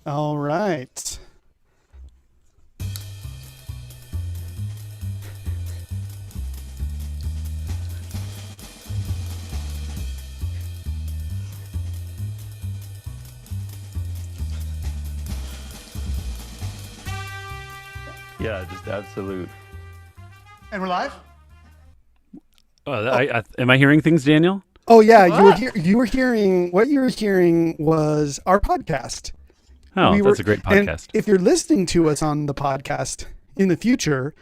All right. Yeah, just absolute. And we're live? Am I hearing things, Daniel? Oh yeah, What? you were hearing what you were hearing was our podcast. Oh, that's a great And podcast. if you're listening to us on the podcast in the future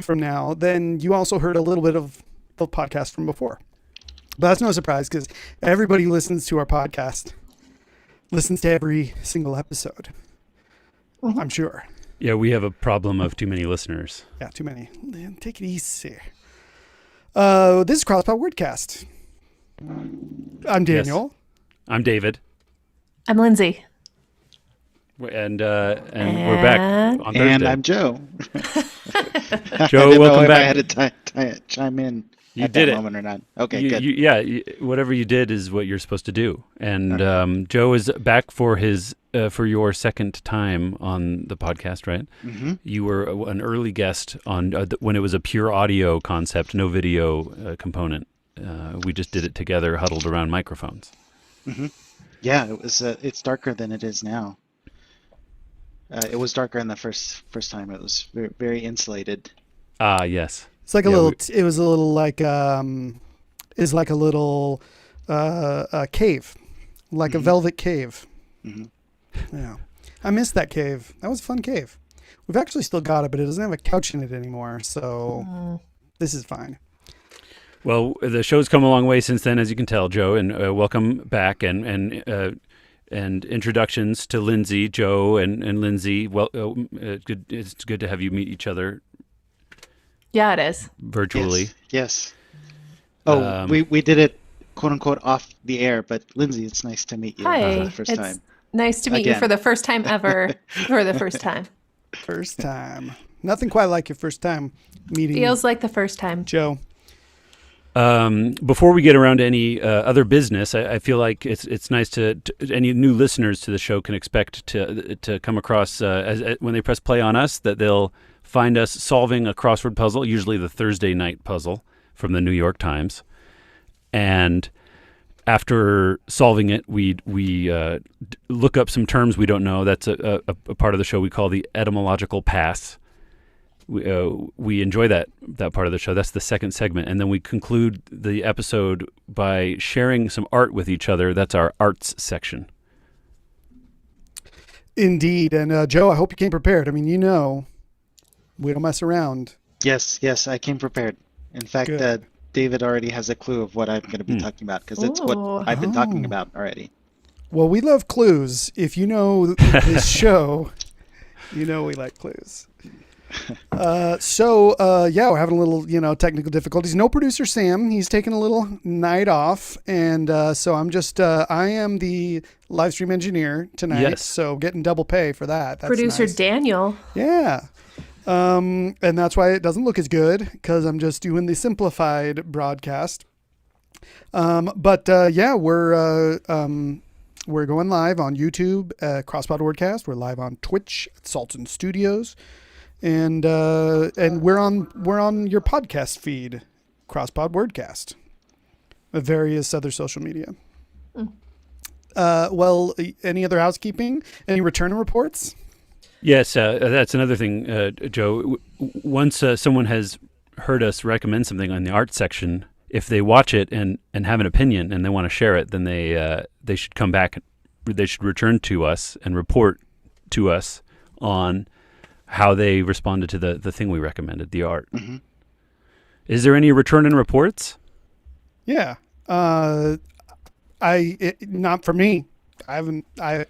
from now, then you also heard a little bit of the podcast from before. But that's no surprise because everybody who listens to our podcast listens to every single episode. I'm sure. Yeah, we have a problem of too many listeners. Yeah, too many. Take it easy. This is Crosspod Wordcast. I'm Daniel. I'm David, I'm Lindsey. and we're back on Thursday. And I'm Joe. Joe, I didn't welcome know if back. I had to chime in You at did that it. moment or not. Okay, good. Whatever you did is what you're supposed to do. And Joe is back for his for your second time on the podcast, right? Mm-hmm. You were an early guest on when it was a pure audio concept, no video component. We just did it together, huddled around microphones. Mm-hmm. Yeah, it was. It's darker than it is now. It was darker in the first time. It was very, very insulated. Ah, yes. It's like a Yeah, little. It was a little like is like a little cave, like a velvet cave. Mm-hmm. Yeah, I missed that cave. That was a fun cave. We've actually still got it, but it doesn't have a couch in it anymore. So this is fine. Well, the show's come a long way since then, as you can tell, Joe, and welcome back and introductions to Lindsey, Joe, and Lindsey. Well, it's good to have you meet each other Yeah, it is. virtually. Yes. Oh, Um, we did it, quote unquote, off the air. But Lindsay, it's nice to meet you Hi. for the first It's time. nice to meet you Again. for the first time ever. For the first time. First time. Nothing quite like your first time meeting Feels like the first time. Joe. Before we get around to any other business, I feel like it's nice to any new listeners to the show can expect to come across when they press play on us that they'll find us solving a crossword puzzle, usually the Thursday night puzzle from the New York Times, and after solving it, we look up some terms we don't know. That's a part of the show we call the etymological pass. We enjoy that part of the show. That's the second segment. And then we conclude the episode by sharing some art with each other. That's our arts section. Indeed. And Joe, I hope you came prepared. I mean, we don't mess around. Yes, I came prepared. In fact, Good. David already has a clue of what I'm going to be talking about because it's Ooh. what I've been talking about already. Well, we love clues. If you know this show, you know we like clues. We're having a little, technical difficulties. No producer Sam. He's taking a little night off. And so I am the live stream engineer tonight. Yes. So getting double pay for that. That's Producer nice. Daniel. Yeah. And that's why it doesn't look as good because I'm just doing the simplified broadcast. We're going live on YouTube, Crosspod Wordcast. We're live on Twitch at Sultan Studios, and we're on your podcast feed, Crosspod Wordcast, with various other social media. Any other housekeeping? Any return reports? Yes, that's another thing, Joe. Once someone has heard us recommend something on the art section, if they watch it and have an opinion and they want to share it, then they should come back. They should return to us and report to us on how they responded to the thing we recommended, the art. Mm-hmm. Is there any return and reports? Yeah. Not for me. I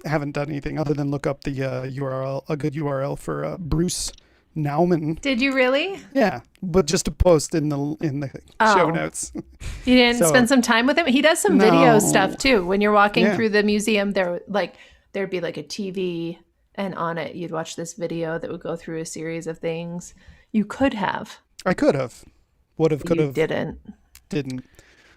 haven't done anything other than look up the URL, a good URL for Bruce Nauman. Did you really? Yeah, but just to post in the show notes. You didn't So- spend some time with him? He does some No. video stuff too. When you're walking Yeah. through the museum, there'd be like a TV, and on it you'd watch this video that would go through a series of things. You could have. I could have, would have, could You have, didn't. didn't.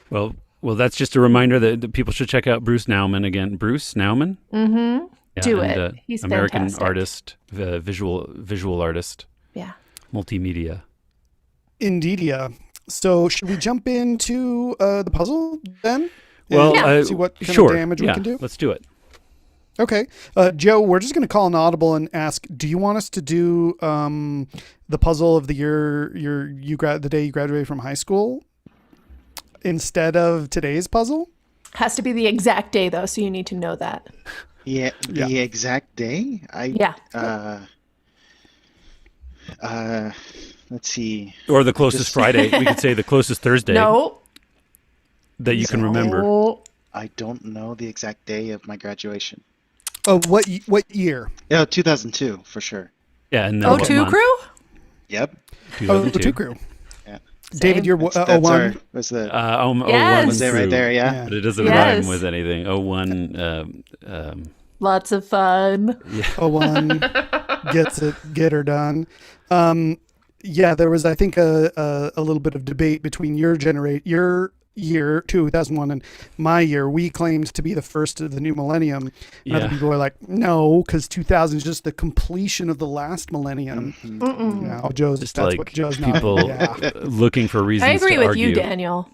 Well, that's just a reminder that people should check out Bruce Nauman again. Bruce Nauman? Mm-hmm. Yeah, Do and, it. He's American fantastic. artist, visual artist, Yeah. multimedia. Indeedia. So should we jump into the puzzle then? Well, And see what kind sure. of damage we Yeah, can do? let's do it. Okay. Joe, we're just going to call an audible and ask, do you want us to do the puzzle of the year the day you graduated from high school instead of today's puzzle? Has to be the exact day though, so you need to know that. Yeah, the Yeah. exact day. Yeah. Let's see. Or the closest Friday. We could say the closest Thursday No. that you can remember. No. I don't know the exact day of my graduation. Oh, what year? Yeah, 2002 for sure. Yeah, and then Oh, what two month? crew? Yep. Oh, 2002. two crew. Yeah. David, you're That's 01. was the Yes. was it right there? Yeah. Yeah. But it doesn't Yes. rhyme with anything. 01. Lots of fun. 01 get her done. Yeah, there was, I think, a little bit of debate between your year 2001 and my year. We claimed to be the first of the new millennium, and other Yeah. people are like, no, because 2000 is just the completion of the last millennium. Mm-mm. Yeah, Joe's Just that's like what Joe's not. people Yeah. looking for reasons I agree to with argue. you, Daniel.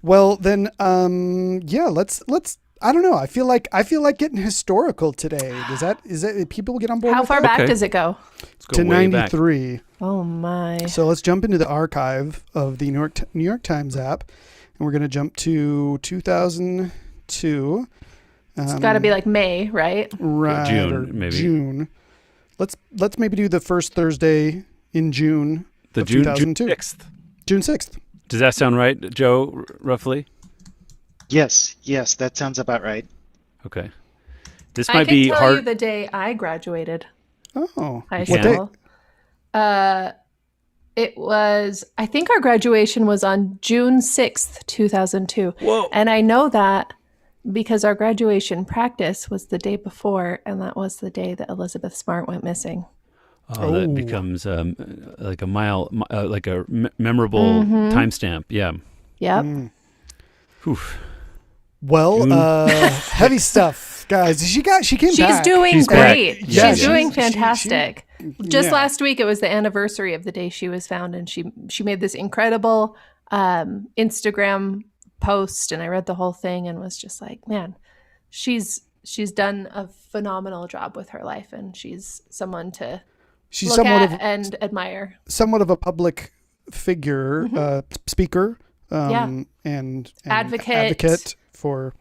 Well, then, yeah, let's. I don't know. I feel like getting historical today. Is that people get on board? How with far that? back Okay. does it go? Let's go To way back. 93. Oh my. So let's jump into the archive of the New York Times app, and we're going to jump to 2002. It's got to be like May, right? Right, June, or maybe. June. Let's maybe do the first Thursday in June. The of June 2002. 6th. June 6th. Does that sound right, Joe, roughly? Yes, that sounds about right. Okay. This I might can be tell hard. you the day I graduated Oh, high What day? school. It was, I think our graduation was on June 6th, 2002. Whoa. And I know that because our graduation practice was the day before, and that was the day that Elizabeth Smart went missing. Oh, that Oh. becomes like a like a memorable Mm-hmm. timestamp. Yeah. Yep. Whew. Well, June. heavy stuff, guys. She came She's back. doing She's back. great. Yeah, she's doing she's- fantastic. Just yeah. last week, it was the anniversary of the day she was found, and she made this incredible Instagram post, and I read the whole thing and was just like, man, she's done a phenomenal job with her life, and she's someone to She's look somewhat at of and admire. a public figure, speaker, Yeah. and Advocate. for.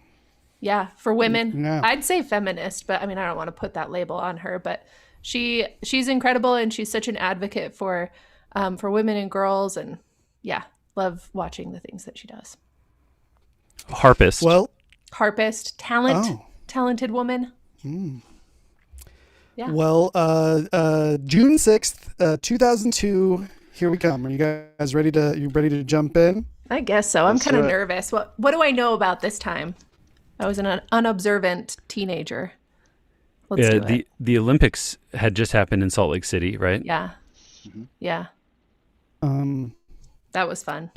Yeah, for women. Yeah. I'd say feminist, but I mean, I don't want to put that label on her, but she's incredible, and she's such an advocate for women and girls, and yeah, love watching the things that she does. Harpist. Well, Harpist, talented woman. Yeah. Well, June 6th, 2002. Here we come. Are you guys ready to jump in? I guess so. I'm Let's kind of do it. nervous. What do I know about this time? I was an unobservant teenager. Let's do it. the Olympics had just happened in Salt Lake City, right? Yeah. Yeah. That was fun.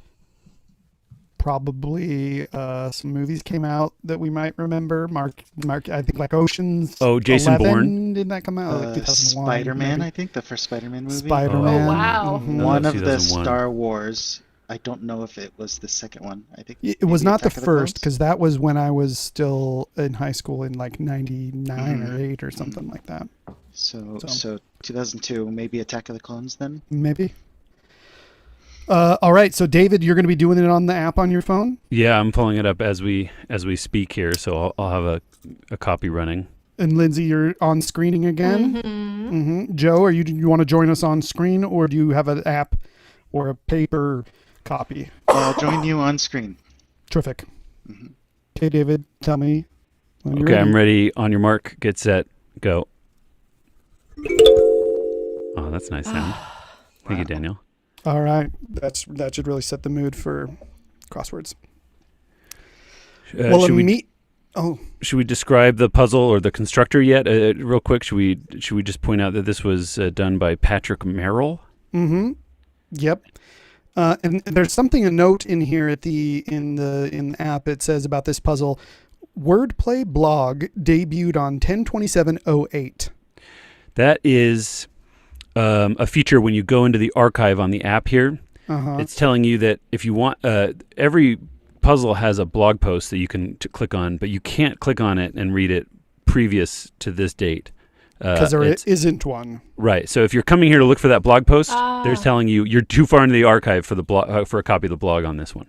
Probably some movies came out that we might remember. Mark. I think like Ocean's. Oh, Jason 11, Bourne. Didn't that come out? Like 2001. Spider-Man, maybe? I think the first Spider-Man movie. Spider-Man. Oh, wow. Mhm. One That of was the 2001. Star Wars. I don't know if it was the second one. I think It was maybe not the Attack of first Clones? because that was when I was still in high school in like 99 or 8 or something like that. So 2002, maybe Attack of the Clones then? Maybe. All right. So David, you're going to be doing it on the app on your phone, Yeah, I'm pulling it up as we speak here, so I'll have a copy running. and Lindsay, you're on screening again. Mm-hmm. Joe, you want to join us on screen, or do you have an app or a paper copy? I'll join you on screen. Terrific. Okay, David, tell me when you're Okay, ready. I'm ready. On your mark, get set, go. Oh, that's a nice sound. Thank you, Daniel. All right, that should really set the mood for crosswords. Well, should we Oh, should we describe the puzzle or the constructor yet? Real quick, should we just point out that this was done by Patrick Merrill? mm-hmm. Yep. And there's something a note in here in the app. It says about this puzzle. wordplay blog debuted on 10/27/08. That is a feature when you go into the archive on the app here. It's telling you that if you want, every puzzle has a blog post that you can click on, but you can't click on it and read it previous to this date. Because there isn't one. Right. So if you're coming here to look for that blog post, they're telling you you're too far into the archive for the blog for a copy of the blog on this one.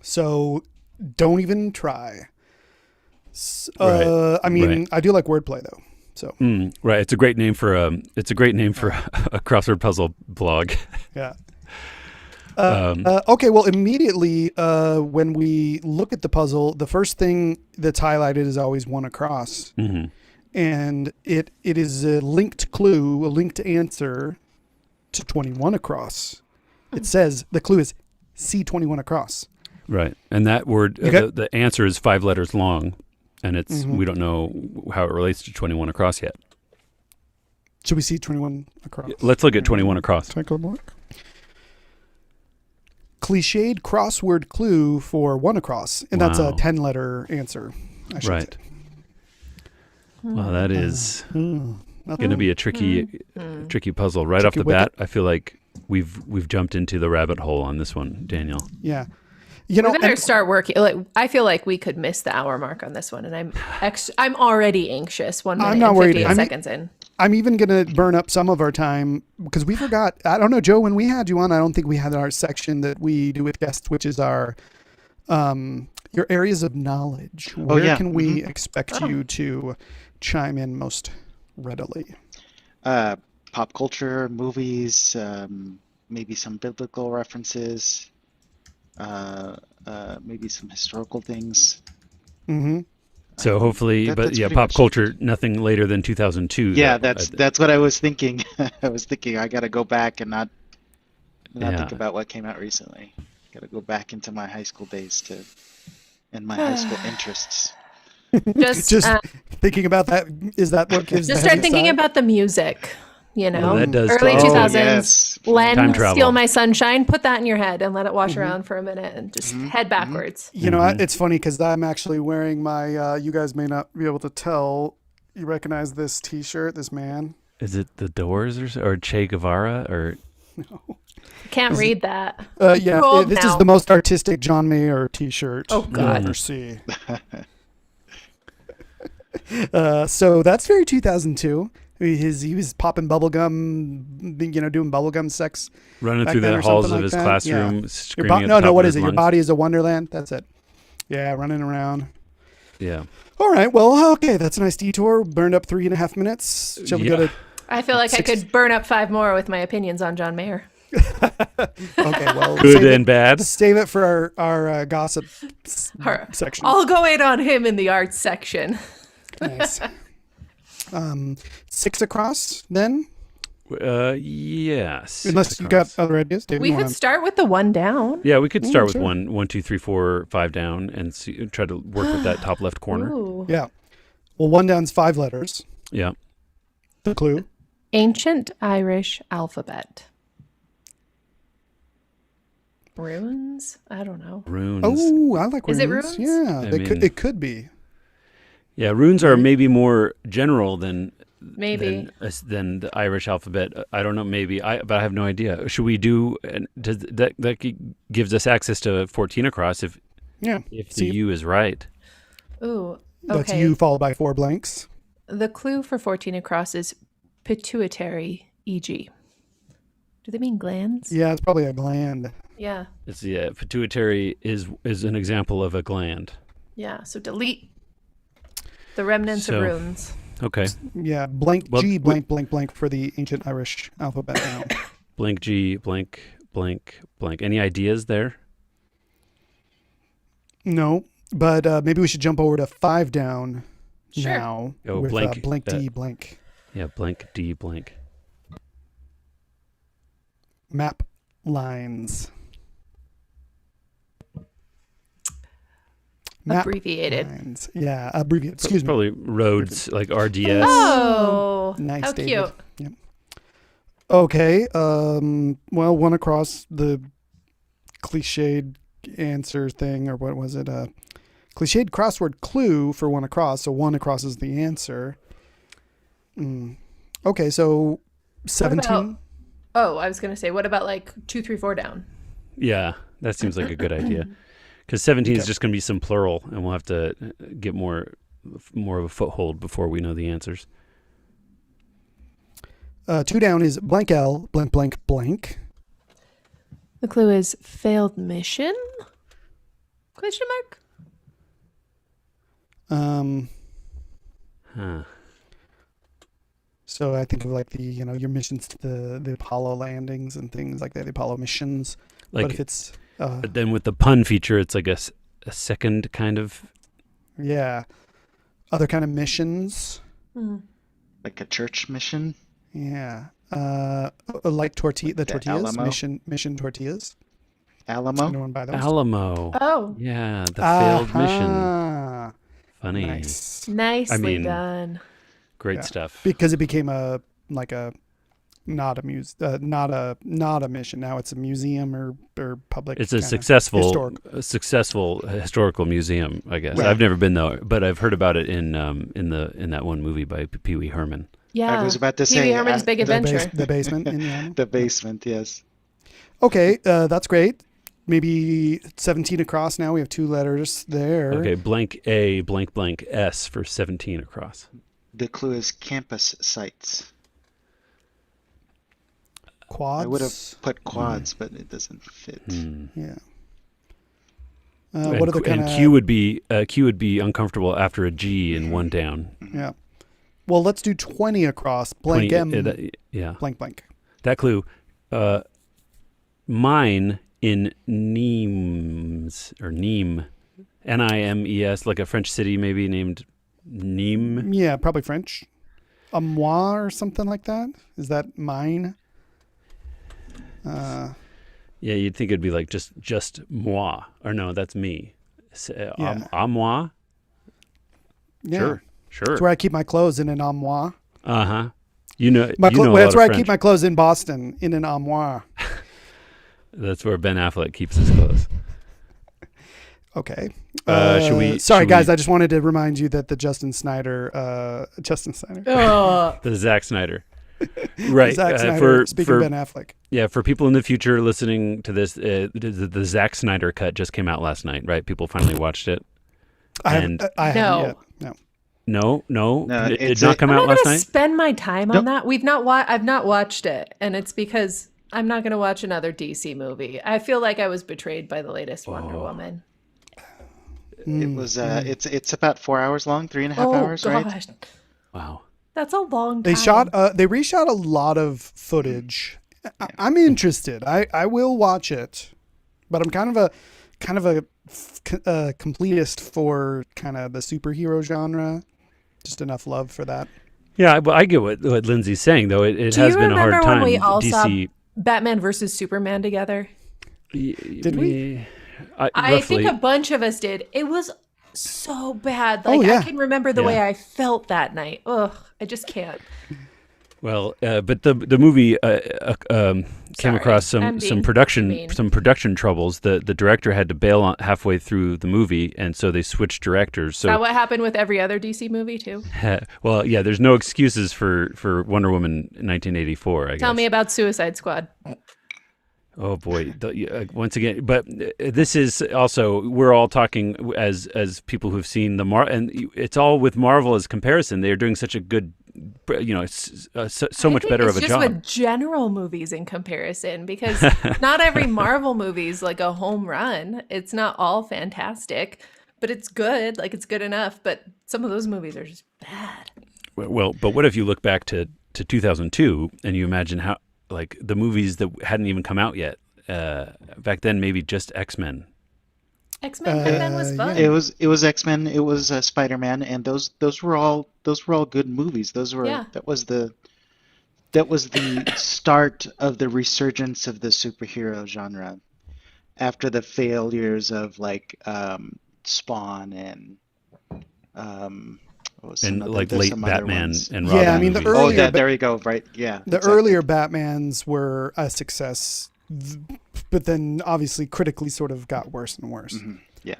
So don't even try. Right. I mean, Right. I do like wordplay though. So right. It's a great name for a crossword puzzle blog. yeah. Okay. Well, immediately when we look at the puzzle, the first thing that's highlighted is always one across, and it is a linked clue, a linked answer to 21 across. It says the clue is C21 across. Right. And that word, the answer is 5 letters long, and it's we don't know how it relates to 21 across yet. Should we see 21 across? Let's look at 21 across. Take a look. Cliched crossword clue for one across, and that's a 10-letter answer. I should Right. say. Well, that is going to be a tricky puzzle right off the bat. I feel like we've jumped into the rabbit hole on this one, Daniel. Yeah. You know, We better start working. Like, I feel like we could miss the hour mark on this one, and I'm already anxious. 1 minute I'm not and worried. 58 seconds in. I'm even going to burn up some of our time because we forgot. I don't know, Joe, when we had you on, I don't think we had our section that we do with guests, which is our your areas of knowledge. Where can we expect you to chime in most readily? Pop culture, movies, maybe some biblical references, maybe some historical things. So hopefully, pop culture, nothing later than 2002. Yeah, that's what I was thinking. I was thinking I got to go back and not think about what came out recently. Got to go back into my high school days and my high school interests. Just thinking about that. Is that what gives? Just start thinking about the music. You know, that does early too. 2000s. Yes. Len, Time travel. Steal My Sunshine. Put that in your head and let it wash around for a minute and just head backwards. You know, it's funny because I'm actually wearing my. You guys may not be able to tell. You recognize this T-shirt? This man? Is it the Doors or Che Guevara or? No. Can't read that. Yeah, old this now. is the most artistic John Mayer T-shirt. Oh, God. you'll ever see. So that's very 2002. He was popping bubblegum, doing bubblegum sex. Running back through then the or halls something of like his that. classroom, Yeah. screaming at the top What of is his it? Your lungs. body is a wonderland. That's it. Yeah, running around. Yeah. All right. Well, okay. That's a nice detour. Burned up 3.5 minutes. Shall we go to? I feel like I could burn up 5 more with my opinions on John Mayer. Okay. Well, Good and bad. Save it for our gossip section. I'll go in on him in the arts section. Nice. 6 across then. Yes. Unless you got other ideas, David. We could start with the one down. Yeah, we could start with sure. 1, 2, 3, 4, 5 down and try to work with that top left corner. Ooh. Yeah. Well, 1 down's 5 letters. Yeah. The clue. Ancient Irish alphabet. Runes? I don't know. Runes. Oh, I like runes. Is it runes? Yeah, it could be. Yeah, runes are maybe more general than Maybe. than the Irish alphabet. I don't know. Maybe but I have no idea. Should we do? Does that gives us access to 14 across if the U is right? Ooh. That's Okay. U followed by 4 blanks. The clue for 14 across is pituitary, e.g. Do they mean glands? Yeah, it's probably a gland. Yeah. It's pituitary is an example of a gland. Yeah. So delete the remnants of runes. Okay. Yeah, G blank for the ancient Irish alphabet now. Blank G blank. Any ideas there? No, but maybe we should jump over to 5 down now with blank D blank. Yeah, blank D blank. Map lines. Abbreviated. Lines. Yeah, abbreviated. Excuse me. Probably roads like RDS. Oh, Nice, how David. cute. Yep. Okay. Well, 1 across the cliched answer thing, or what was it? Cliched crossword clue for one across, so one across is the answer. Okay, so 17. I was going to say, what about like 2, 3, 4 down? Yeah, that seems like a good idea. Because 17 is just going to be some plural, and we'll have to get more of a foothold before we know the answers. 2 down is blank L, blank, blank, blank. The clue is failed mission? Question mark? So I think of like the, your missions to the Apollo landings and things like that, the Apollo missions. Like, but if it's... but then with the pun feature, it's like a second kind of... Yeah. Other kind of missions. Like a church mission? Yeah. Like the tortillas. Alamo? Mission tortillas. Alamo? Anyone buy those? Alamo. Oh. Yeah, the failed mission. Funny. Nice. Nicely done. Great stuff. Because it became not a mission. Now it's a museum or public. It's a successful historical museum, I guess. Right. I've never been though, but I've heard about it in that one movie by Pee Wee Herman. Yeah. I was about to Pee say Wee Herman's Big Adventure. The basement. In the basement, yes. Okay, that's great. Maybe 17 across now. We have 2 letters there. Okay, blank A, blank, blank S for 17 across. The clue is campus sites. Quads. I would have put quads, but it doesn't fit. Yeah. And, what other kind of... Q would be uncomfortable after a G and 1 down. Yeah. Well, let's do 20 across. Blank 20, M. Yeah. Blank, blank. That clue. Mine in Nimes, or Nîmes, Nimes, like a French city maybe named Nîmes. Yeah, probably French. A moi or something like that. Is that mine? Yeah, you'd think it'd be like just moi, or no, that's me. À moi. Yeah. Sure. That's where I keep my clothes, in an armoire. Uh-huh. That's where I keep my clothes in Boston, in an armoire. That's where Ben Affleck keeps his clothes. Okay. Sorry, guys. I just wanted to remind you that the Justin Snyder. The Zack Snyder. Right. Zack Snyder, speaking of Ben Affleck. Yeah, for people in the future listening to this, the Zack Snyder cut just came out last night, right? People finally watched it. I haven't yet. No. No, it did not come out last night. I'm not going to spend my time on that. I've not watched it, and it's because I'm not going to watch another DC movie. I feel like I was betrayed by the latest Wonder Woman. It was. It's about 4 hours long, 3.5 hours, gosh. right? Wow. That's a long time. They reshot a lot of footage. I'm interested. I will watch it, but I'm kind of a completist for kind of the superhero genre. Just enough love for that. Yeah, I get what Lindsay's saying though. It has been a hard time. Do you remember when we all DC... saw Batman versus Superman together? Did we? I think a bunch of us did. It was so bad. I can remember the way I felt that night. Ugh, I just can't. Well, but the movie came across some production troubles. The director had to bail halfway through the movie, and so they switched directors. So is that what happened with every other DC movie too? Well, yeah, there's no excuses for Wonder Woman 1984. Tell me about Suicide Squad. Oh boy! Once again, but this is also, we're all talking as people who've seen and it's all with Marvel as comparison. They're doing such a good, so much better of a job. It's just with general movies in comparison, because not every Marvel movie is like a home run. It's not all fantastic, but it's good. Like, it's good enough. But some of those movies are just bad. Well, but what if you look back to 2002 and you imagine how, like, the movies that hadn't even come out yet. Back then, maybe just X-Men. X-Men back then was fun. Yeah. It was X-Men. It was Spider-Man, and those were all good movies. That was the start of the resurgence of the superhero genre after the failures of like Spawn and late Batman and Robin. Yeah, I mean the earlier. There you go. Right. Yeah. The earlier Batmans were a success, but then obviously critically sort of got worse and worse. Mm-hmm. Yeah.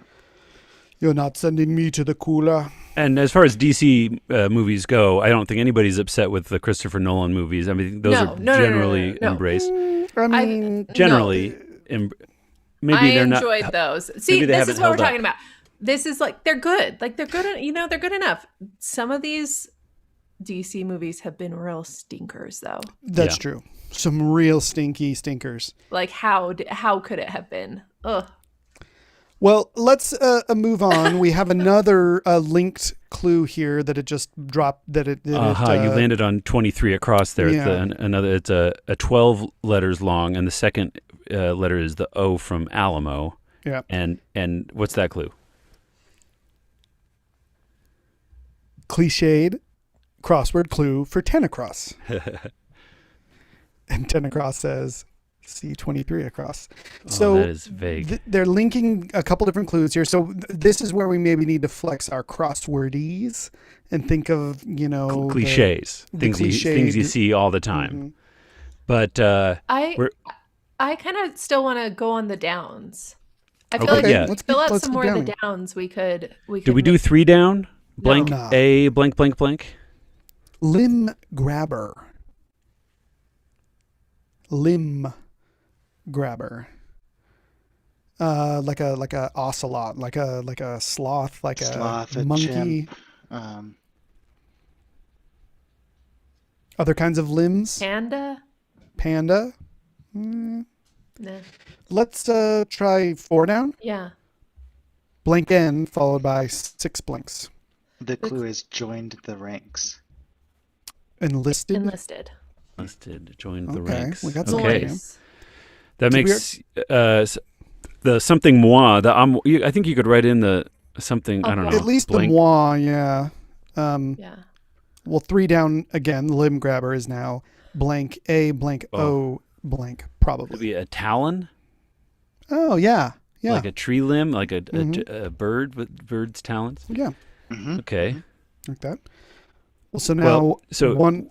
You're not sending me to the cooler. And as far as DC movies go, I don't think anybody's upset with the Christopher Nolan movies. I mean, those are generally embraced. I mean, Generally, maybe they're not. I enjoyed those. See, they this haven't is what we're held up. talking about. This is like, they're good. Like, they're good. They're good enough. Some of these DC movies have been real stinkers, though. That's true. Some real stinky stinkers. Like, how could it have been? Ugh. Well, let's move on. We have another linked clue here that it just dropped. You landed on 23 across there. Yeah. It's a 12 letters long, and the second letter is the O from Alamo. Yeah. And what's that clue? Cliched crossword clue for 10 across. And 10 across says C23 across. So that is vague. They're linking a couple different clues here. So this is where we maybe need to flex our crosswordese and think of, cliches, things you see all the time. Mm-hmm. But I kind of still want to go on the downs. I feel let's fill out let's some go more of down. the downs. We could. do we do 3 down? Blank No. A blank blank blank. Limb grabber. Limb grabber. Like a ocelot, like a sloth, like Sloth, a a monkey. chimp. Other kinds of limbs. Panda. Nah. Let's try 4 down. Yeah. Blank N followed by 6 blanks. The clue is joined the ranks. Enlisted. Joined the Okay, ranks. we got some okay. Nice. That Did we- makes the something moi. I think you could write in the something. I don't know. At least blank. the moi, yeah. Yeah. Well, 3 down again. The limb grabber is now blank A blank O blank Could probably. be a talon, Oh yeah, yeah, like a tree limb, like a bird with bird's talons. yeah, Mm-hmm. Okay. like that. Well, so now one.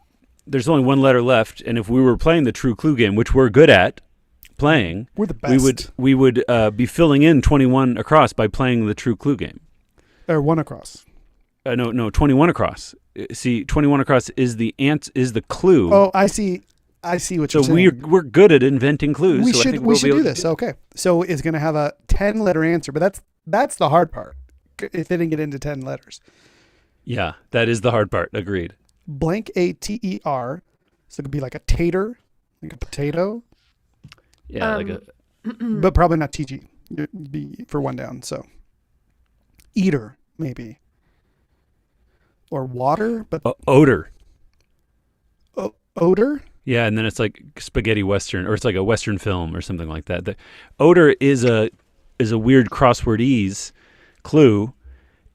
There's only 1 letter left, and if we were playing the true clue game, which we're good at playing, We're the best. we would be filling in 21 across by playing the true clue game. Or 1 across. No, 21 across. See, 21 across is the clue. Oh, I see. what you're so saying. we're good at inventing clues. We so I should think we'll be do able to this. Okay, so it's going to have a 10-letter answer, but that's the hard part. Fitting it into 10 letters. Yeah, that is the hard part. Agreed. Blank ATER, so it could be like a tater, like a potato, Yeah, like a but probably not TG. It'd be for 1 down. So eater maybe, or water, but odor. Odor. Yeah, and then it's like spaghetti western, or it's like a western film or something like that. The odor is a weird crosswordese clue.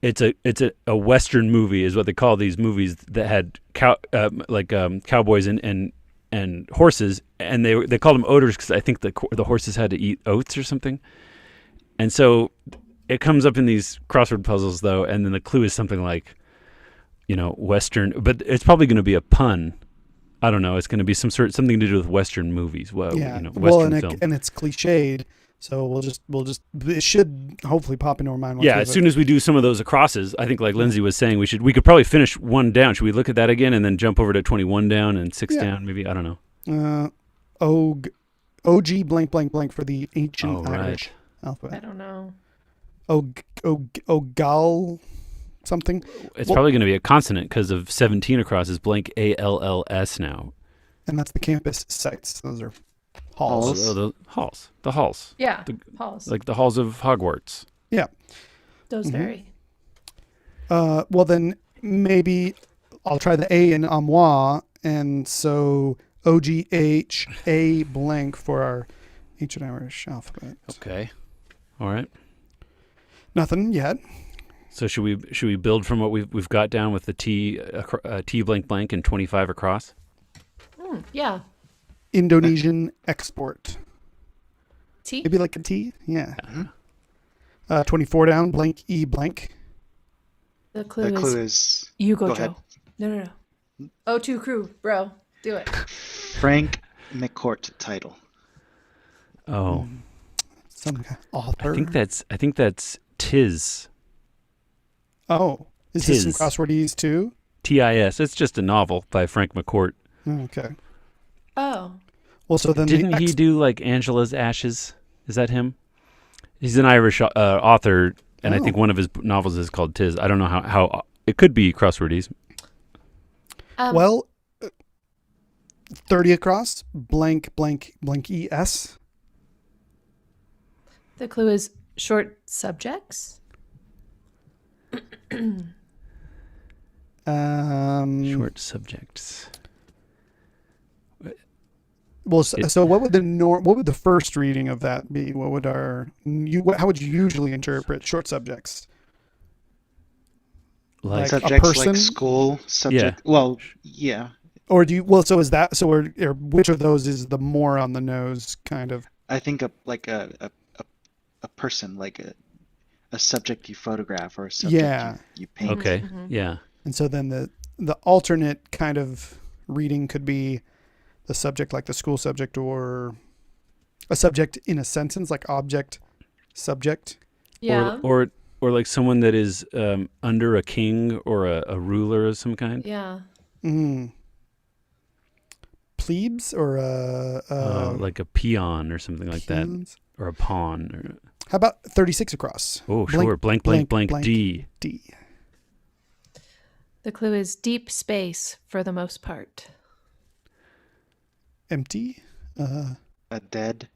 It's a western movie, is what they call these movies that had cowboys and horses, and they called them odors because I think the horses had to eat oats or something. And so it comes up in these crossword puzzles though, and then the clue is something like, western, but it's probably going to be a pun. I don't know. It's going to be something to do with western movies. Well, Yeah. western film. And it's cliched. So we'll just it should hopefully pop into our mind. Yeah, as soon as we do some of those acrosses, I think like Lindsey was saying, we could probably finish 1 down. Should we look at that again and then jump over to 21 down and 6 down? Maybe, I don't know. OG blank blank blank for the ancient Irish alphabet. I don't know. Ogal something. It's probably going to be a consonant because of 17 across is blank ALLS now. And that's the campus sites. Those are Halls. halls. The halls. The halls. Yeah. The- Halls. Like the halls of Hogwarts. Yeah. Those vary. Well, then maybe I'll try the A in Amois, and so OGH A blank for our ancient Irish alphabet. Okay. All right. Nothing yet. So should we build from what we've got down with the T blank blank and 25 across? Yeah. Indonesian export. T. Maybe like a T? Yeah. 24 down, blank E blank. The clue, The clue is is you go, go Joe. ahead. No. O2 crew, bro. Do it. Frank McCourt title. Oh, Some author. I think that's Tiz. Oh, is this some Tis. crosswordese too? TIS. It's just a novel by Frank McCourt. Oh, okay. Oh. Well, so then Didn't he do like Angela's Ashes? Is that him? He's an Irish author, and I think one of his novels is called Tis. I don't know how it could be crosswordese. Well, 30 across, blank, blank, blank, ES. The clue is short subjects. Short subjects. Well, so what would the first reading of that be? What would how would you usually interpret short subjects? Like a Subjects person? like school subject. Well, yeah. Or do you? Well, so is that so? Or which of those is the more on the nose kind of? I think a person, like a subject you photograph or a subject Yeah. you paint. Okay. Yeah. And so then the alternate kind of reading could be the subject, like the school subject, or a subject in a sentence, like object, subject. Yeah. Or like someone that is under a king or a ruler of some kind. Yeah. Plebes or like a peon or something like peons? that, or a pawn. Or... How about 36 across? Oh, sure. Blank, D. D. The clue is deep space for the most part. Empty. A dead.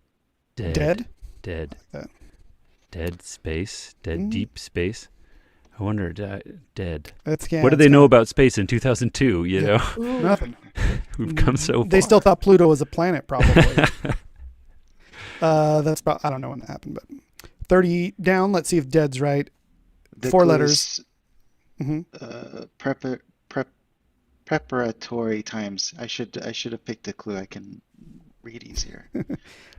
Dead. Dead. Like that. Dead space. Dead deep space. I wonder, dead. That's, What do they know about space in 2002, you know? Nothing. We've come so far. They still thought Pluto was a planet, probably. That's about, I don't know when that happened, but 30 down. Let's see if dead's right. The 4 clue letters. is, preparatory times. I should have picked a clue I can read easier.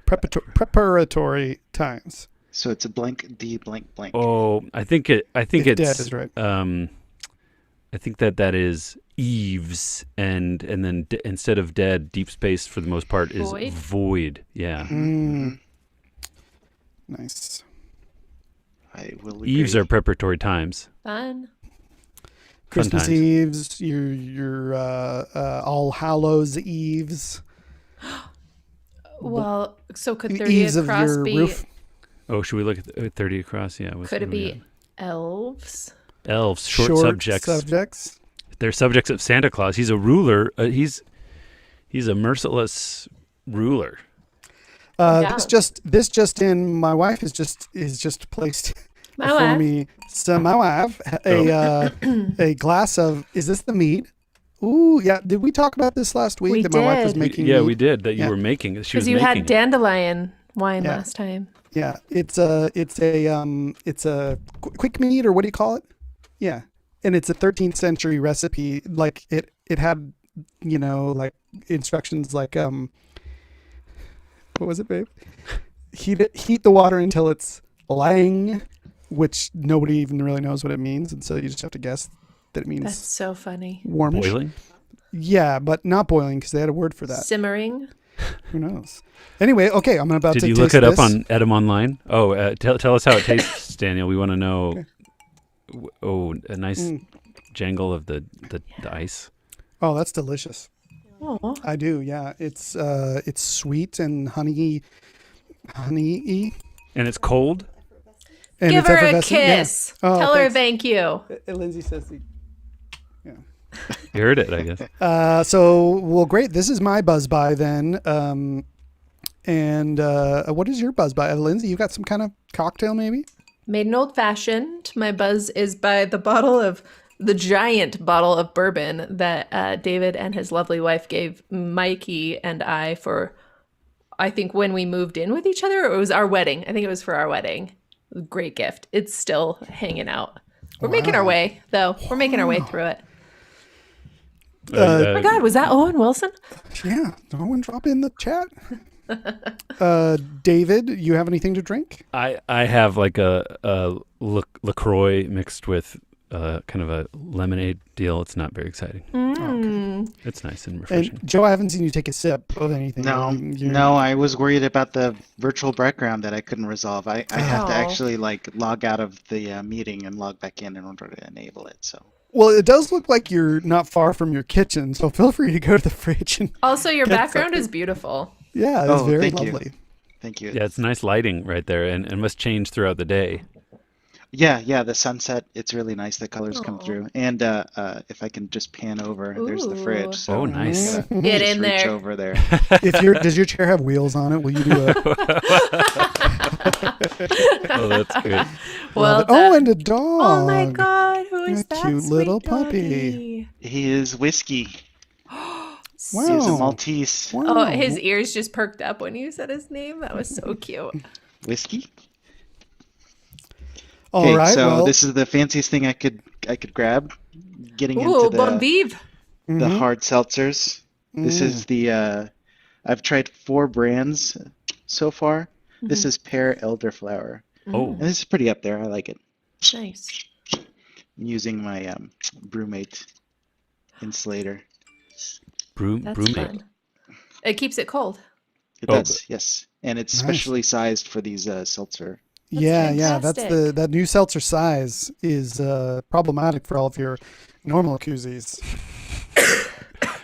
Preparatory times. So it's a blank D blank blank. Oh, I think it's Dead is right. I think that is eaves, and then instead of dead, deep space for the most part is void. Yeah. Nice. I will agree. Eves are preparatory times. Fun. Christmas times. Eves, your All Hallows Eves. Well, so could 30 Eaves of across your be? roof. Oh, should we look at 30 across? Yeah. Could it be elves? Elves, short subjects. They're subjects of Santa Claus. He's a ruler. He's a merciless ruler. This just in. My wife is just placed before me. So my wife a glass of. Is this the mead? Ooh, yeah. Did we talk about this last week? We that my wife was did. making. Yeah, mead? we did. That you were making. She was Because you making had it. dandelion wine last time. Yeah, it's a quick mead, or what do you call it? Yeah, and it's a 13th century recipe. Like it had, like instructions like what was it, babe? Heat the water until it's lang, which nobody even really knows what it means, and so you just have to guess that it means That's so funny. warmish. Boiling? Yeah, but not boiling because they had a word for that. Simmering. Who knows? Anyway, okay, I'm about to Did you taste look it up this. on Edam Online? Oh, tell us how it tastes, Daniel. We want to know. Okay. Oh, a nice jangle of the ice. Oh, that's delicious. Oh. I do, yeah. It's sweet and honey-y. And it's cold? And Give it's her a effervescent. Yeah. kiss. Oh, Tell her thanks. thank you. Lindsay says You heard it, I guess. well, great. This is my buzz by then. And what is your buzz by? Lindsay, you got some kind of cocktail maybe? Made an old fashioned. My buzz is by the giant bottle of bourbon that David and his lovely wife gave Mikey and I for, I think, when we moved in with each other, or it was our wedding. I think it was for our wedding. Great gift. It's still hanging out. We're making our way, though. We're making our way through it. Oh my God, was that Owen Wilson? Yeah. No one drop in the chat. David, you have anything to drink? I have like a LaCroix mixed with kind of a lemonade deal. It's not very exciting. Okay. It's nice and refreshing. And Joe, I haven't seen you take a sip of anything. No, I was worried about the virtual background that I couldn't resolve. I have to actually like log out of the meeting and log back in order to enable it. So. Well, it does look like you're not far from your kitchen, so feel free to go to the fridge. And Also, your get background something. is beautiful. Yeah, it's very thank you. lovely. Thank you. Yeah, it's nice lighting right there, and must change throughout the day. Yeah, the sunset, it's really nice. The colors come Aw. through. And if I can just pan over, there's the Ooh. fridge. So Oh, nice. I'm gonna Get just in reach there. over there. Does your chair have wheels on it? Will you do a Oh, that's good. Well love it. Oh, done. and a dog. Oh my God, who is A that cute sweet little doggy? He is Whiskey. Wow. He's a Maltese. Wow. Oh, his ears just perked up when you said his name. That was so cute. Whiskey? All Okay, right. so well, this is the fanciest thing I could grab. Getting Ooh, into bon vive. the hard seltzers. This is the I've tried 4 brands so far. This is pear elderflower. Oh, And this is pretty up there. I like it. Nice. I'm using my brewmate insulator. That's brewmate. fun. It keeps it cold. It Oh, does, yes. And it's Nice. specially sized for these seltzer. yeah. That's fantastic. that new seltzer size is problematic for all of your normal koozies.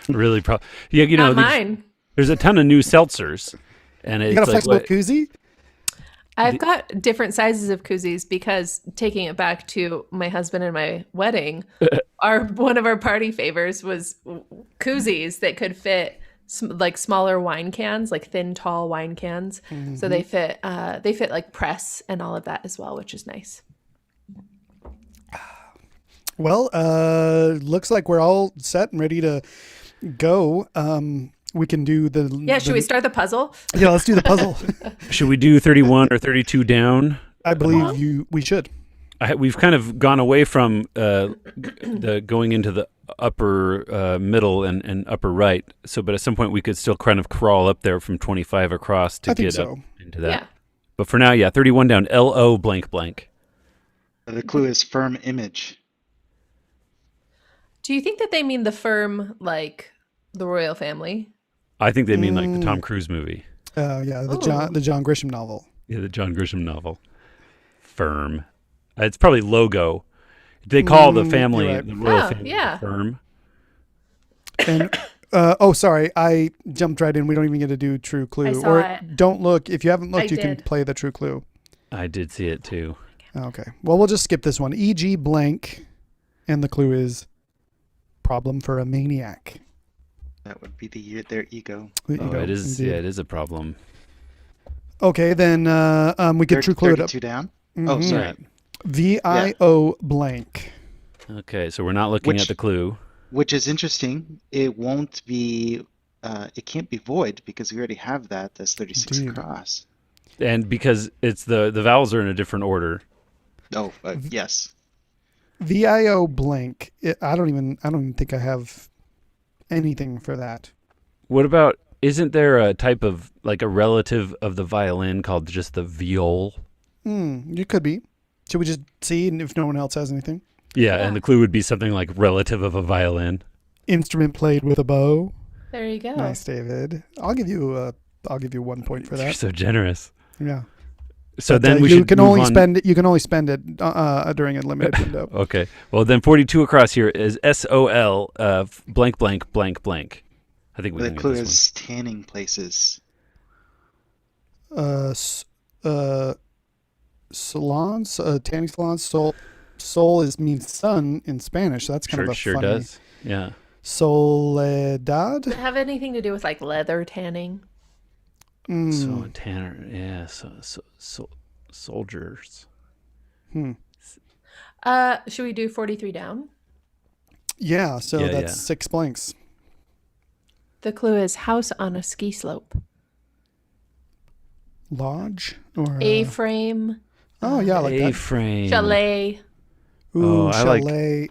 Really, yeah. You know, Not mine. there's a ton of new seltzers, and You it's got a like flexible what, koozie? I've got different sizes of koozies because taking it back to my husband and my wedding, one of our party favors was koozies that could fit like smaller wine cans, like thin, tall wine cans. So they fit like press and all of that as well, which is nice. Well, looks like we're all set and ready to go. We can do the Yeah, should we start the puzzle? Yeah, let's do the puzzle. should we do 31 or 32 down? I believe we should. We've kind of gone away from the going into the upper middle and upper right. So, but at some point we could still kind of crawl up there from 25 across to I think get up so. into that. Yeah. But for now, yeah, 31 down. LO blank blank. The clue is firm image. Do you think that they mean the firm, like the royal family? I think they mean like the Tom Cruise movie. Yeah, the Ooh. John Grisham novel. Yeah, the John Grisham novel. Firm. It's probably logo. They call the family, you're right. the royal Oh, family, yeah. firm. And sorry, I jumped right in. We don't even get to do true clue. I saw or it. don't look. If you haven't looked, I you can did. play the true clue. I did see it too. Okay. Well, we'll just skip this one. E.g. blank, and the clue is problem for a maniac. That would be their ego. There you Oh, go. it is. Indeed. Yeah, it is a problem. Okay, then we could true clue it up. 32 down? Oh, Mhm. sorry. Right. VIO blank. Okay, so we're not looking at the clue. Which is interesting. It won't be, it can't be void because we already have that as 36 Indeed. across. And because it's the vowels are in a different order. Oh, yes. VIO blank. I don't even think I have anything for that. What about, isn't there a type of, like a relative of the violin called just the viol? You could be. Should we just see if no one else has anything? Yeah, Yeah. and the clue would be something like relative of a violin. Instrument played with a bow. There you go. Nice, David. I'll give you 1 point for You're that. so generous. Yeah. So But, then we you should can move only on. spend it. You can only spend it during a limited window. Okay. Well, then 42 across here is SOL blank blank blank blank. I think we The can get clue this is tanning places. Salons, tanning salons. Sol means sun in Spanish. So that's kind one. of a Sure funny. does. Yeah. Soledad. Does it have anything to do with like leather tanning? So Tanner, yeah. So soldiers. Should we do 43 down? Yeah. So Yeah, that's yeah. 6 blanks. The clue is house on a ski slope. Lodge or A-frame, oh yeah, I like that. A-frame. chalet. Ooh, Oh, I like- chalet.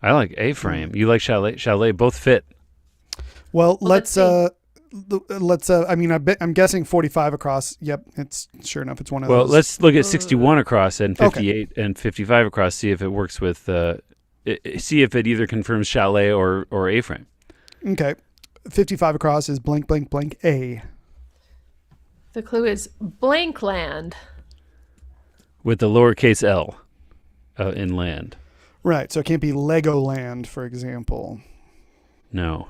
I like A-frame. You like chalet? Chalet both fit. Well, let's let's I mean, I'm guessing 45 across. Yep, it's sure enough. It's one of Well, those. let's look at 61 across and Okay. 58 and 55 across. See if it works with see if it either confirms chalet or A-frame. Okay. 55 across is blank, blank, blank, A. The clue is blank land. With the lowercase l in land. Right. So it can't be Legoland, for example. No.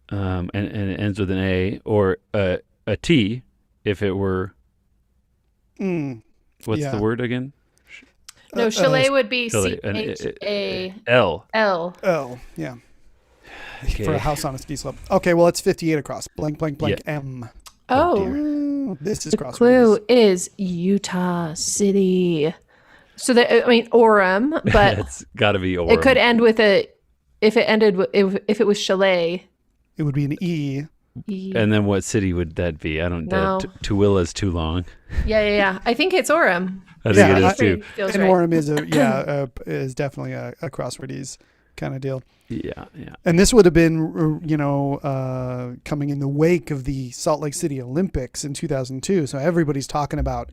And it ends with an A or a T if it were. What's Yeah. the word again? No, chalet would be chalet, C-H-A-L. L. Oh, yeah. Okay. For a house on a ski slope. Okay, well, it's 58 across. Blank, blank, blank, M. Oh. This is The crosswords. clue is Utah City. So Orem, but It's got to be Orem. it could end with if it was chalet. It would be an E. And then what city would that be? I don't know. No. Tooele's too long. Yeah. I think it's Orem. I think it is too. Feels And right. Orem is definitely a crosswordese kind of deal. Yeah. And this would have been, coming in the wake of the Salt Lake City Olympics in 2002. So everybody's talking about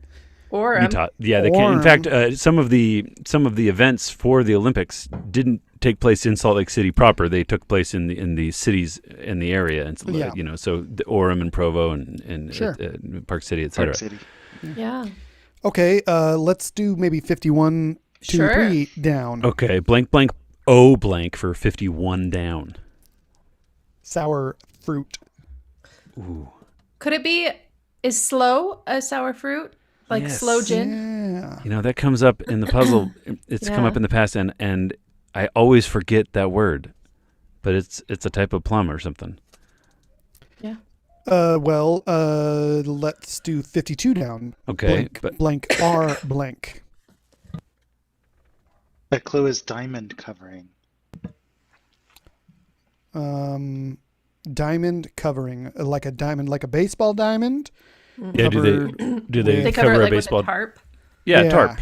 Orem. Utah. Yeah, they can. In fact, some of the events for the Olympics didn't take place in Salt Lake City proper. They took place in the cities in the area, and so the Orem and Provo and Sure. Park City, etc. Park City. Yeah. Okay, let's do maybe 51, 2, Sure. 3 down. Okay, blank blank O blank for 51 down. Sour fruit. Ooh. Could it be, is slow a sour fruit? Like Yes. slow gin? Yeah. That comes up in the puzzle. It's come Yeah. up in the past, and I always forget that word, but it's a type of plum or something. Yeah. Let's do 52 down. Okay, Blank, blank, R blank. The clue is diamond covering. Diamond covering, like a diamond, like a baseball diamond. Yeah, do they They cover cover it a like baseball? with a tarp. Yeah, Yeah. tarp.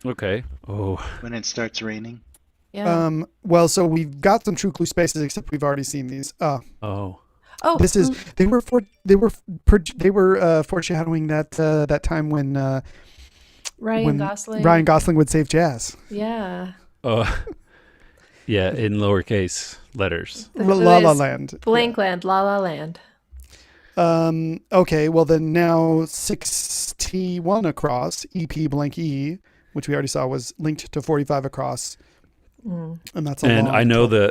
Okay. Oh, When it starts raining. Yeah. So we've got some true clue spaces, except we've already seen these. oh. Oh, This is they were foreshadowing that time when Ryan Gosling. Ryan Gosling would save Jazz. Yeah. Oh. Yeah, in lowercase letters. The La clue La is Land. Blank land, La La Land. Okay, well then now 61 across, EP blank E, which we already saw was linked to 45 across. And that's a And long I know title.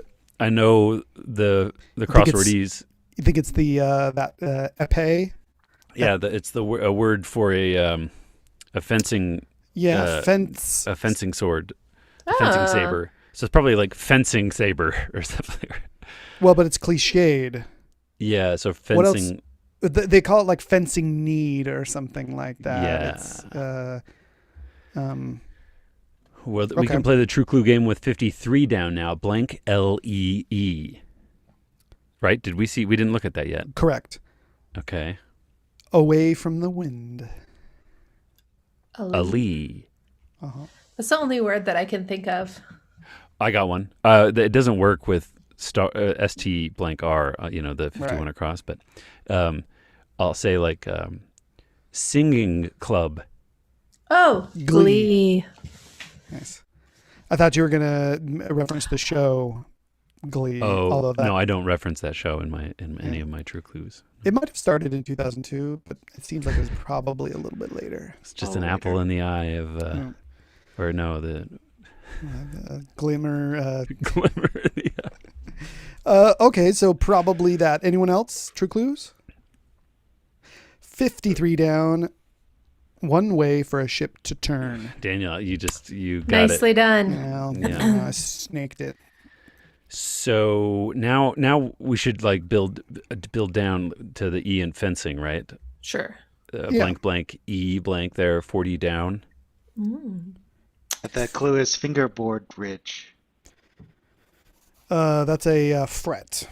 the crosswordese. You think it's the epee? Yeah, it's a word for a fencing. Yeah, fence. A fencing sword, a fencing saber. So it's probably like fencing saber or something. Well, but it's cliched. Yeah, so What else? fencing. They call it like fencing need or something like that. Yeah. It's, Well, we Okay. can play the True Clue game with 53 down now. Blank Lee. Right? Did we see? We didn't look at that yet. correct. Okay. Away from the wind. A lee. That's the only word that I can think of. I got one. It doesn't work with st blank r. The 51 Right. across, but I'll say like singing club. Oh, Glee. Nice. I thought you were gonna reference the show Glee. Oh although no, I don't reference that show in any of my True Clues. it might have started in 2002, but it seems like it was probably a little bit later. It's just an apple in the eye of, or no, the Glimmer. glimmer in the eye. Okay, so probably that. Anyone else? True clues? 53 down. One way for a ship to turn. Daniel, you got Nicely it. done. Well, Yeah. I snaked it. So now we should like build down to the E in fencing, right? Sure. Yeah. Blank blank E blank there, 40 down. The clue is fingerboard ridge. That's a fret.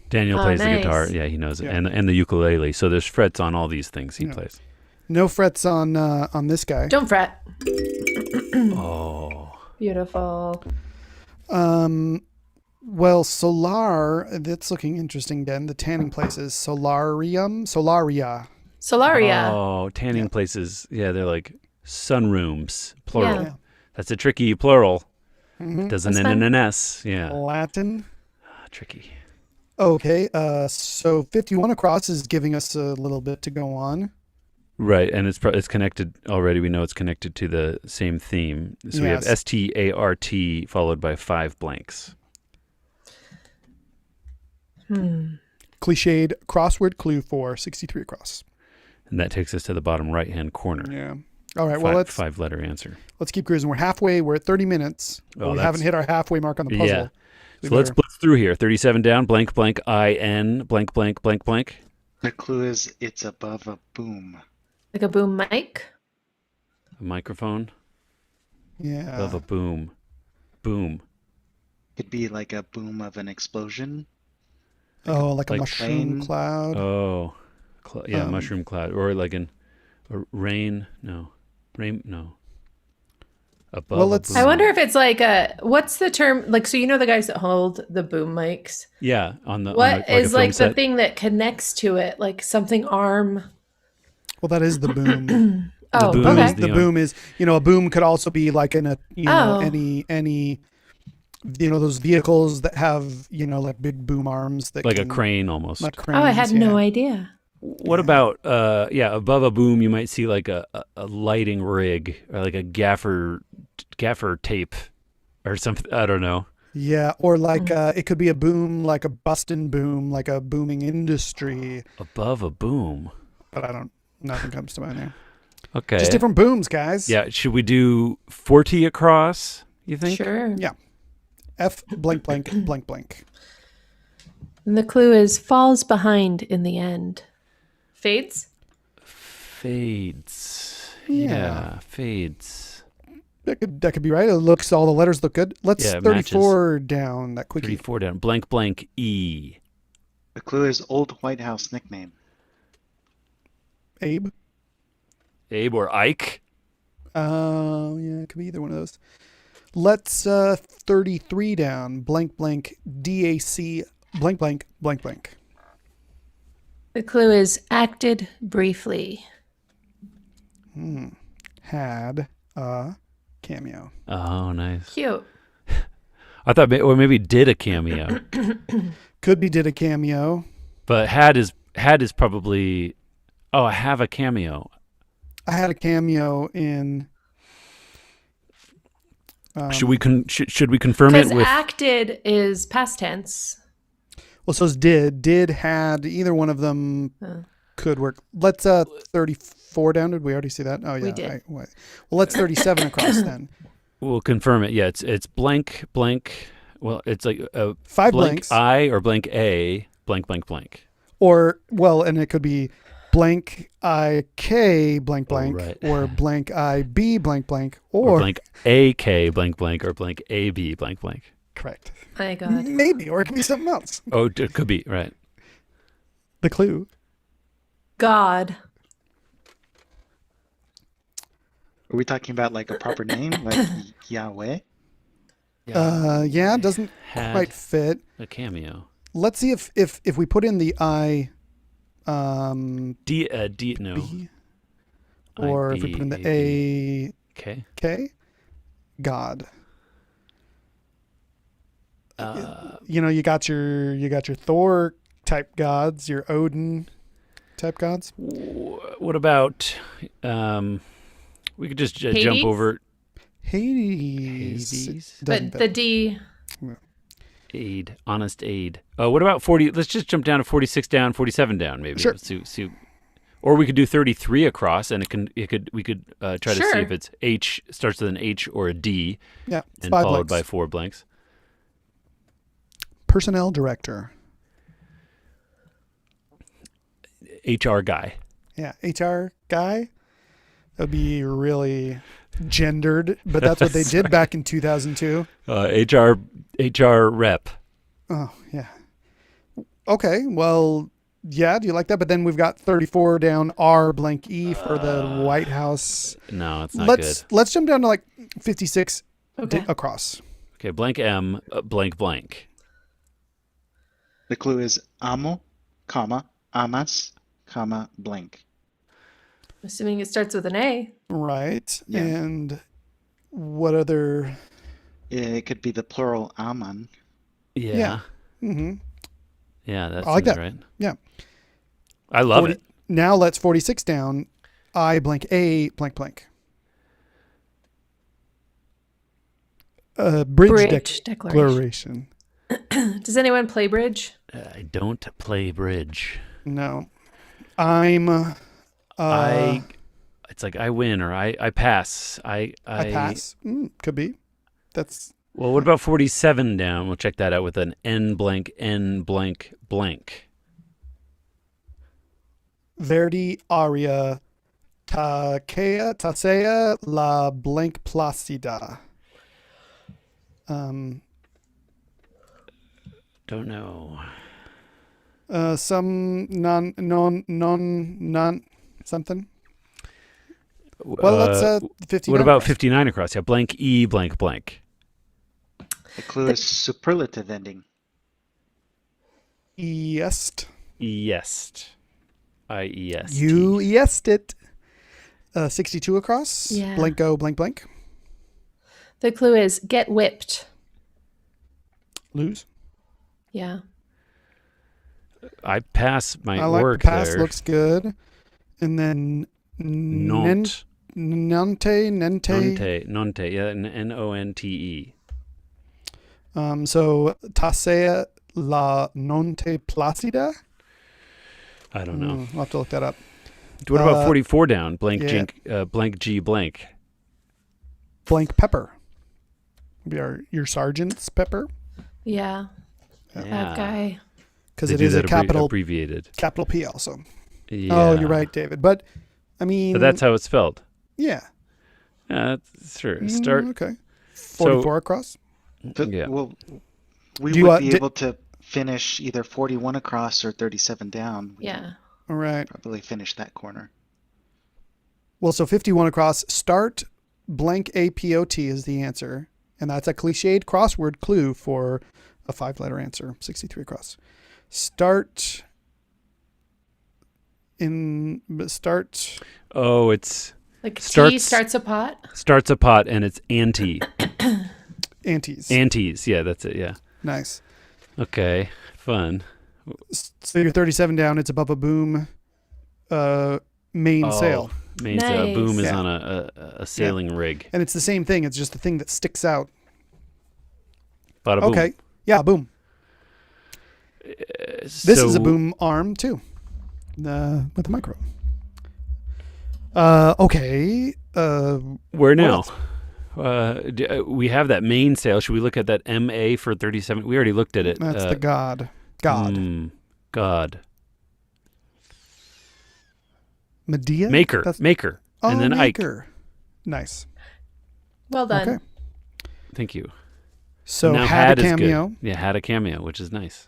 Daniel Oh, plays the nice. guitar. Yeah, he knows it. Yeah. And the ukulele. So there's frets on all these things he plays. No frets on this guy. Don't fret. Oh. Beautiful. Well, Solar, that's looking interesting again. The tanning places. Solaria. Solaria. Oh, tanning places. Yeah, they're like sunrooms, plural. Yeah. That's a tricky plural. Mhm. Doesn't That's end in fine. an S. Yeah. Latin. Tricky. Okay, so 51 across is giving us a little bit to go on. Right, and it's connected already. We know it's connected to the same theme. So we have Yes. START followed by 5 blanks. Cliched crossword clue for 63 across. And that takes us to the bottom right-hand corner. Yeah. All right, well, let's 5-letter answer. keep cruising. We're halfway. We're at 30 minutes. Oh, we that's- haven't hit our halfway mark on the puzzle. Yeah. We So let's better- blitz through here. 37 down, blank, blank, IN, blank, blank, blank, blank. The clue is it's above a boom. Like a boom mic. A microphone Yeah. above a boom. Boom. Could be like a boom of an explosion. Oh, like a like mushroom plane. cloud. Oh. Yeah, Um, mushroom cloud. Or like a rain. No. Rain. No. Above Well, a let's- boom. I wonder if it's like what's the term? Like, so you know the guys that hold the boom mics. Yeah, on the What on a is film like the set. thing that connects to it? Like something arm. Well, that is the boom. Oh, boom okay. is The boom is, a boom could also be like in a, Oh. any, those vehicles that have, like big boom arms that Like a can- crane almost. Like Oh, I had cranes, no yeah. idea. What about above a boom you might see like a lighting rig or like a gaffer tape or something. I don't know. Yeah, or like it could be a boom, like a bustin' boom, like a booming industry. Above a boom. But nothing comes to mind there. Okay. Just different booms, guys. Yeah, should we do 40 across, you think? Sure. Yeah. F blank blank blank blank. And the clue is falls behind in the end. Fades? Fades. Yeah. Yeah, fades. That could be right. All the letters look good. Let's Yeah, it 34 down that quickie. 34 down. Blank, blank, E. The clue is Old White House nickname. Abe. Abe or Ike? Yeah, it could be either one of those. Let's 33 down. Blank blank DAC blank blank blank blank. The clue is acted briefly. Had a cameo. Oh, nice. Cute. I thought, or maybe did a cameo, Could be did a cameo. but had is probably. Oh, I have a cameo. I had a cameo in. Should we should we confirm it Because with? acted is past tense. Well, so it's did, had, either one of them could work. Let's 34 down. Did we already see that? Oh yeah. We did. Well, let's 37 across then. We'll confirm it. Yeah, it's blank blank. Well, it's like a 5 blank blanks. I or blank A blank blank blank. Or, well, and it could be blank IK blank blank, right. or blank IB blank blank, Or or blank AK blank blank or blank AB blank blank. correct. My God. Maybe, or it could be something else. Oh, it could be right. The clue. God. Are we talking about like a proper name, like Yahweh? Yeah, doesn't Had quite fit. a cameo. Let's see if we put in the I, D no. B, or if we put in the IB. A, Okay. K, God. You got your Thor type gods, your Odin type gods. What about we could just jump Hades? over Hades. Hades? Doesn't But fit. the D. aid, honest aid. What about 40? Let's just jump down to 46 down, 47 down, maybe. Sure. See, or we could do 33 across, and we could try to see Sure. if it's H starts with an H or a D, Yeah, it's and 5 followed blanks. by 4 blanks. Personnel director. HR guy. Yeah, HR guy. That would be really gendered, but that's what they did back in 2002. HR rep. Oh, yeah. Okay, well, yeah, do you like that? But then we've got 34 down R blank E for the White House. No, it's not Let's jump down to like 56 Okay. across. good. Okay, blank M, blank blank. The clue is amo, comma, amas, comma, blank. Assuming it starts with an A. Right. Yeah. And What other? It could be the plural aman. Yeah. Mm-hmm. Yeah, that I like seems that. right. Yeah. I love it. Now let's 46 down. I blank a blank blank. Bridge declaration. Does anyone play bridge? I don't play bridge. No. I'm. It's like I win or I pass. I pass. Could be. That's. Well, what about 47 down? We'll check that out with an N blank blank. Verdi aria tasea la blank placida. Don't know. Some non something. Well, that's 59. What about 59 across? Yeah, blank E blank blank. The clue is superlative ending. Est. Est. I-E-S. You est it. 62 across. Yeah. Blanko blank blank. The clue is get whipped. Lose. Yeah. I pass my I like work the pass there. looks good. And then Nonte. Nonte. Nonte. Yeah, Nonte. So tasea la nonte placida. I don't know. I'll have to look that up. What about 44 down? Blank yeah. blank G blank. Blank pepper. Be your sergeant's pepper. Yeah. That guy. Because it is a capital abbreviated. Capital P also. Yeah. Oh, you're right, David. But I mean, But that's how it's spelled. Yeah. Sure. Start. Okay. 44 across. Yeah. Well, we would be able to finish either 41 across or 37 down. Yeah. All right. Probably finish that corner. Well, so 51 across. Start blank APOT is the answer. And that's a cliched crossword clue for a 5-letter answer. 63 across. Start. Oh, it's like T starts a pot. Starts a pot, and it's ante. Antes. Yeah, that's it. Yeah. Nice. Okay. Fun. So you're 37 down. It's above a boom. Mainsail. Mainsail. Nice. Boom is on a sailing rig. And it's the same thing. It's just the thing that sticks out. Bada boom. Okay. Yeah, boom. This is a boom arm too. With a micro. Okay. Where now? We have that mainsail. Should we look at that MA for 37? We already looked at it. That's the God. God. Medea? Maker. Oh, and then Maker. Ike. Nice. Well done. Okay. Thank you. So now had a cameo. Yeah, had a cameo, which is nice.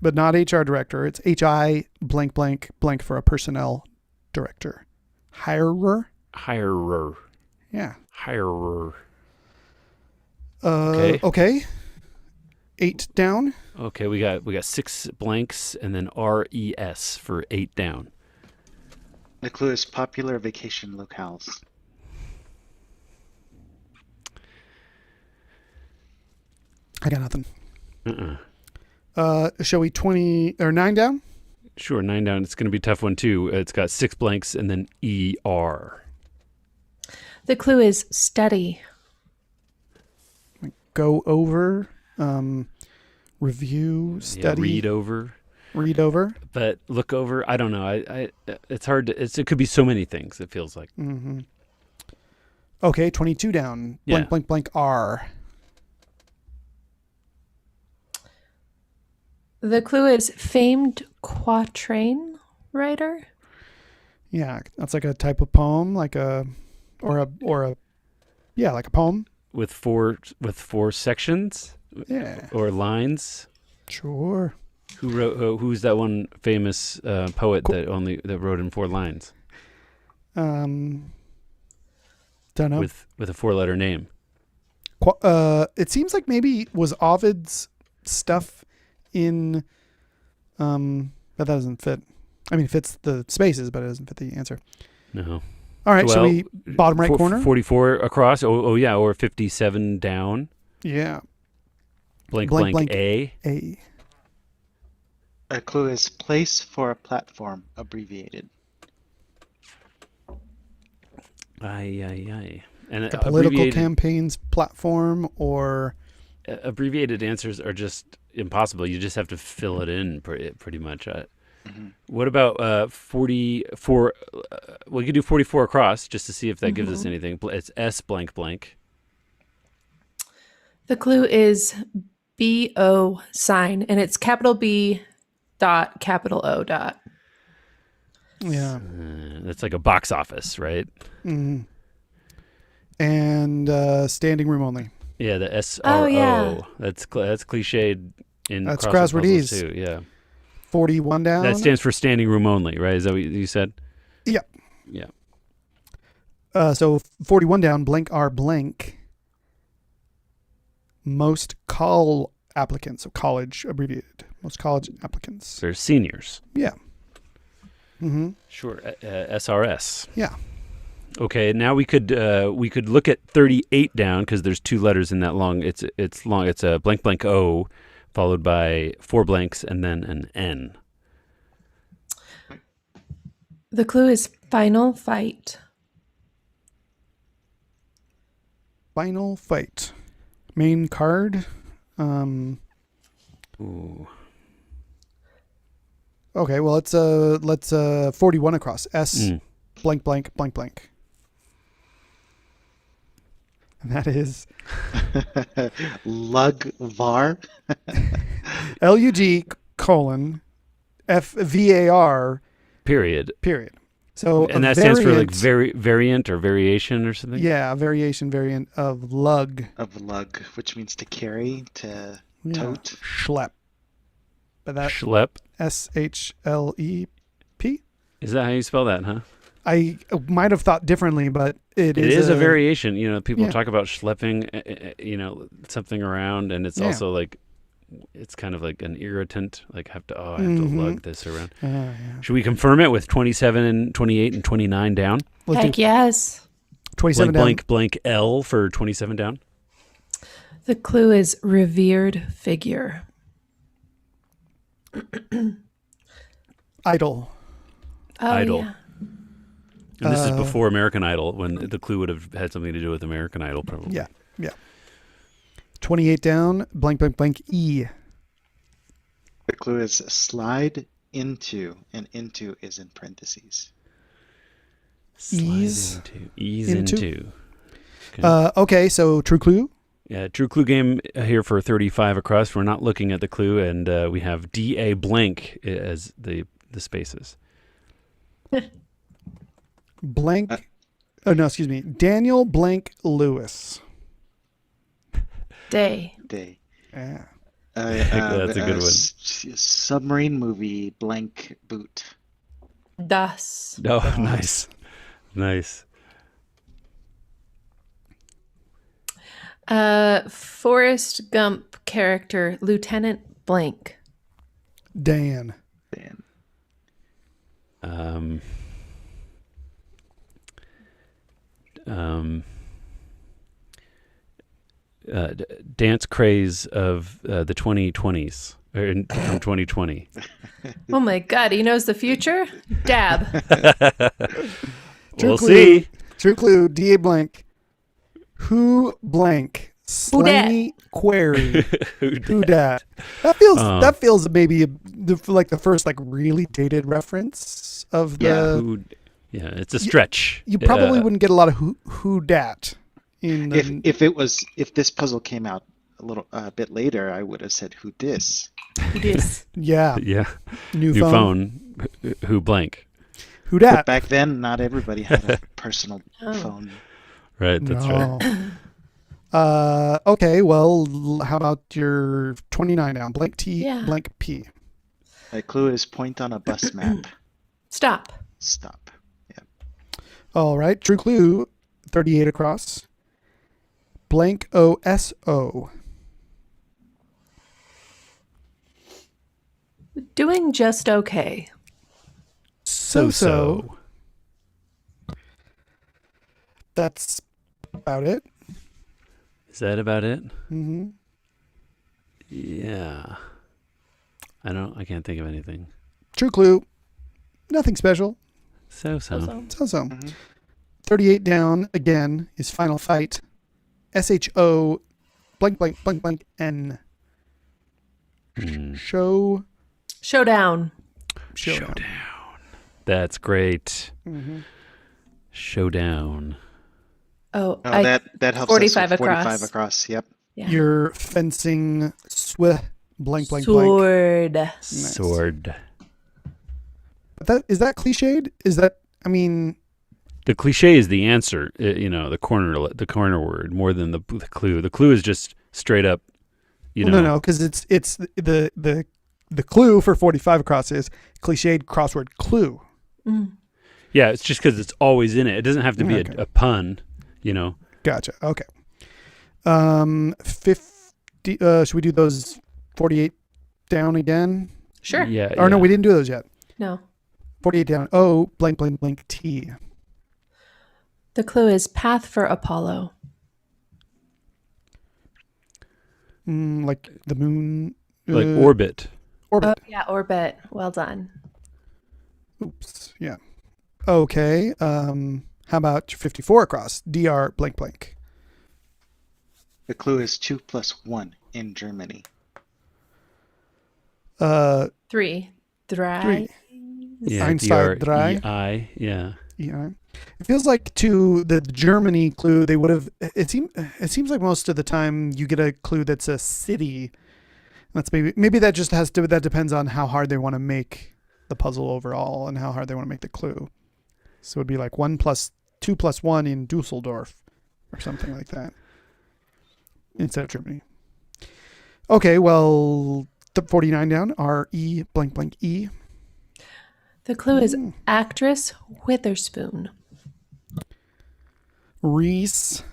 But not HR director. It's HI blank blank blank for a personnel director. Hirer. Yeah. Hirer. Okay. 8 down. Okay, we got 6 blanks and then RES for 8 down. The clue is popular vacation locales. I got nothing. Shall we 20 or 9 down? Sure, 9 down. It's going to be a tough one too. It's got 6 blanks and then ER. The clue is study. Go over, review, study. Yeah, read over. But look over. I don't know. I it's hard to. It could be so many things. It feels like. Mm-hmm. Okay, 22 down. Blank blank blank R. The clue is famed quatrain writer. Yeah, that's like a type of poem, like a poem with four sections. Yeah. Or lines. Sure. Who wrote? Who's that one famous poet that wrote in 4 lines? Don't know. With a 4-letter name. It seems like maybe was Ovid's stuff in, but that doesn't fit. I mean, it fits the spaces, but it doesn't fit the answer. No. All right, so we bottom right corner? 44 across. Oh, yeah, or 57 down. Yeah. Blank, A. A. A clue is place for a platform, abbreviated. Aye. And The political campaign's platform, or abbreviated answers are just impossible. You just have to fill it in pretty much. What about 44? We could do 44 across just to see if that gives us anything. It's S blank blank. The clue is BO sign, and it's capital B dot capital O dot. yeah. That's like a box office, right? Mm-hmm. And standing room only. Yeah, the SRO. Oh, yeah. That's cliched in That's crossword crossword E's. puzzles too. Yeah. 41 down. That stands for standing room only, right? Is that what you said? Yeah. Yeah. So 41 down, blank R blank. Most call applicants, so college abbreviated. Most college applicants. They're seniors. Yeah. Mm-hmm. Sure. SRS. Yeah. Okay. Now we could look at 38 down because there's two letters in that long. It's long. It's a blank blank O, followed by 4 blanks and then an N. The clue is final fight. Final fight. Main card. Ooh. Okay, well let's 41 across. S blank blank blank blank. And that is Lugvar. LUG colon FVAR Period. period. So And that stands for like variant or variation or something? Yeah, a variant of lug. Of lug, which means to carry, to tote. Schlep. But that Schlep. SHLEP? Is that how you spell that, huh? I might have thought differently, but it is a variation. You know, people talk about schlepping, something around, and it's also like, it's kind of like an irritant. Like, I have to lug this around. Should we confirm it with 27 and 28 and 29 down? Heck yes. 27 blank, down. blank L for 27 down. The clue is revered figure. Idol. Oh, Idol. Yeah. And this is before American Idol, when the clue would have had something to do with American Idol, probably. Yeah. 28 down, blank, blank, blank, E. The clue is slide into, and into is in parentheses. Ease into. Okay, so true clue. Yeah, true clue game here for 35 across. We're not looking at the clue, and we have DA blank as the spaces. Blank. Excuse me. Daniel blank Lewis. Day. Yeah. That's a good one. Submarine movie blank boot. Das. Oh, nice. Forrest Gump character Lieutenant blank. Dan. Dance craze of the 2020s from 2020. Oh my God, he knows the future? Dab. True We'll clue. see. True clue. DA blank. Who blank? Slangy query. Who dat? That feels maybe like the first like really dated reference of the. Yeah, it's a stretch. You probably wouldn't get a lot of who dat. If this puzzle came out a bit later, I would have said who dis. Who dis? Yeah. New phone. Who blank? Who dat? But back then, not everybody had a personal phone. Right. That's right. Okay. Well, how about your 29 down? Blank T, blank P. The clue is point on a bus map. Stop. Yeah. All right. True clue. 38 across. Blank OSO. Doing just okay. So. that's about it. Is that about it? Mm-hmm. Yeah. I can't think of anything. True clue. Nothing special. So. So. Mhm. 38 down again is Final Fight. SHO blank blank blank blank N. Showdown. Showdown. That's great. Mm-hmm. Showdown. Oh, that helps 45 us with 45 across. across. Yep. Yeah. You're fencing blank blank blank. Sword. Sword. But is that cliched? Is that, I mean, The cliche is the answer, the corner word more than the clue. The clue is just straight up, no, because it's the clue for 45 across is cliched crossword clue. Mm. Yeah, it's just because it's always in it. It doesn't have to be Okay. a pun, Gotcha. Okay. 50. Should we do those 48 down again? Sure. Yeah. Or no, we didn't do those yet. No. 48 down. O blank blank blank T. The clue is path for Apollo. Like the moon. Like orbit. Orbit. Oh, yeah, orbit. Well done. Oops. Yeah. Okay. How about 54 across? DR blank blank. The clue is 2 + 1 in Germany. 3. Three. Yeah. Einstein drei. DREI. Yeah. Yeah. It feels like to the Germany clue, they would have. It seems like most of the time you get a clue that's a city. That's maybe that just that depends on how hard they want to make the puzzle overall and how hard they want to make the clue. So it'd be like 2 + 1 in Dusseldorf or something like that instead of Germany. Okay, well, 49 down. RE blank blank E. The clue is actress Witherspoon. Reese.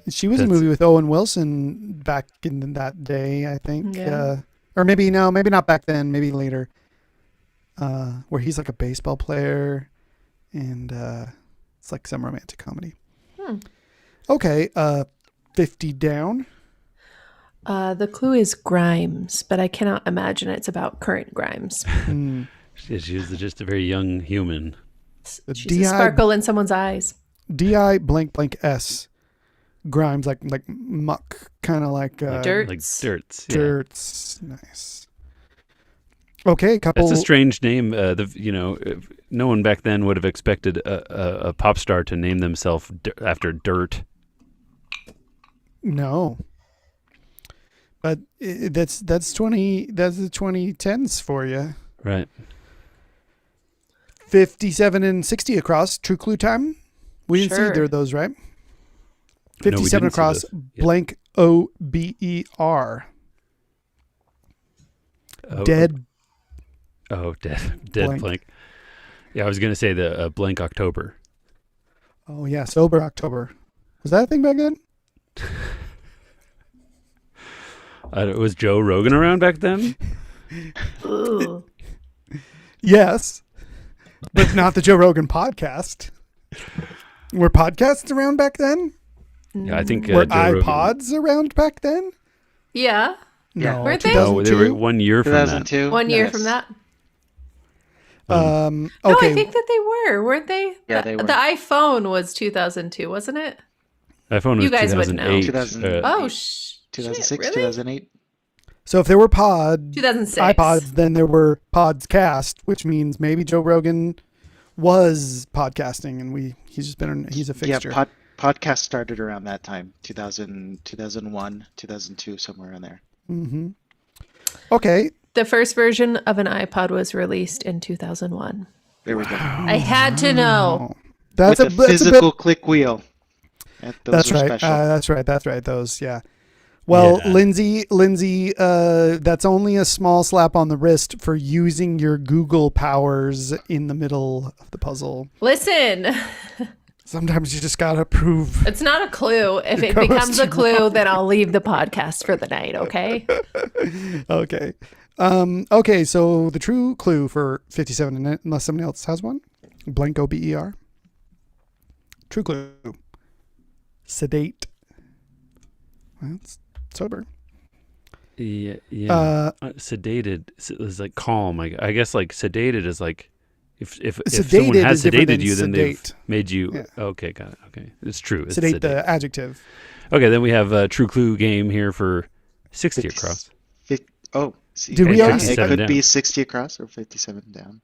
She was in a movie with Owen Wilson back in that day, I think. Yeah. Or maybe not back then, maybe later. Where he's like a baseball player and it's like some romantic comedy. Okay, 50 down. The clue is Grimes, but I cannot imagine it's about current Grimes. She's just a very young human. She's a sparkle in someone's eyes. DI blank blank S. Grimes, like muck, kind of like Dirt. Like dirts. Yeah. dirts. Nice. Okay, couple. That's a strange name. No one back then would have expected a pop star to name themselves after dirt. No. But that's the 2010s for you. Right. 57 and 60 across. True clue time. We didn't see either of those, right? 57 didn't see across. those. Yep. Blank OBER. Dead. Oh, dead blank. Yeah, I was gonna say the blank October. Oh yeah, sober October. Was that a thing back then? Was Joe Rogan around back then? Ooh. Yes, but not the Joe Rogan podcast. Were podcasts around back then? Yeah, I think Were Joe Rogan. iPods around back then? Yeah. No. Weren't they? Oh, they were 2002? 1 year from that. 2002. 1 year Yes. from that. Okay. No, I think that they were, weren't they? Yeah, they were. The iPhone was 2002, wasn't it? iPhone was You guys would know. 2008. 2000. Oh, 2006, really? 2008. So if there were 2006. iPods, then there were Podscast, which means maybe Joe Rogan was podcasting, and he's a fixture. Yeah, podcast started around that time, 2000, 2001, 2002, somewhere in there. Mm-hmm. Okay. The first version of an iPod was released in 2001. There we go. I had to know. That's With a that's physical click wheel. Those That's are right. special. That's right. Those, yeah. Well, Yeah. Lindsey, that's only a small slap on the wrist for using your Google powers in the middle of the puzzle. Listen, Sometimes you just gotta prove. it's not a clue. If it Ghost becomes a clue, then I'll leave the podcast for the night, okay? Okay. Okay. So the true clue for 57, unless somebody else has one, blank OBER. True clue. sedate. Well, it's sober. Yeah. Sedated is like calm. I guess like sedated is like if someone Sedated has is different sedated than you, then they've sedate. made you. Yeah. Okay, got it. Okay, it's true. It's Sedate, sedate. the adjective. Okay, then we have a True Clue game here for 60 across. See, Did we And already it 57 could down. be 60 across or 57 down.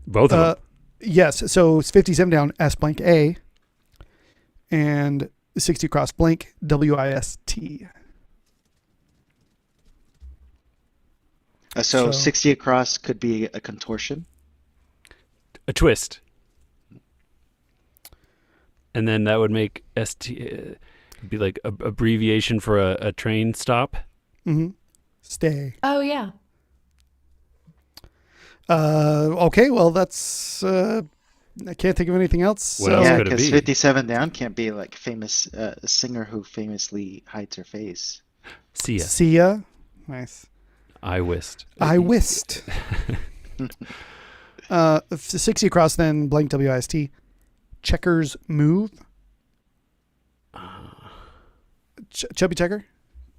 Both of them. Yes, so it's 57 down, S blank A, and 60 across blank, WIST. So 60 across could be a contortion. A twist. And then that would make ST be like a abbreviation for a train stop. Mm-hmm. Stay. Oh, yeah. Okay, well, that's... I can't think of anything else. What else Yeah, could it because be? 57 down can't be like famous a singer who famously hides her face. See ya. See ya. Nice. I whist. I whist. 60 across then, blank WIST. Checkers move. Chubby checker?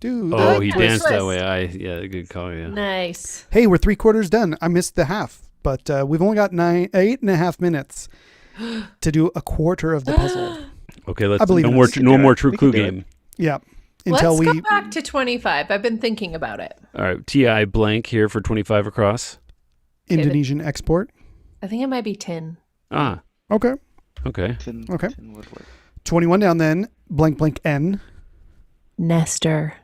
Dude. Oh, he twist. danced that way. Yeah, good call. Yeah. Nice. Hey, we're 3/4 done. I missed the half, but we've only got 8.5 minutes to do a quarter of the puzzle. Okay, let's I believe no in more us. no more True We Clue can do it. game. Yeah. Until Let's we go back to 25. I've been thinking about it. All right, TI blank here for 25 across. Indonesian export. I think it might be 10. Ah, Okay. okay. Okay. Tin would work. 21 down then, blank blank N. Nester.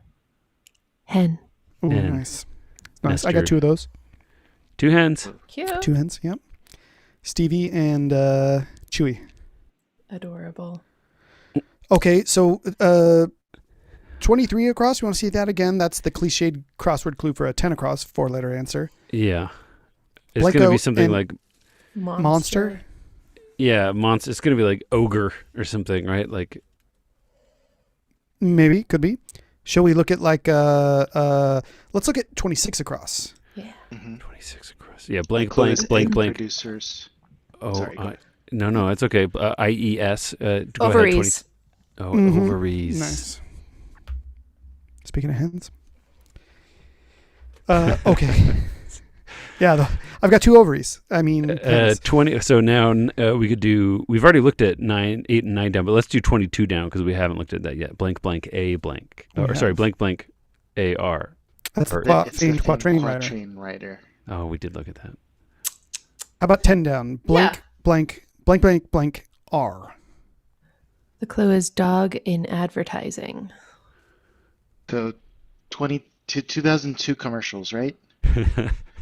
Hen. Ooh, N. nice. Nice. I got Nester. 2 of those. 2 hands. Cute. 2 hens, yep. Stevie and Chewy. Adorable. Okay, so 23 across. You want to see that again? That's the cliched crossword clue for a 10 across, 4-letter answer. Yeah. It's Blanco going to be something and- like Monster? monster. It's going to be like ogre or something, right? Like Maybe, could be. Shall we look at like let's look at 26 across. Yeah. 26 across. Yeah, blank Clues blank in blank. Producers. Oh, Sorry, go ahead. no, it's okay. IES. Go ahead, Ovaries. 20. Oh, Mhm. ovaries. Nice. Speaking of hens. Okay. Yeah, I've got 2 ovaries. I mean, hens. 20. So now we could do. We've already looked at 9, 8, and 9 down, but let's do 22 down because we haven't looked at that yet. Blank blank A blank. We Or sorry, have. blank blank AR. That's the It's the famed famed quatrain writer. quatrain writer. Oh, we did look at that. How about 10 down? Blank, Yeah. blank, blank, blank, blank, R. The clue is dog in advertising. So 2002 commercials, right?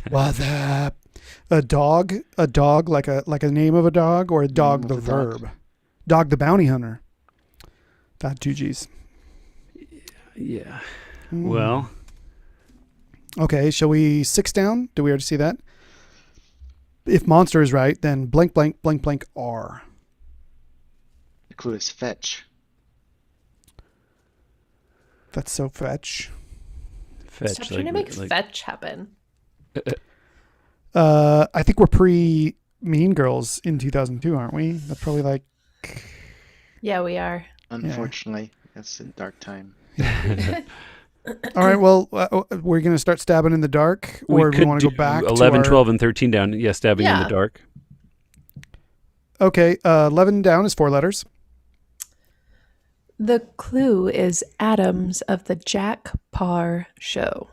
What's up? A dog like a name of a dog, or a dog the of a dog. verb? Dog the bounty hunter. That 2 G's. Yeah. Hmm. Well, Okay, shall we 6 down? Did we already see that? If monster is right, then blank, blank, blank, blank, R. The clue is fetch. That's so fetch. fetch. Stop trying to make fetch happen. I think we're pre Mean Girls in 2002, aren't we? That's probably like... Yeah, we are. Unfortunately, that's a dark time. All right, well, we're going to start stabbing in the dark, or do we want to go back 11, to 12, and 13 down. Yeah, stabbing in Yeah. the dark. Okay, 11 down is 4 letters. The clue is Adams of the Jack Parr Show.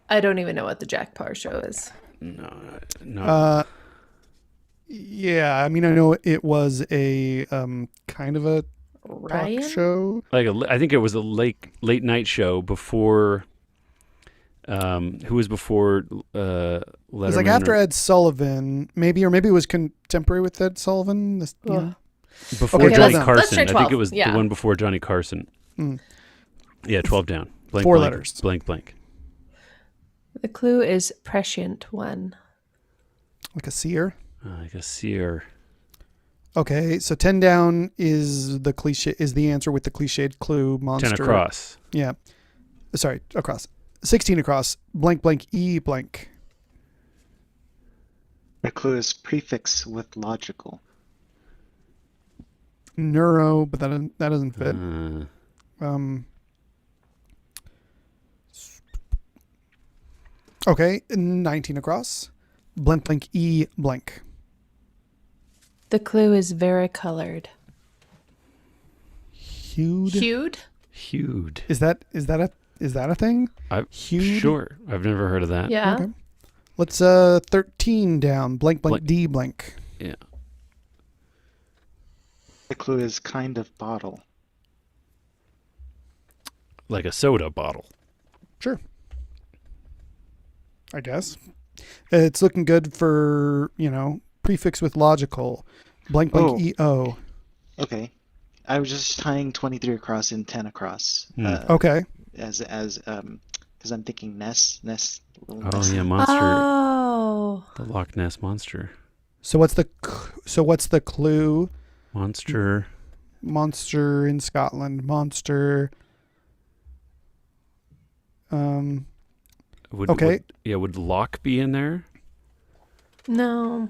I don't even know what the Jack Parr Show is. No. Yeah, I mean, I know it was a kind of a Ryan? talk show. I think it was a late night show before. Who was before Letterman? It was like after Ed Sullivan, maybe, or maybe it was contemporary with Ed Sullivan. Ugh. Before Okay, Johnny 12 down. Carson. Let's try I think 12. it was Yeah. the one before Johnny Carson. Mm. Yeah, 12 down. Blank, 4 blank, letters. Blank blank. The clue is prescient one. Like a seer. Like a seer. Okay, so 10 down is the answer with the cliched clue monster. 10 across. Yeah. Sorry, across. 16 across. Blank, blank, E blank. The clue is prefix with logical. neuro, but that doesn't fit. Okay, 19 across. Blank, blank, E, blank. The clue is varicolored. Hued? Hued? Is that a thing? Hued? Sure. I've never heard of that. Yeah. Okay. Let's 13 down. Blank, blank, D, blank. Yeah. The clue is kind of bottle. Like a soda bottle. Sure. I guess. It's looking good for, prefix with logical. Blank, blank, EO. Okay. I was just tying 23 across and 10 across. Okay. Because I'm thinking Ness. Oh yeah, monster. Oh. The Loch Ness monster. So what's the clue? Monster in Scotland. Monster. Okay. Would lock be in there? No.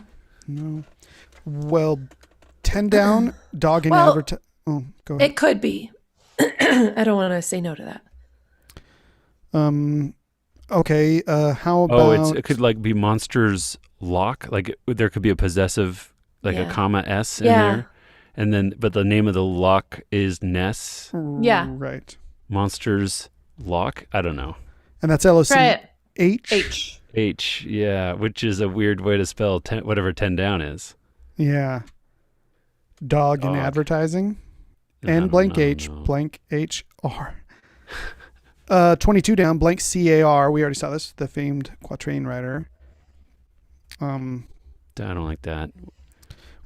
Well, 10 down. Dog in advertising. Oh, go ahead. It could be. I don't want to say no to that. Okay. How about? It could be monsters lock. Like there could be a possessive, a comma S in there, and then but the name of the lock is Ness. Yeah. Right. Monsters lock. I don't know. And that's LOC. Try it. H. Yeah, which is a weird way to spell whatever 10 down is. Yeah. Dog in advertising. And blank H, blank HR. 22 down, blank CAR. We already saw this, the famed quatrain writer. I don't like that.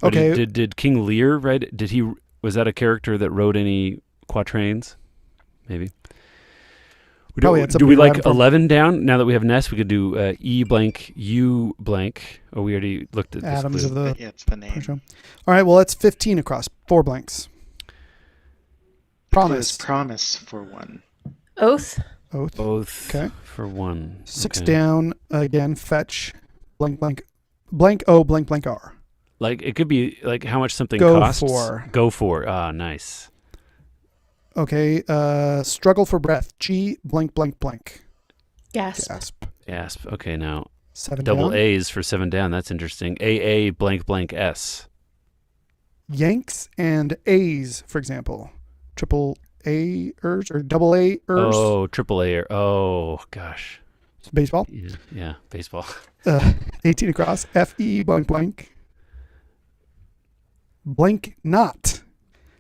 Okay. Did King Lear write? Was that a character that wrote any quatrains? Maybe. Do we like 11 down? Now that we have Ness, we could do E blank, U blank. Oh, we already looked at this. Adams of the. Yeah, it's the name. All right, well, that's 15 across. 4 blanks. Promise. Promise for 1. Oath. Okay. For 1. 6 down. Again, fetch. Blank, blank. Blank O, blank, blank R. Like, it could be like how much something Go costs. for. Go for. Ah, nice. Okay. Struggle for breath. G, blank, blank, blank. Gasp. Okay, now. 7 Double down. A's for 7 down. That's interesting. AA blank blank S. Yanks and A's, for example. Triple A-ers or double A-ers. Oh, triple A. Oh, gosh. Baseball. Yeah, baseball. 18 across. F-E, blank, blank. Blank not.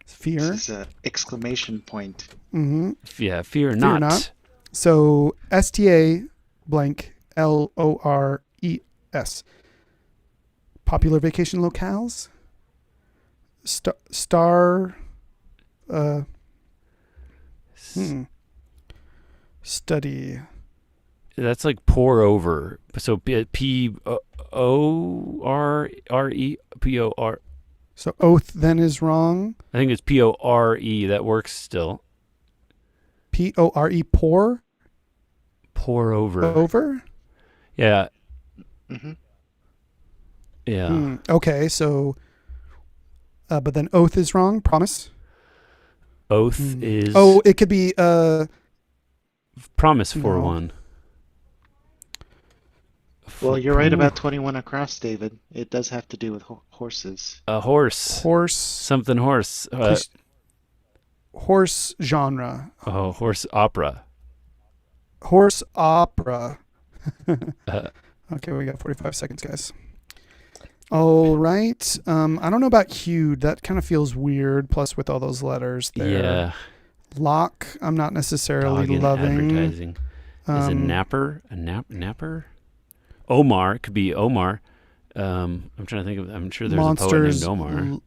Fear. This is an exclamation point. Mm-hmm. Yeah, fear not. So STA blank LORES. Popular vacation locales. Star. Study. That's like pour over. So P-O-R-E-P-O-R. So oath then is wrong. I think it's P-O-R-E. That works still. P-O-R-E, pour? Pour over. Over? Yeah. Mm-hmm. Yeah. Okay, so, but then oath is wrong. Promise. Oath is. Oh, it could be. Promise for no. 1. Well, you're right about 21 across, David. It does have to do with horses. A horse. Horse. Something horse. Horse genre. Horse opera. Horse opera. Okay, we got 45 seconds, guys. All right. I don't know about hued. That kind of feels weird. Plus, with all those letters there. Yeah. Lock. I'm not necessarily Dog in loving. advertising. Is a napper a napper? Omar could be Omar. I'm trying to think of. I'm sure there's Monsters, a poet named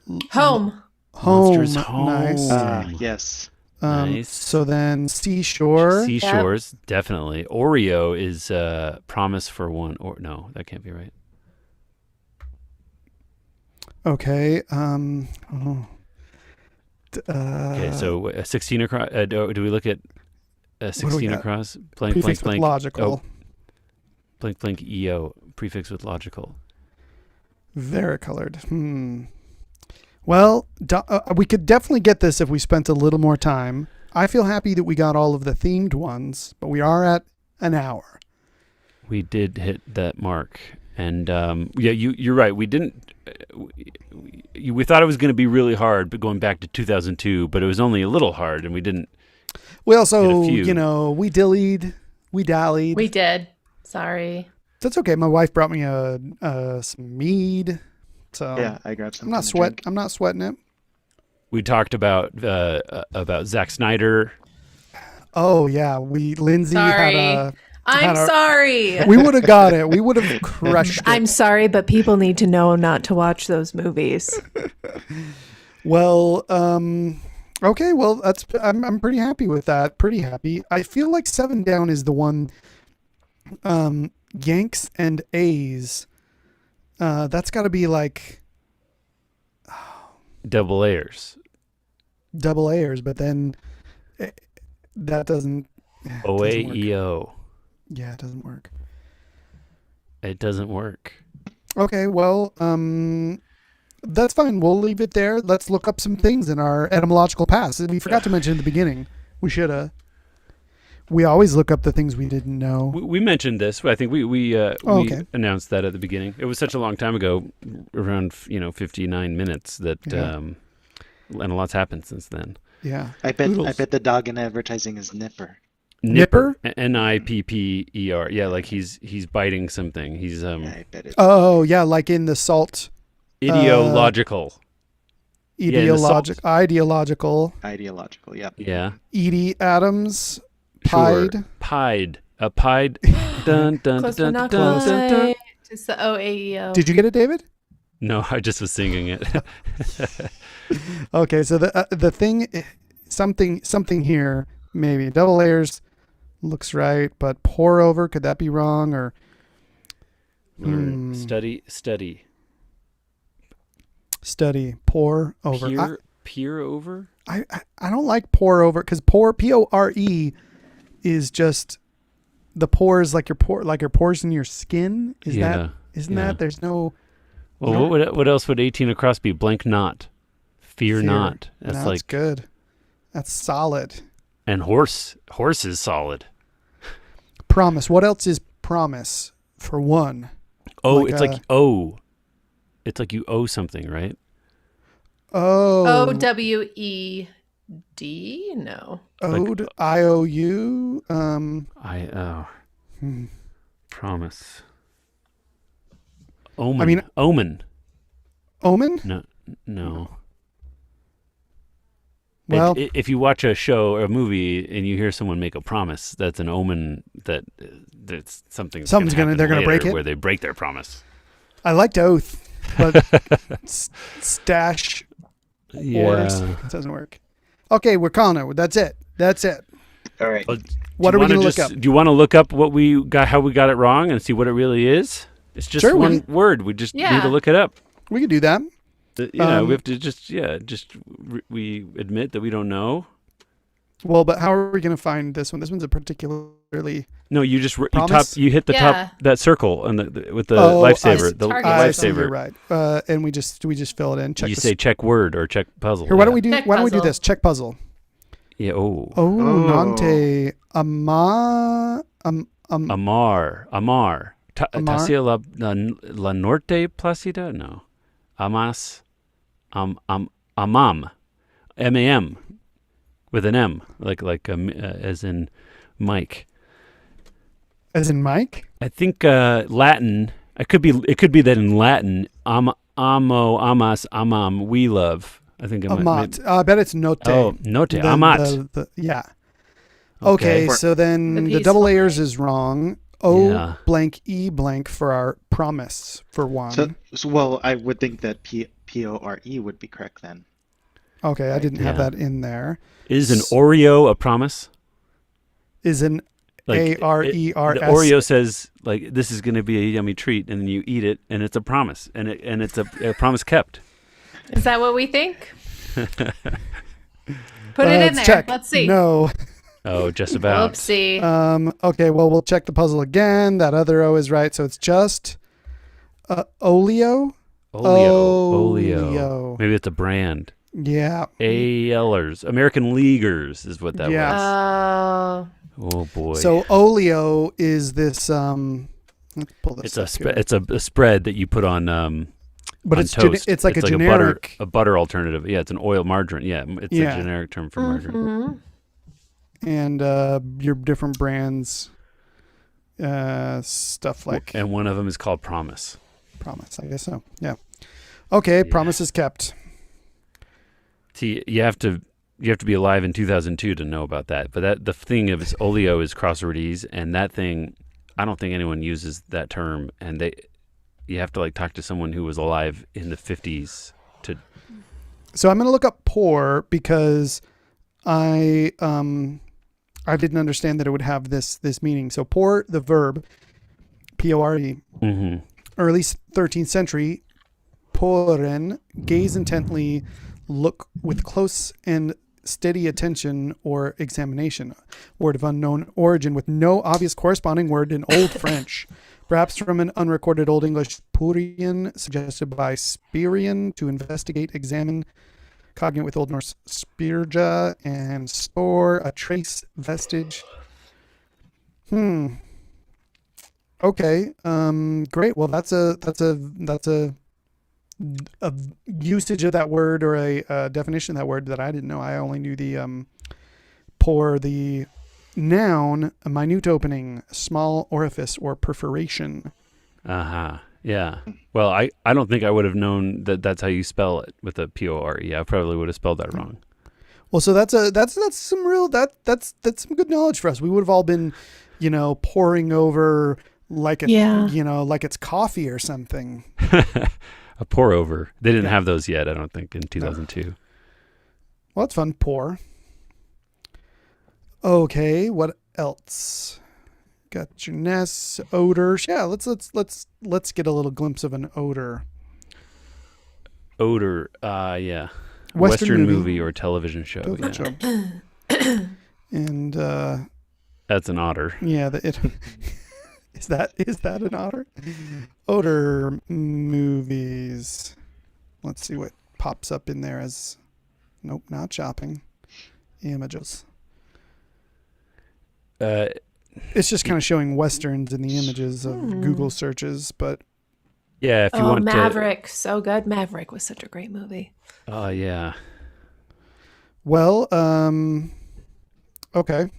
Omar. Home. Monsters home. Nice. Yes. Nice. So then seashore. Seashores, definitely. Oreo is promise for 1. Or no, that can't be right. Okay. Okay, so 16 across. Do we look at 16 across? Blank, prefix blank, with blank. logical. Blank, blank, EO. Prefix with logical. Varicolored. Well, we could definitely get this if we spent a little more time. I feel happy that we got all of the themed ones, but we are at an hour. We did hit that mark. And you're right. We didn't. We thought it was going to be really hard, but going back to 2002, but it was only a little hard, and we didn't. We also, Hit a few. we dillied, we dallied. We did. Sorry. That's okay. My wife brought me some mead, so Yeah, I grabbed some. I'm not sweating it. We talked about Zack Snyder. Oh yeah, Lindsey Sorry. had I'm sorry. we would have got it. We would have crushed it. I'm sorry, but people need to know not to watch those movies. Well, okay. Well, I'm pretty happy with that. Pretty happy. I feel like 7 Down is the one. Yanks and A's. That's got to be like Double Layers. double A's, but then that doesn't. OAEO. Yeah, it doesn't work. It doesn't work. Okay, well, that's fine. We'll leave it there. Let's look up some things in our etymological past. We forgot to mention at the beginning. We should have. We always look up the things we didn't know. We mentioned this. I think we okay. announced that at the beginning. It was such a long time ago, around 59 minutes that, and a lot's happened since then. Yeah. I bet the dog in advertising is Nipper. Nipper? Nipper. Yeah, like he's biting something. He's Yeah, I bet it's Oh yeah, like in the salt. ideological. Ideological. ideological. Yep. Yeah. Edie Adams. Sure. Pied. Pied. A pied. Dun dun Close dun but not dun dun dun. quite. It's the OAEO. Did you get it, David? No, I just was singing it. Okay, so the thing, something here, maybe double layers looks right, but pour over, could that be wrong? Or Study. pour over. Peer over. I don't like pour over because pore pore is just the pores like your pores in your skin. Isn't that there's no. Well, what else would 18 across be? Blank not. Fear not. That's good. That's solid. And horse is solid. Promise. What else is promise for one? Oh, Like it's like owe. It's like you owe something, right? Oh. OWED? No. Ode. IOU. Promise. Omen. I mean, omen. Omen? No. Well, if you watch a show or a movie and you hear someone make a promise, that's an omen that that's something's they're going to break it. where they break their promise. I liked oath, but stash oars it doesn't work. Okay, we're calling it. That's it. All right. What are we going to look up? Do you want to look up what we got, how we got it wrong, and see what it really is? It's just one word. We just need to look it up. We could do that. We have to we admit that we don't know. Well, but how are we going to find this one? This one's a particularly. No, you just you hit the top that circle and with the lifesaver. The lifesaver. You're right. And we just fill it in. You say check word or check puzzle. Here, why don't we do this? Check puzzle. Yeah. Oh. Nante Amar. Tasia la Norte Placida? No. Amas. Amam. M-A-M. With an M. Like as in Mike. As in Mike? I think Latin. It could be that in Latin. Amo, amas, amam. We love. I think Amat. I bet it's note. Oh, note. Amat. Yeah. Okay, so then the double layers is wrong. Blank E blank for our promise for one. So well, I would think that PORE would be correct then. Okay, I didn't have that in there. Is an Oreo a promise? Is an ARERS. The Oreo says like this is going to be a yummy treat, and then you eat it, and it's a promise, and it's a promise kept. Is that what we think? Put it in there. Check. Let's see. No. Oh, just about. Oopsie. Okay, well, we'll check the puzzle again. That other O is right, so it's just Oleo. Oleo. Maybe it's a brand. Yeah. ALers, American Leaguers is what that Yeah. was. Oh boy. So oleo is this. Let's pull this. It's a spread that you put on. But on it's toast. it's like a generic a butter alternative. Yeah, it's an oil margarine. Yeah, it's a generic term for margarine. Mm-hmm. And your different brands, stuff like. And one of them is called Promise. Promise, I guess so. Yeah. Okay, yeah. Promise is kept. See, you have to be alive in 2002 to know about that. But the thing of oleo is crosswordese, and that thing, I don't think anyone uses that term, and you have to like talk to someone who was alive in the 50s to. So I'm going to look up poor because I didn't understand that it would have this meaning. So poor, the verb, P-O-R-E, early 13th century, poren, gaze intently, look with close and steady attention or examination. Word of unknown origin with no obvious corresponding word in Old French. Perhaps from an unrecorded Old English purian suggested by Spirian to investigate, examine, cognate with Old Norse spirja and store, a trace, vestige. Okay. Great. Well, that's a usage of that word or a definition of that word that I didn't know. I only knew the pore, the noun, a minute opening, small orifice or perforation. Yeah. Well, I don't think I would have known that that's how you spell it with a P-O-R-E. I probably would have spelled that wrong. Well, so that's some real that's some good knowledge for us. We would have all been, pouring over like like it's coffee or something. A pour over. They didn't have those yet, I don't think, in 2002. No. Well, that's fun. Pour. Okay, what else? Got your ness, odors. Yeah, let's get a little glimpse of an odor. Odor, yeah. Western movie or television show. Yeah. And that's an otter. Yeah, is that an otter? Odor movies. Let's see what pops up in there as. Nope, not shopping. Images. It's just kind of showing westerns in the images of Google searches, but yeah, if you want Maverick, so good. Maverick was such a great movie. Oh yeah. Well, okay.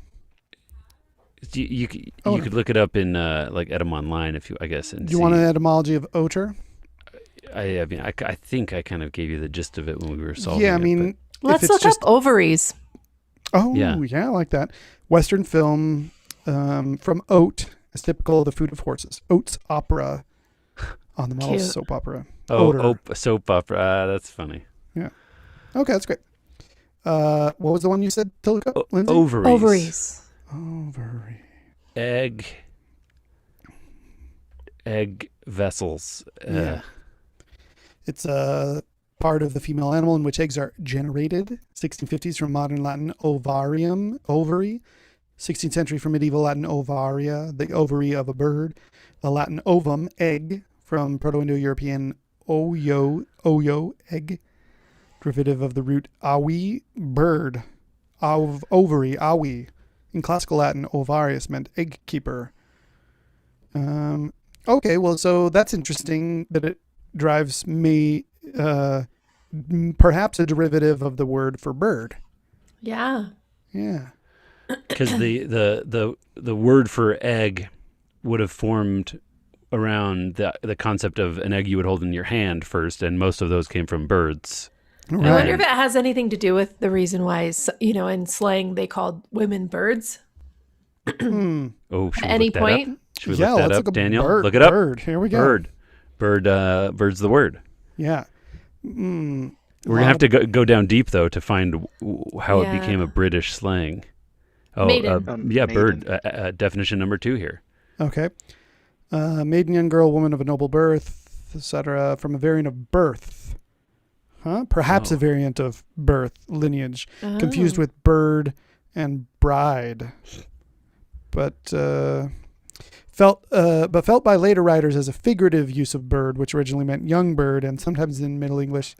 You could look it up in like Edom Online if you, I guess. And do you want an etymology of odor? I mean, I think I kind of gave you the gist of it when we were solving. Yeah, I mean, let's look up ovaries. Oh, yeah, I like that. Western film from oat is typical of the food of horses. Oats opera on the model soap opera. Soap opera. That's funny. Yeah. Okay, that's great. What was the one you said to look up, Lindsay? Ovaries. Ovary. Egg vessels. Yeah. It's a part of the female animal in which eggs are generated. 1650s from modern Latin ovarium, ovary. 16th century from medieval Latin ovaria, the ovary of a bird. The Latin ovum, egg, from Proto-Indo-European oyo, egg. Derivative of the root awi, bird. Ovary, awi. In classical Latin, ovarius meant egg keeper. Okay, well, so that's interesting that it drives me perhaps a derivative of the word for bird. Yeah. Yeah. Because the word for egg would have formed around the concept of an egg you would hold in your hand first, and most of those came from birds. Right. I wonder if it has anything to do with the reason why, in slang they called women birds. Oh, should we At any look that point? up? Should we look that let's up, look Daniel? Bird, look it up. Bird. Here we go. Bird's the word. Yeah. We're gonna have to go down deep though to find how it became a British slang. Oh, maiden. Bird. Definition number 2 here. Okay. Maiden, young girl, woman of a noble birth, etc. From a variant of birth. Huh? Perhaps a variant of birth, lineage. Confused with bird and bride. But but felt by later writers as a figurative use of bird, which originally meant young bird, and sometimes in Middle English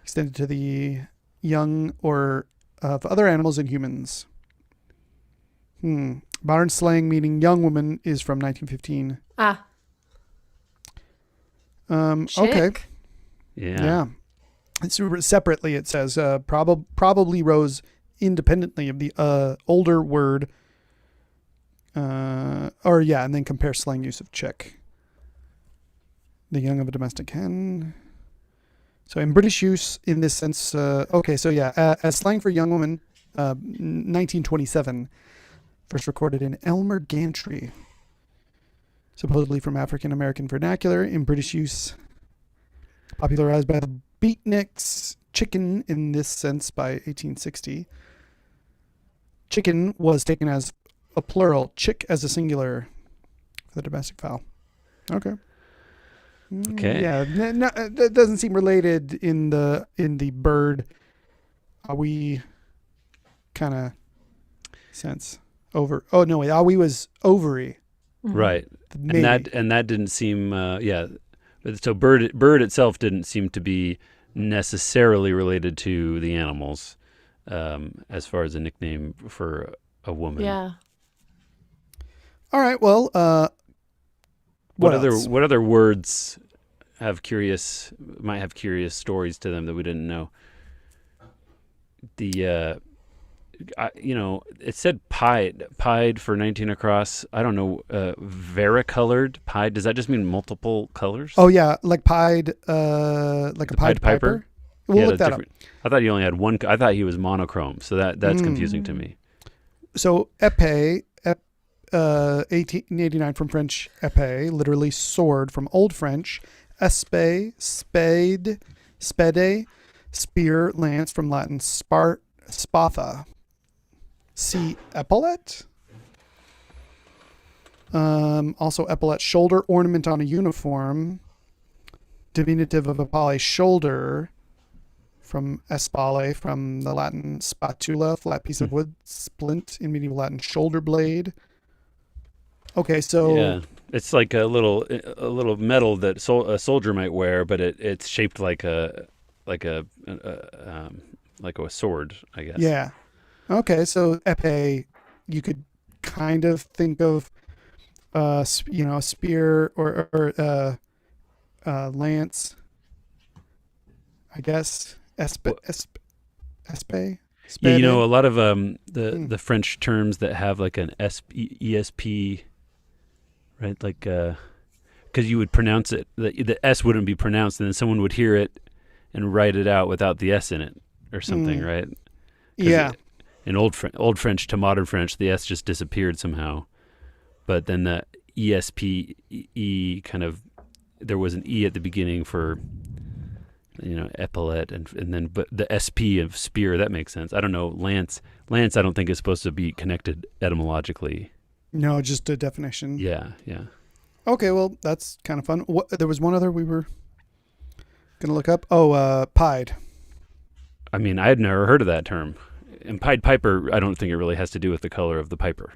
extended to the young or of other animals and humans. Modern slang meaning young woman is from 1915. Okay. Yeah. It's separately, it says, probably rose independently of the older word, and then compare slang use of chick. The young of a domestic hen. So in British use in this sense, as slang for young woman, 1927, first recorded in Elmer Gantry, supposedly from African American vernacular, in British use, popularized by the beatniks. Chicken in this sense by 1860. Chicken was taken as a plural, chick as a singular for the domestic fowl. Okay. Yeah, that doesn't seem related in the bird awi kind of sense. Awi was ovary. Right. Maybe. And that didn't seem so bird itself didn't seem to be necessarily related to the animals, as far as a nickname for a woman. Yeah. All right. Well, what other words might have curious stories to them that we didn't know? It said pied for 19 across. I don't know. Varicolored pied. Does that just mean multiple colors? Oh yeah, like pied, like a pied piper. We'll look that up. I thought he only had one. I thought he was monochrome. So that's confusing to me. So épée, 1889 from French épée, literally sword, from Old French épée, spade, spear, lance, from Latin spatha. See epaulette. Also epaulette, shoulder ornament on a uniform. Diminutive of epaulet, shoulder, from espale, from the Latin spatula, flat piece of wood, splint, in medieval Latin, shoulder blade. Okay, so yeah, it's like a little medal that a soldier might wear, but it's shaped like a sword, I guess. Yeah. Okay, so épée, you could kind of think of, a spear or lance, I guess. Épée. Yeah, a lot of the French terms that have like an ESP, right? Like, because you would pronounce it, the S wouldn't be pronounced, and then someone would hear it and write it out without the S in it or something, right? Yeah. In Old French to Modern French, the S just disappeared somehow. But then the ESP kind of, there was an E at the beginning for, epaulette, and then but the SP of spear, that makes sense. I don't know, lance I don't think is supposed to be connected etymologically. No, just a definition. Yeah. Okay, well, that's kind of fun. There was one other we were going to look up. Oh, pied. I mean, I had never heard of that term. And Pied Piper, I don't think it really has to do with the color of the piper.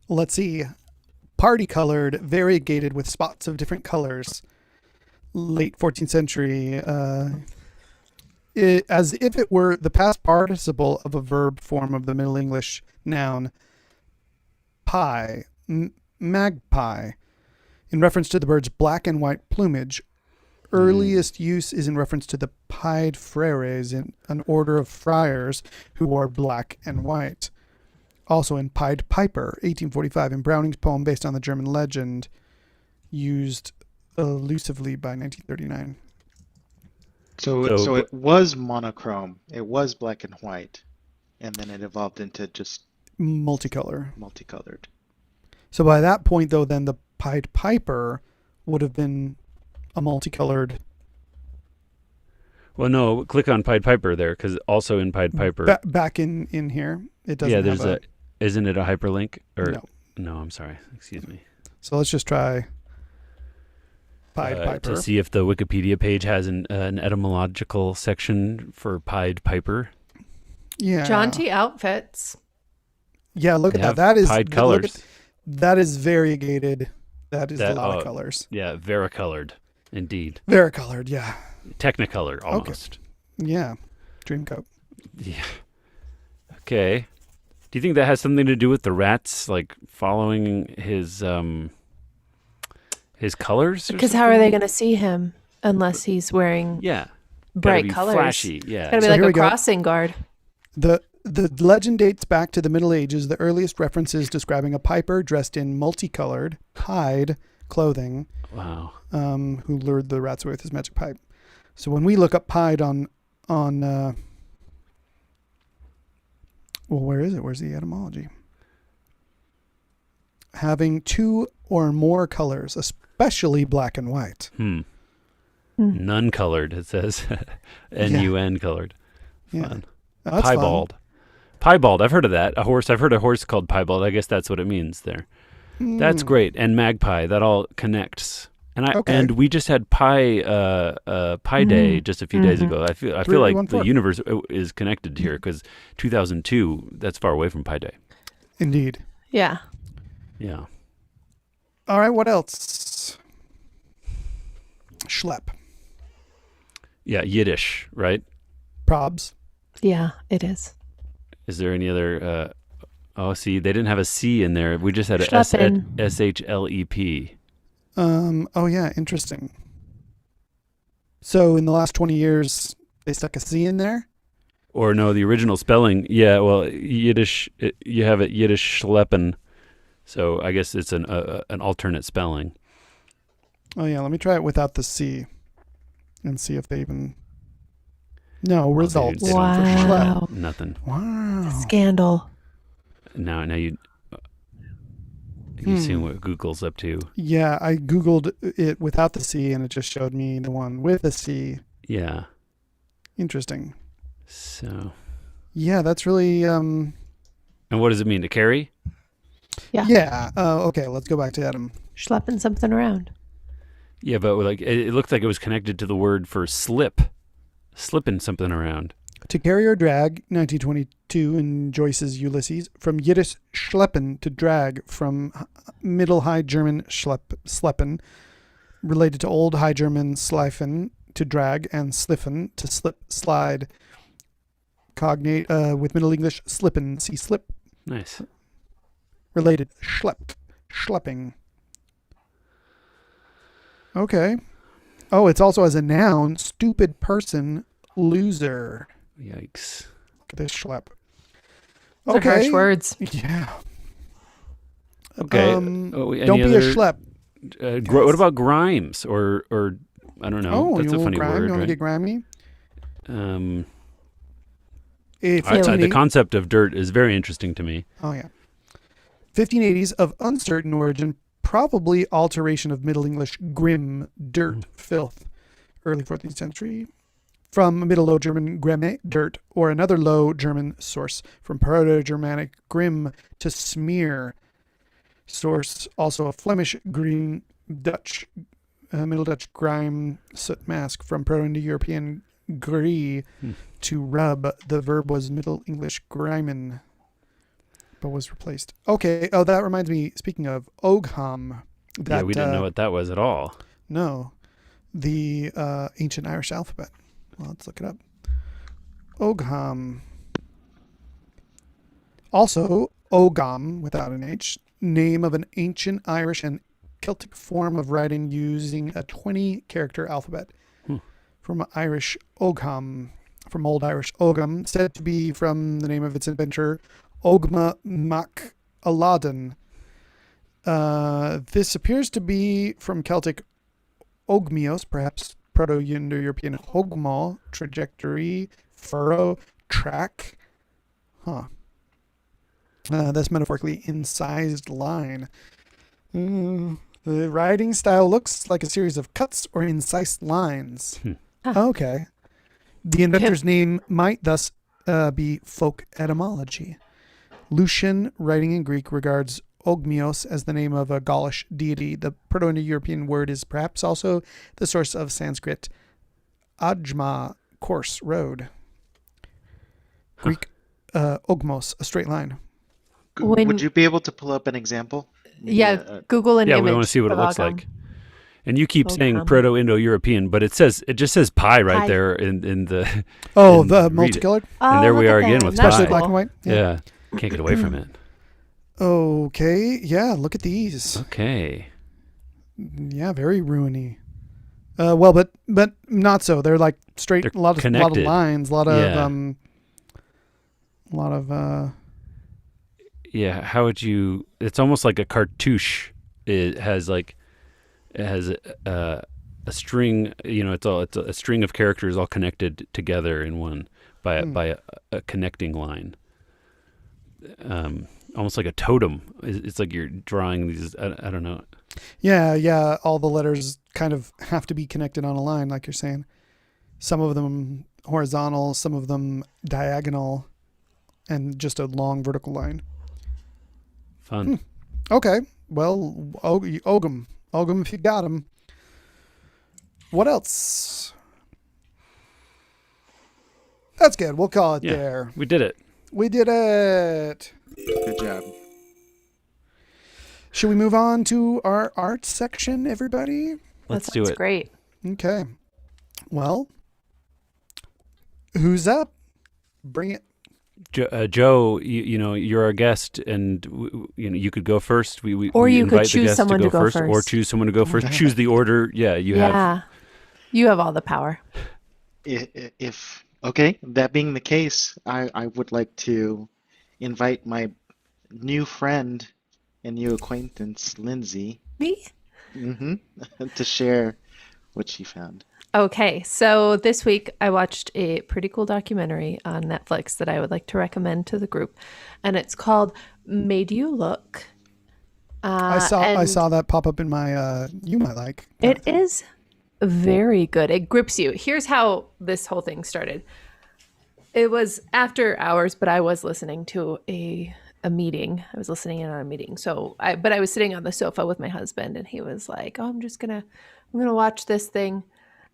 Let's see. Party colored, variegated with spots of different colors. Late 14th century. As if it were the past participle of a verb form of the Middle English noun pie, magpie, in reference to the bird's black and white plumage. Earliest use is in reference to the pied frères, in an order of friars who wore black and white. Also in Pied Piper, 1845, in Browning's poem based on the German legend, used elusively by 1939. So it was monochrome. It was black and white, and then it evolved into just multicolored. So by that point, though, then the Pied Piper would have been a multicolored. Well, no, click on Pied Piper there, because also in Pied Piper, back in here, it doesn't. Yeah, there's isn't it a hyperlink? Or no, I'm sorry. Excuse me. So let's just try Pied Piper to see if the Wikipedia page has an etymological section for Pied Piper. Yeah, jaunty outfits. Yeah, look at that. That is pied colors. That is variegated. That is a That lot of colors. Yeah, varicolored, indeed. Varicolored, yeah. Technicolor, almost. Yeah. Dreamcoat. Yeah. Okay. Do you think that has something to do with the rats, like following his colors? Because how are they going to see him unless he's wearing Yeah. bright Gotta be colors? flashy. Yeah. Gotta be So like here a we go. crossing guard. The legend dates back to the Middle Ages. The earliest references describing a piper dressed in multicolored pied clothing, Wow. who lured the rats away with his magic pipe. So when we look up pied on well, where is it? Where's the etymology? Having two or more colors, especially black and white. None colored, it says. N-U-N colored. Yeah. Fun. That's Piebald. Piebald. I've heard of that. I've heard a horse called piebald. I guess that's what it means there. fun. That's great. And magpie. That all connects. And we just had Pi Day just a few days ago. I feel like the 314. universe is connected here because 2002. That's far away from Pi Day. Indeed. Yeah. Yeah. All right, what else? Schlep. Yeah. Yiddish, right? Probs. Yeah, it is. Is there any other? See, they didn't have a C in there. We just had a Schleppen. SHLEP. Oh yeah, interesting. So in the last 20 years, they stuck a C in there? Or no, the original spelling. Yeah, well, Yiddish. You have it Yiddish schleppen. So I guess it's an alternate spelling. Oh yeah, let me try it without the C and see if they even... No, results. They don't for sure. Wow. Nothing. Wow. Scandal. Now you seeing what Google's up to. Yeah, I Googled it without the C and it just showed me the one with the C. Yeah. Interesting. So. Yeah, that's really... And what does it mean to carry? Yeah. Yeah. Okay, let's go back to Adam. Schlepping something around. Yeah, but like it looked like it was connected to the word for slip. Slipping something around. To carry or drag, 1922 in Joyce's Ulysses. From Yiddish schleppen, to drag. From Middle High German sleppen. Related to Old High German sleifen, to drag, and sliffen, to slip, slide. Cognate with Middle English slippen, see slip. Nice. Related, schlepped, schlepping. Okay. Oh, it's also as a noun, stupid person, loser. Yikes. Look at this schlep. Those are harsh words. Yeah. Okay. Don't be other, a schlep. What about grimes or I don't know. Oh, That's you a want funny grime? word, You want right? to get grimy? Feeling. 1580. The concept of dirt is very interesting to me. Oh, yeah. 1580s of uncertain origin, probably alteration of Middle English grim, dirt, filth. Early 14th century. From Middle Low German grimme, dirt, or another Low German source. From Proto-Germanic grim, to smear. Source also a Flemish green, Dutch, Middle Dutch grime, soot mask. From Proto-Indo-European gris, to rub. The verb was Middle English grimen, but was replaced. Okay. Oh, that reminds me. Speaking of Ogham, Yeah, we didn't know what that was at all. No, the ancient Irish alphabet. Well, let's look it up. Ogham. Also, Ogham without an H. Name of an ancient Irish and Celtic form of writing using a 20-character alphabet. From Irish Ogham, from Old Irish Ogham, said to be from the name of its inventor, Ogma Mac Aladdin. This appears to be from Celtic Ogmios, perhaps Proto-Indo-European Hogmo, trajectory, furrow, track. That's metaphorically incised line. The writing style looks like a series of cuts or incised lines. Okay. The inventor's name might thus be folk etymology. Lucian, writing in Greek, regards Ogmios as the name of a Gaulish deity. The Proto-Indo-European word is perhaps also the source of Sanskrit Ajma, course, road. Greek Ogmos, a straight line. Would you be able to pull up an example? Yeah, Google an Yeah, image. we want to see what it of looks Ogam. like. And you keep saying Ogam. Proto-Indo-European, but it just says pi right Pi. there in the. Oh, in- the read it. multicolored, And there look we at are again that. with That's especially pi. black cool. and white. Yeah, can't get away from it. Okay, yeah. Look at these. Okay. Yeah, very ruiny. Well, but not so. They're like straight. They're A lot of connected. lines. A lot Yeah. of Yeah, how would you? It's almost like a cartouche. It has a string. It's a string of characters all connected together in one by a connecting line. Almost like a totem. It's like you're drawing these. I don't know. Yeah. All the letters kind of have to be connected on a line, like you're saying. Some of them horizontal, some of them diagonal, and just a long vertical line. Fun. Okay. Well, Ogum if you got him. What else? That's good. We'll call it Yeah. there. We did it. We did it. Good job. Should we move on to our art section, everybody? Let's That do sounds it. Great. Okay. Well, who's up? Bring it. Joe, you're our guest, and you could go first. We Or we you could invite the choose guest someone to go or first. choose someone to go first. Choose the order. Yeah, you have. You have all the power. If okay, that being the case, I would like to invite my new friend and new acquaintance, Lindsey, Me? to share what she found. Okay, so this week I watched a pretty cool documentary on Netflix that I would like to recommend to the group, and it's called "Made You Look." I saw that pop up in my you might like. It is very good. It grips you. Here's how this whole thing started. It was after hours, but I was listening to a meeting. I was listening in on a meeting. But I was sitting on the sofa with my husband, and he was like, "Oh, I'm gonna watch this thing."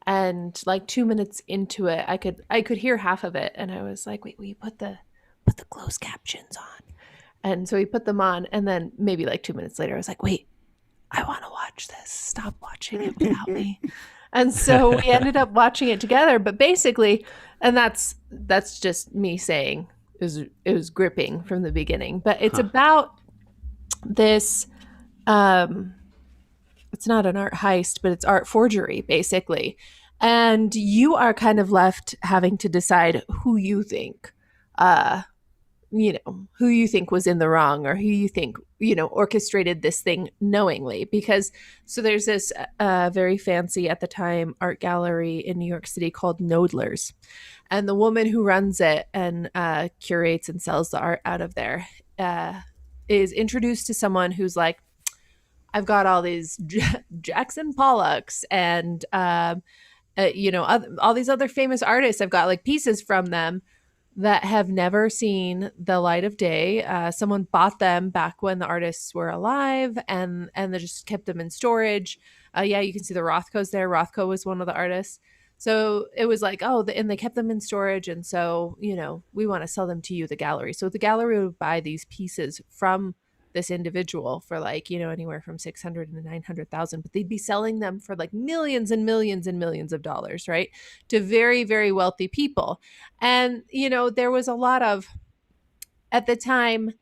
And like 2 minutes into it, I could hear half of it, and I was like, "Wait, will you put the closed captions on?" And so he put them on, and then maybe like 2 minutes later, I was like, "Wait, I want to watch this. Stop watching it without me." And so we ended up watching it together. But basically, and that's just me saying it was gripping from the beginning. But it's about this. It's not an art heist, but it's art forgery, basically. And you are kind of left having to decide who you think, who you think was in the wrong, or who you think, orchestrated this thing knowingly. Because so there's this very fancy at the time art gallery in New York City called Knoedler's. And the woman who runs it and curates and sells the art out of there is introduced to someone who's like, I've got all these Jackson Pollocks and, all these other famous artists. I've got like pieces from them that have never seen the light of day. Someone bought them back when the artists were alive, and they just kept them in storage. You can see the Rothkos there. Rothko was one of the artists. So it was like, and they kept them in storage. And so, we want to sell them to you, the gallery. So the gallery would buy these pieces from this individual for like, anywhere from 600 to 900,000, but they'd be selling them for like millions and millions and millions of dollars, right? To very, very wealthy people. And, there was a lot of, at the time,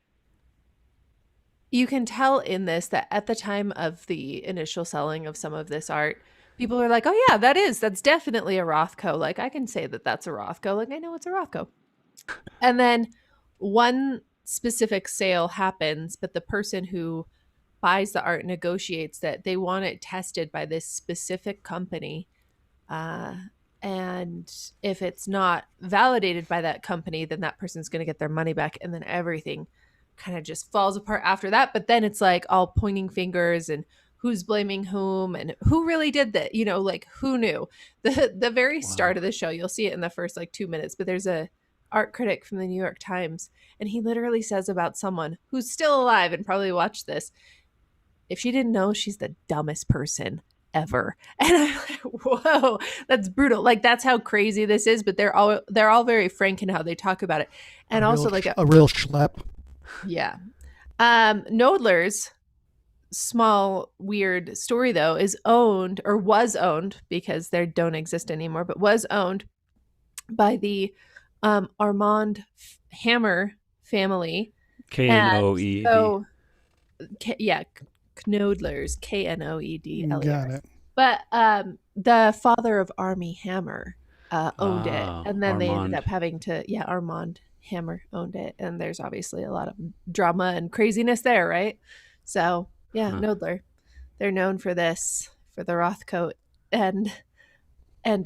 you can tell in this that at the time of the initial selling of some of this art, people are like, oh yeah, that's definitely a Rothko. Like I can say that that's a Rothko. Like I know it's a Rothko. And then one specific sale happens, but the person who buys the art negotiates that they want it tested by this specific company. And if it's not validated by that company, then that person's going to get their money back. And then everything kind of just falls apart after that. But then it's like all pointing fingers and who's blaming whom and who really did that, like who knew. The very start of the show, you'll see it in the first like 2 minutes, but there's a art critic from the New York Times, and he literally says about someone who's still alive and probably watched this, if she didn't know, she's the dumbest person ever. And I'm like, whoa, that's brutal. Like that's how crazy this is. But they're all very frank in how they talk about it, and also like a real schlep. Yeah. Knoedler's, small weird story though is owned, or was owned, because they don't exist anymore, but was owned by the Armand Hammer family. Knoed. So yeah, Knodlers, Knoedl. Got it. But the father of Army Hammer owned it, and then they ended Armand. up having to, Armand Hammer owned it, and there's obviously a lot of drama and craziness there, right? So Knodler, they're known for this, for the Rothko and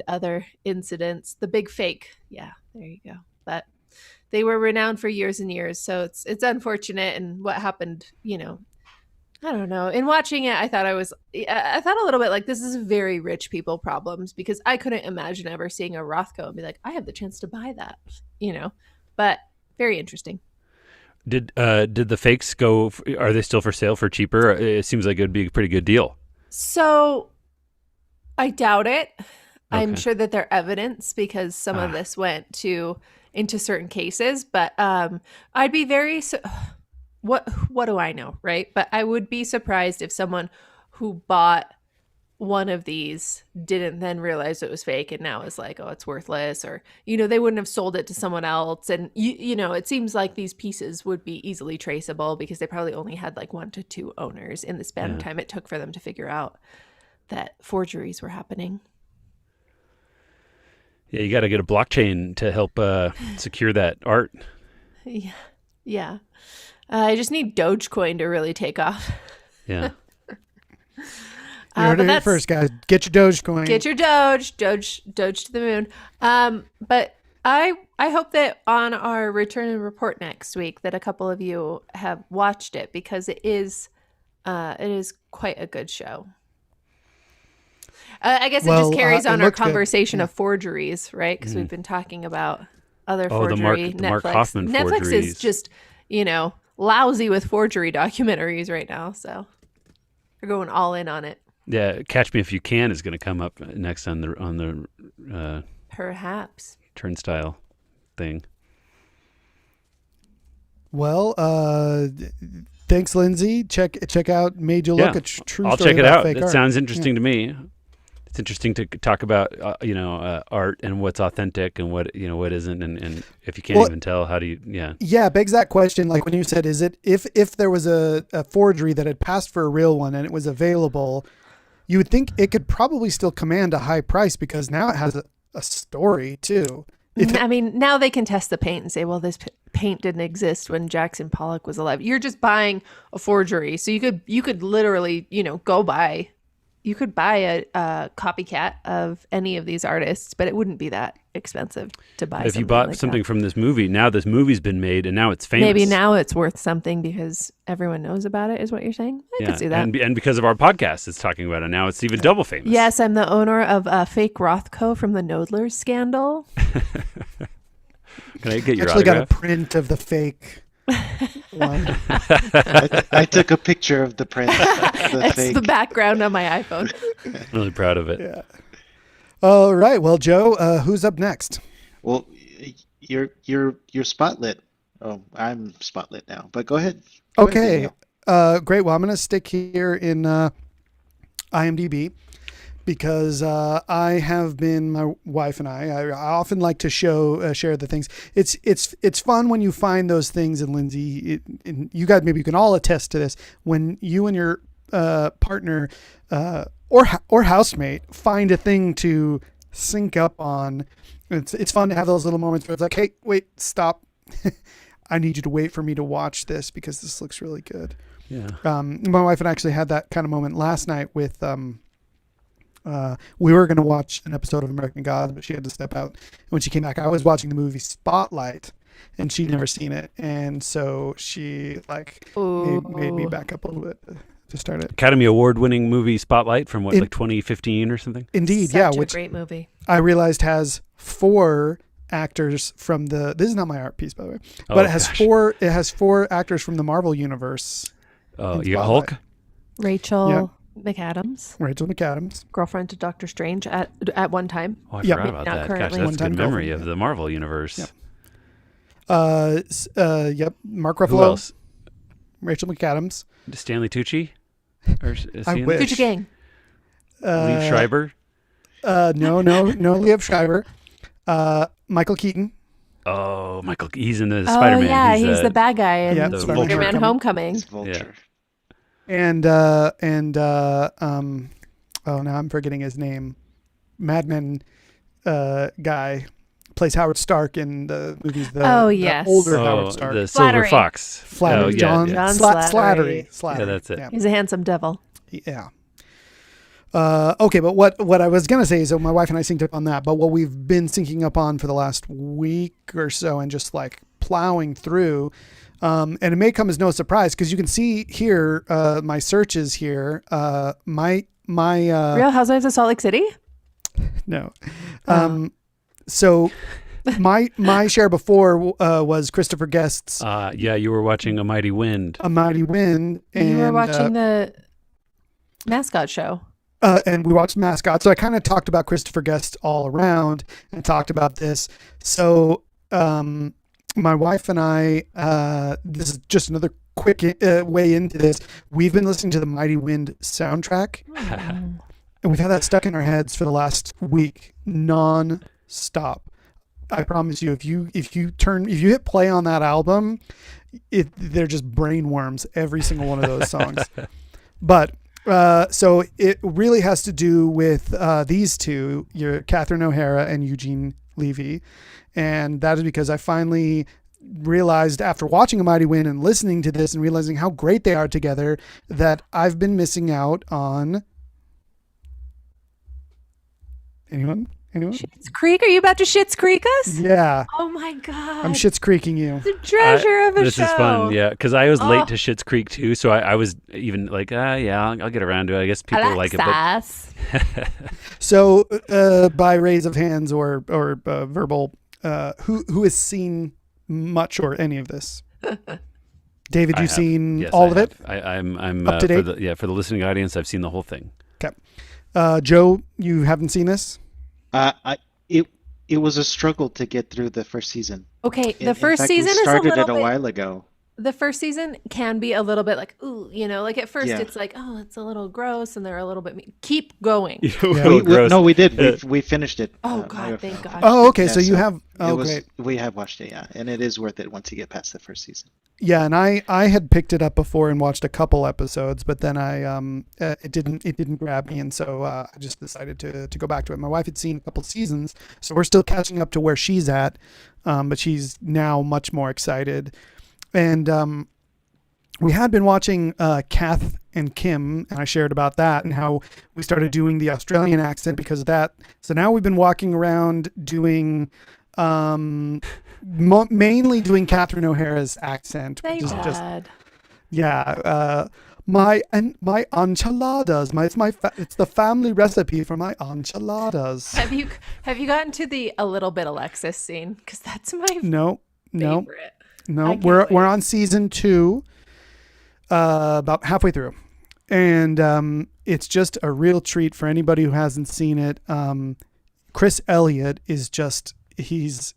other incidents. The big fake, there you go. But they were renowned for years and years, so it's unfortunate. And what happened, I don't know. In watching it, I thought a little bit like, this is very rich people problems, because I couldn't imagine ever seeing a Rothko and be like, I have the chance to buy that, But very interesting. Did the fakes go? Are they still for sale for cheaper? It seems like it would be a pretty good deal. So I doubt it. Okay. I'm sure that they're evidence, because some of this went into certain cases. But I'd be very what do I know, right? But I would be surprised if someone who bought one of these didn't then realize it was fake and now is like, oh, it's worthless, or they wouldn't have sold it to someone else. And it seems like these pieces would be easily traceable, because they probably only had like 1 to 2 owners in the span of time it took for them to figure out that forgeries were happening. Yeah, you got to get a blockchain to help secure that art. Yeah. I just need Dogecoin to really take off. Yeah. You heard it first, guys. Get your Dogecoin. Get your Doge to the moon. But I hope that on our return and report next week that a couple of you have watched it, because it is quite a good show. I guess it just carries on our conversation of forgeries, right? Because we've been talking about other forgery. The Mark Hoffman Netflix forgeries. is just, lousy with forgery documentaries right now. So they're going all in on it. Yeah, Catch Me If You Can is going to come up next on the perhaps turnstile thing. Well, thanks, Lindsey. Check out Made You Look, a true I'll story check it about out. fake It art. sounds interesting to me. It's interesting to talk about art and what's authentic and what isn't, and if you can't even tell, how do you? Yeah, begs that question. Like when you said, is it if there was a forgery that had passed for a real one and it was available, you would think it could probably still command a high price, because now it has a story too. I mean, now they can test the paint and say, well, this paint didn't exist when Jackson Pollock was alive. You're just buying a forgery. So you could literally, you could buy a copycat of any of these artists, but it wouldn't be that expensive to buy. But if you bought something from this movie, now this movie's been made and now it's famous. Maybe now it's worth something because everyone knows about it, is what you're saying? I could see that. And because of our podcast, it's talking about it. Now it's even double famous. Yes, I'm the owner of a fake Rothko from the Knodlers scandal. Can I get your Actually autograph? got a print of the fake one. I took a picture of the print. It's the background on my iPhone. I'm really proud of it. Yeah. All right. Well, Joe, who's up next? Well, you're spotlit. Oh, I'm spotlit now. But go ahead. Go Okay. ahead, Great. Well, I'm going to stick here in IMDb, because I have been, my wife and I often like to share the things. It's fun when you find those things, and Lindsey, and you guys, maybe you can all attest to this, when you and your partner or housemate find a thing to sync up on. It's fun to have those little moments where it's like, hey, wait, stop. I need you to wait for me to watch this because this looks really good. Yeah. My wife and I actually had that kind of moment last night with, we were going to watch an episode of American Gods, but she had to step out. When she came back, I was watching the movie Spotlight, and she'd never seen it. And so she made me back up a little bit to start it. Academy Award-winning movie Spotlight from like 2015 or something? Indeed, Such which a great movie. I realized has 4 actors from this is not my art piece, by the way, but it has 4 actors from the Marvel universe. Oh, you got Hulk? Rachel McAdams, girlfriend to Doctor Strange at one time. Oh, I forgot about that. Gosh, currently. that's a good memory of the Marvel universe. Yep. Mark Ruffalo. Who else? Rachel McAdams. Stanley Tucci? Or is I he in wish. there? Future Gang. Liev Schreiber? No, Liev Schreiber. Michael Keaton. Oh, Michael. He's in the Oh Spider-Man. yeah, he's the bad guy in Yeah, the Spider-Man Spider-Man Homecoming. It's Vulture. And oh, now I'm forgetting his name. Mad Men guy plays Howard Stark in the movies. The older Howard Stark. The Silver Flattery. Fox. Flattery. Oh, yeah, John yeah. John Slattery. Yeah, that's it. Yeah. He's a handsome devil. Yeah. Okay, but what I was gonna say is, so my wife and I synced up on that. But what we've been syncing up on for the last week or so, and just like plowing through, and it may come as no surprise because you can see here my searches here. My Real Housewives of Salt Lake City. no, so my share before was Christopher Guest's Yeah, you were watching A Mighty Wind. A Mighty Wind, and You were watching the mascot show. And we watched Mascot. So I kind of talked about Christopher Guest all around and talked about this. So my wife and I, this is just another quick way into this. We've been listening to the Mighty Wind soundtrack, and we've had that stuck in our heads for the last week, non-stop. I promise you, if you hit play on that album, they're just brainworms, every single one of those songs. But so it really has to do with these two, your Catherine O'Hara and Eugene Levy. And that is because I finally realized after watching A Mighty Wind and listening to this and realizing how great they are together that I've been missing out on. Anyone? Schitt's Creek? Are you about to Schitt's Creek us? Yeah. Oh my god! I'm Schitt's Creeking you. The treasure of a This show. is fun, yeah. Because I was late to Schitt's Creek too, so I was even like, yeah, I'll get around to it. I guess people like it. But So, by raise of hands or verbal, who has seen much or any of this? David, you've seen Yes, all I of it? have. I'm Up to date? for the listening audience, I've seen the whole thing. Okay. Joe, you haven't seen this? It was a struggle to get through the first season. Okay, the In first fact, season we is a started little it a bit. while ago. The first season can be a little bit like, ooh, like at first Yeah. it's like, oh, it's a little gross, and they're a little bit mean. Keep going. No, we did. We finished it. Oh my God, wife thank and I. God. Oh, okay. Yeah, So you have. Oh, great. We have watched it, yeah, and it is worth it once you get past the first season. Yeah, and I had picked it up before and watched a couple episodes, but then it didn't grab me, and so I just decided to go back to it. My wife had seen a couple seasons, so we're still catching up to where she's at, but she's now much more excited, and we had been watching Kath and Kim, and I shared about that and how we started doing the Australian accent because of that. So now we've been walking around doing. Mainly doing Catherine O'Hara's accent, which is just my enchiladas. It's the family recipe for my enchiladas. Have you gotten to the a little bit Alexis scene? Because that's my No. favorite. No, I can't we're wait. on season 2, about halfway through, and it's just a real treat for anybody who hasn't seen it. Chris Elliott is just he's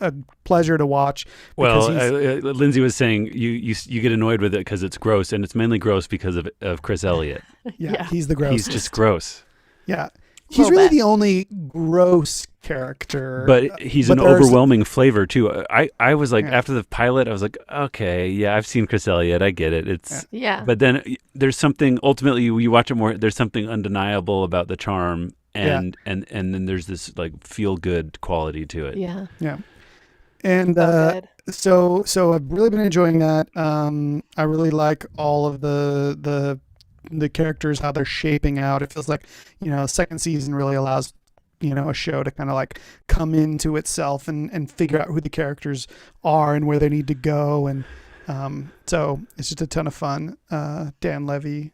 a pleasure to watch. Well, Lindsey was saying you get annoyed with it because it's gross, and it's mainly gross because of Chris Elliott. Yeah, he's the gross. He's just gross. Yeah. He's really the only gross character. But he's an overwhelming flavor, too. I was like, after the pilot, I was like, okay, yeah, I've seen Chris Elliott. I get it. Yeah. But then there's something, ultimately, you watch it more, there's something undeniable about the charm, and then there's this like feel-good quality to it. Yeah. Yeah. And So so I've really been enjoying that. I really like all of the characters, how they're shaping out. It feels like, second season really allows, a show to kind of like come into itself and figure out who the characters are and where they need to go. And so it's just a ton of fun. Dan Levy,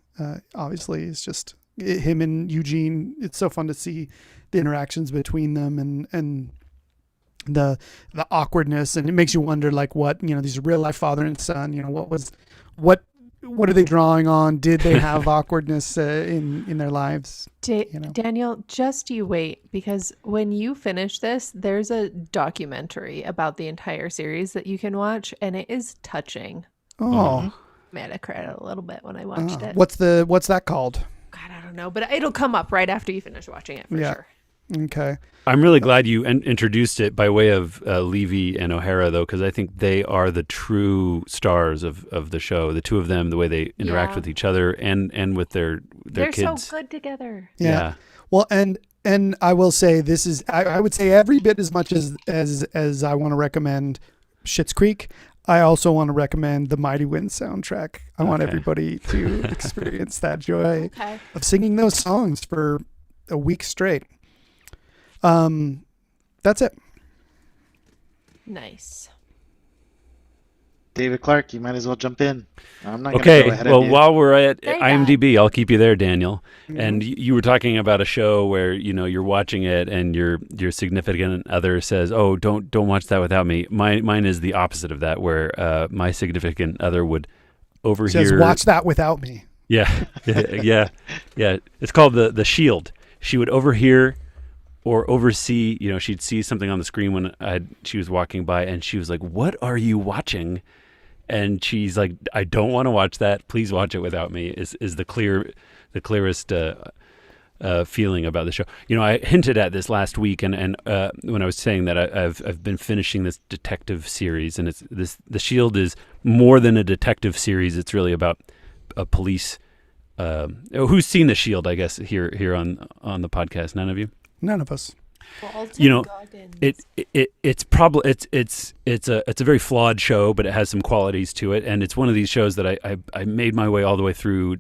obviously, is just him and Eugene. It's so fun to see the interactions between them and the awkwardness, and it makes you wonder like what, these real life father and son, what are they drawing on? Did they have awkwardness in their lives? Daniel, just you wait, because when you finish this, there's a documentary about the entire series that you can watch, and it is touching. Oh, mad at credit a little bit when I watched it. What's that called? God, I don't know, but it'll come up right after you finish watching it for sure. Okay. I'm really glad you introduced it by way of Levy and O'Hara, though, because I think they are the true stars of the show. The two of them, the way they interact with each other and with their They're kids. so good together. Yeah. Well, and I will say this is I would say every bit as much as I want to recommend Schitt's Creek, I also want to recommend the Mighty Wind soundtrack. I want everybody to experience that joy of singing those songs for a week straight. That's it. Nice. David Clark, you might as well jump in. I'm not Okay. Go ahead Well, of you. while we're at Thank IMDb, I'll keep you there, Daniel. Mm-hmm. And you were talking about a show where you're watching it, and your significant other says, "Oh, don't watch that without me." Mine is the opposite of that, where my significant other would overhear. Says, "Watch that without me." Yeah. It's called the Shield. She would overhear or oversee. She'd see something on the screen when she was walking by, and she was like, "What are you watching?" And she's like, "I don't want to watch that. Please watch it without me." Is the clearest feeling about the show. I hinted at this last week, and when I was saying that I've been finishing this detective series, and The Shield is more than a detective series. It's really about a police. Who's seen The Shield? I guess here on the podcast. None of you. None of us. It's probably it's a very flawed show, but it has some qualities to it, and it's one of these shows that I made my way all the way through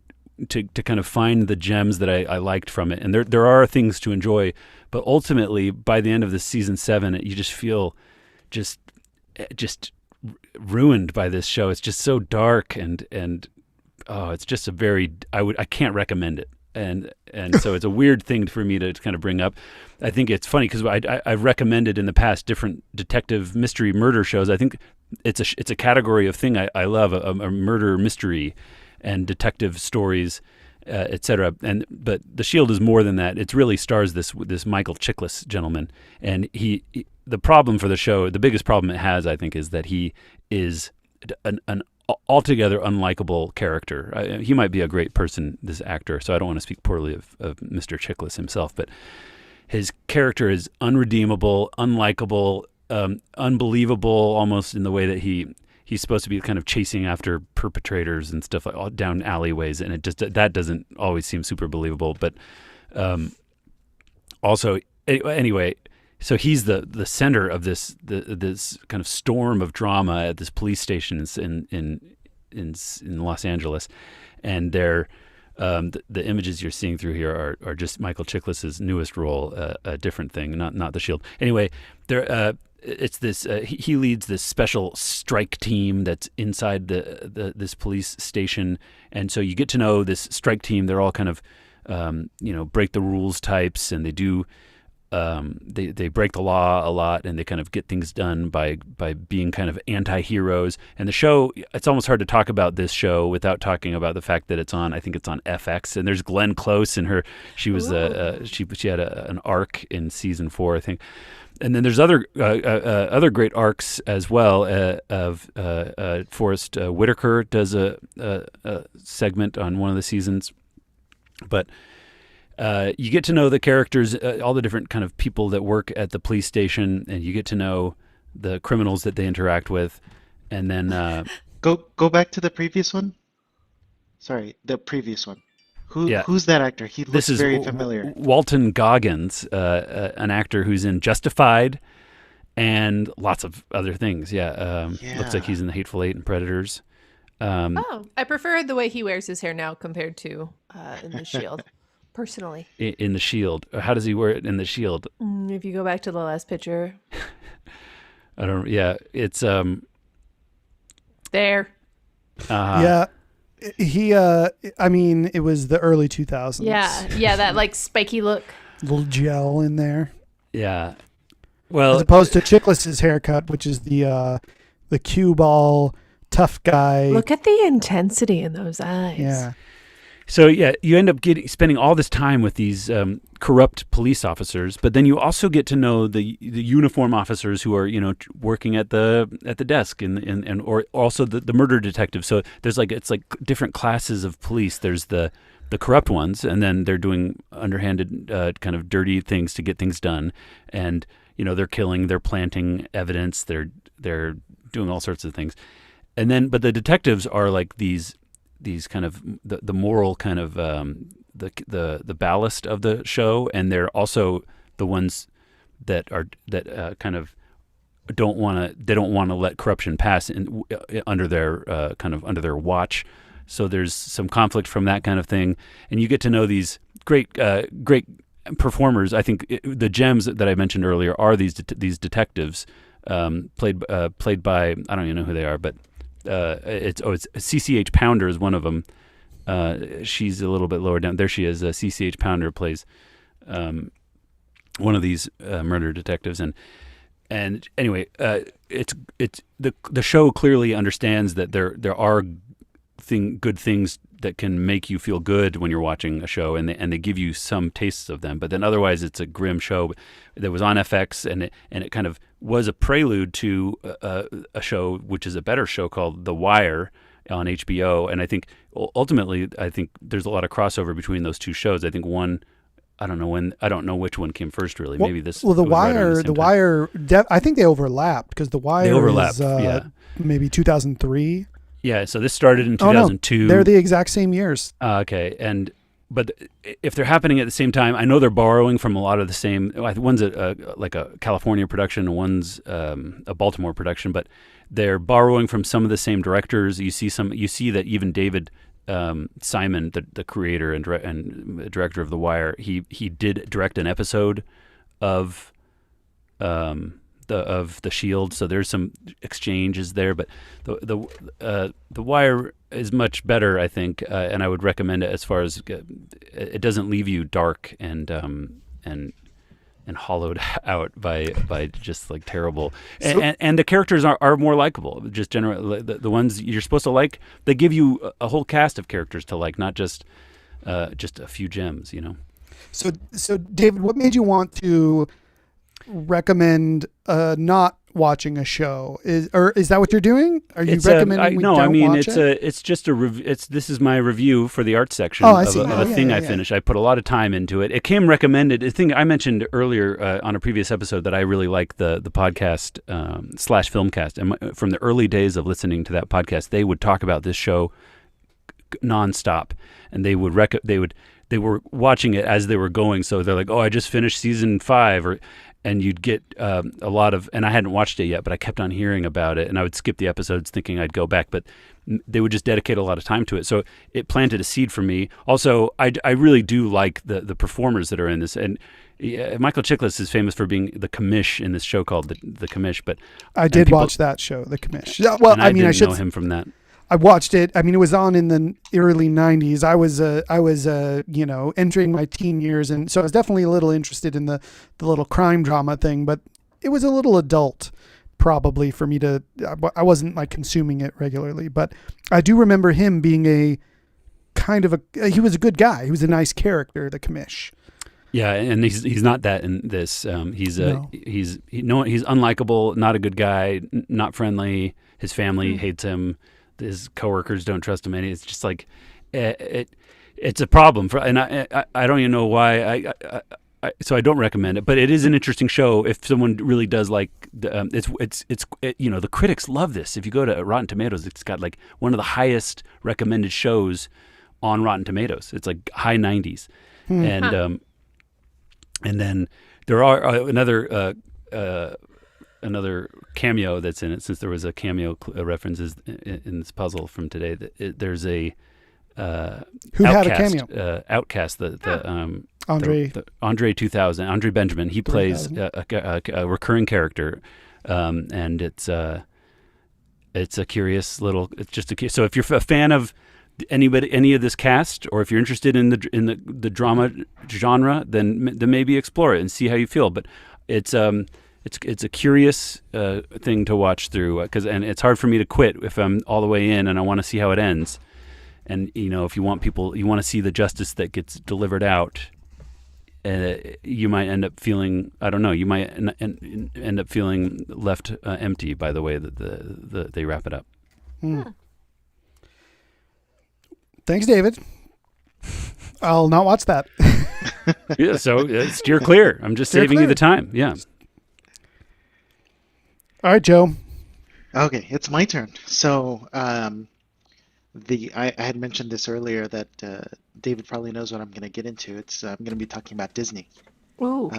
to kind of find the gems that I liked from it. And there are things to enjoy, but ultimately by the end of the season 7, you just feel just ruined by this show. It's just so dark and it's just I can't recommend it. And so it's a weird thing for me to kind of bring up. I think it's funny because I've recommended in the past different detective mystery murder shows. I think it's a category of thing I love, a murder mystery and detective stories, etc. But The Shield is more than that. It really stars this Michael Chiklis gentleman, and the problem for the show, the biggest problem it has, I think, is that he is an altogether unlikable character. He might be a great person, this actor, so I don't want to speak poorly of Mr. Chiklis himself, but his character is unredeemable, unlikable, unbelievable, almost in the way that he's supposed to be kind of chasing after perpetrators and stuff like down alleyways, and that doesn't always seem super believable. But also, anyway. So he's the center of this kind of storm of drama at this police station in Los Angeles, and the images you're seeing through here are just Michael Chiklis's newest role, a different thing, not The Shield. Anyway, it's this he leads this special strike team that's inside this police station, and so you get to know this strike team. They're all kind of break the rules types, and they do. They break the law a lot, and they kind of get things done by being kind of anti-heroes. And the show, it's almost hard to talk about this show without talking about the fact that I think it's on FX. And there's Glenn Close, and she was she had an arc in season 4, I think. And then there's other great arcs as well. Forrest Whitaker does a segment on one of the seasons, but. You get to know the characters, all the different kind of people that work at the police station, and you get to know the criminals that they interact with, and then go back to the previous one. Sorry, the previous one. Who's that actor? He looks very familiar. Walton Goggins, an actor who's in Justified and lots of other things. Looks like he's in The Hateful Eight and Predators. I prefer the way he wears his hair now compared to in The Shield. Personally, in The Shield, how does he wear it in The Shield? If you go back to the last picture, I don't. Yeah, it's there. Yeah, he. I mean, it was the early 2000s. Yeah, that like spiky look, little gel in there. Yeah, well, as opposed to Chiklis's haircut, which is the cue ball tough guy. Look at the intensity in those eyes. Yeah. So yeah, you end up spending all this time with these corrupt police officers, but then you also get to know the uniform officers who are working at the desk and or also the murder detective. So there's it's like different classes of police. There's the corrupt ones, and then they're doing underhanded kind of dirty things to get things done, and they're killing, they're planting evidence, they're doing all sorts of things, and then but the detectives are like these kind of the moral kind of the ballast of the show, and they're also the ones that kind of don't want to let corruption pass under their under their watch. So there's some conflict from that kind of thing, and you get to know these great performers. I think the gems that I mentioned earlier are these detectives played by, I don't even know who they are, but it's CCH Pounder is one of them. She's a little bit lower down. There she is. CCH Pounder plays one of these murder detectives, and anyway, it's the show clearly understands that there are good things that can make you feel good when you're watching a show, and they give you some tastes of them. But then otherwise, it's a grim show that was on FX, and it kind of was a prelude to a show which is a better show called The Wire on HBO. And I think ultimately, there's a lot of crossover between those two shows. I think one, I don't know which one came first really. Maybe this. Well, The Wire, I think they overlapped because The Wire is maybe 2003. Yeah, so this started in 2002. No, they're the exact same years. Okay, but if they're happening at the same time, I know they're borrowing from a lot of the same. One's like a California production, and one's a Baltimore production, but they're borrowing from some of the same directors. You see that even David Simon, the creator and director of The Wire, he did direct an episode of the Shield, so there's some exchanges there, but the Wire is much better, I think, and I would recommend it as far as it doesn't leave you dark and hollowed out by just like terrible, and the characters are more likable. Just generally, the ones you're supposed to like, they give you a whole cast of characters to like, not just a few gems, So David, what made you want to recommend not watching a show? Is that what you're doing? Are you recommending it's just this is my review for the art section of a thing I finished. I put a lot of time into it. It came recommended. A thing I mentioned earlier on a previous episode that I really like the podcast / Filmcast, and from the early days of listening to that podcast, they would talk about this show nonstop, and they were watching it as they were going. So they're like, "Oh, I just finished season 5," and you'd get a lot of, and I hadn't watched it yet, but I kept on hearing about it, and I would skip the episodes thinking I'd go back, but they would just dedicate a lot of time to it. So it planted a seed for me. Also, I really do like the performers that are in this, and Michael Chiklis is famous for being the commish in this show called the Commish. But I did watch that show, The Commish. Well, I didn't know him from that. I watched it. I mean, it was on in the early 90s. I was entering my teen years, and so I was definitely a little interested in the little crime drama thing, but it was a little adult probably for me to, I wasn't like consuming it regularly, but I do remember him being he was a good guy. He was a nice character, the Commish. Yeah, and he's not that in this. He's unlikable, not a good guy, not friendly. His family hates him. His coworkers don't trust him, and it's just like it's a problem and I don't even know why so I don't recommend it, but it is an interesting show if someone really does like the critics love this. If you go to Rotten Tomatoes, it's got like one of the highest recommended shows on Rotten Tomatoes. It's like high 90s. And then there are another cameo that's in it, since there was a cameo references in this puzzle from today. There's a who Outcast, had a cameo? Outcast, Andre 2000, Andre Benjamin. He plays a recurring character, and it's a curious little. It's just so if you're a fan of any of this cast, or if you're interested in the drama genre, then maybe explore it and see how you feel. But it's a curious thing to watch through, and it's hard for me to quit if I'm all the way in and I want to see how it ends. And if you want to see the justice that gets delivered out, you might end up feeling, I don't know, you might end up feeling left empty by the way that they wrap it up. Thanks, David. I'll not watch that. Yeah, so steer clear. I'm just saving you the time. Yeah. All right, Joe. Okay, it's my turn. So, I had mentioned this earlier that David probably knows what I'm going to get into. I'm going to be talking about Disney. Ooh.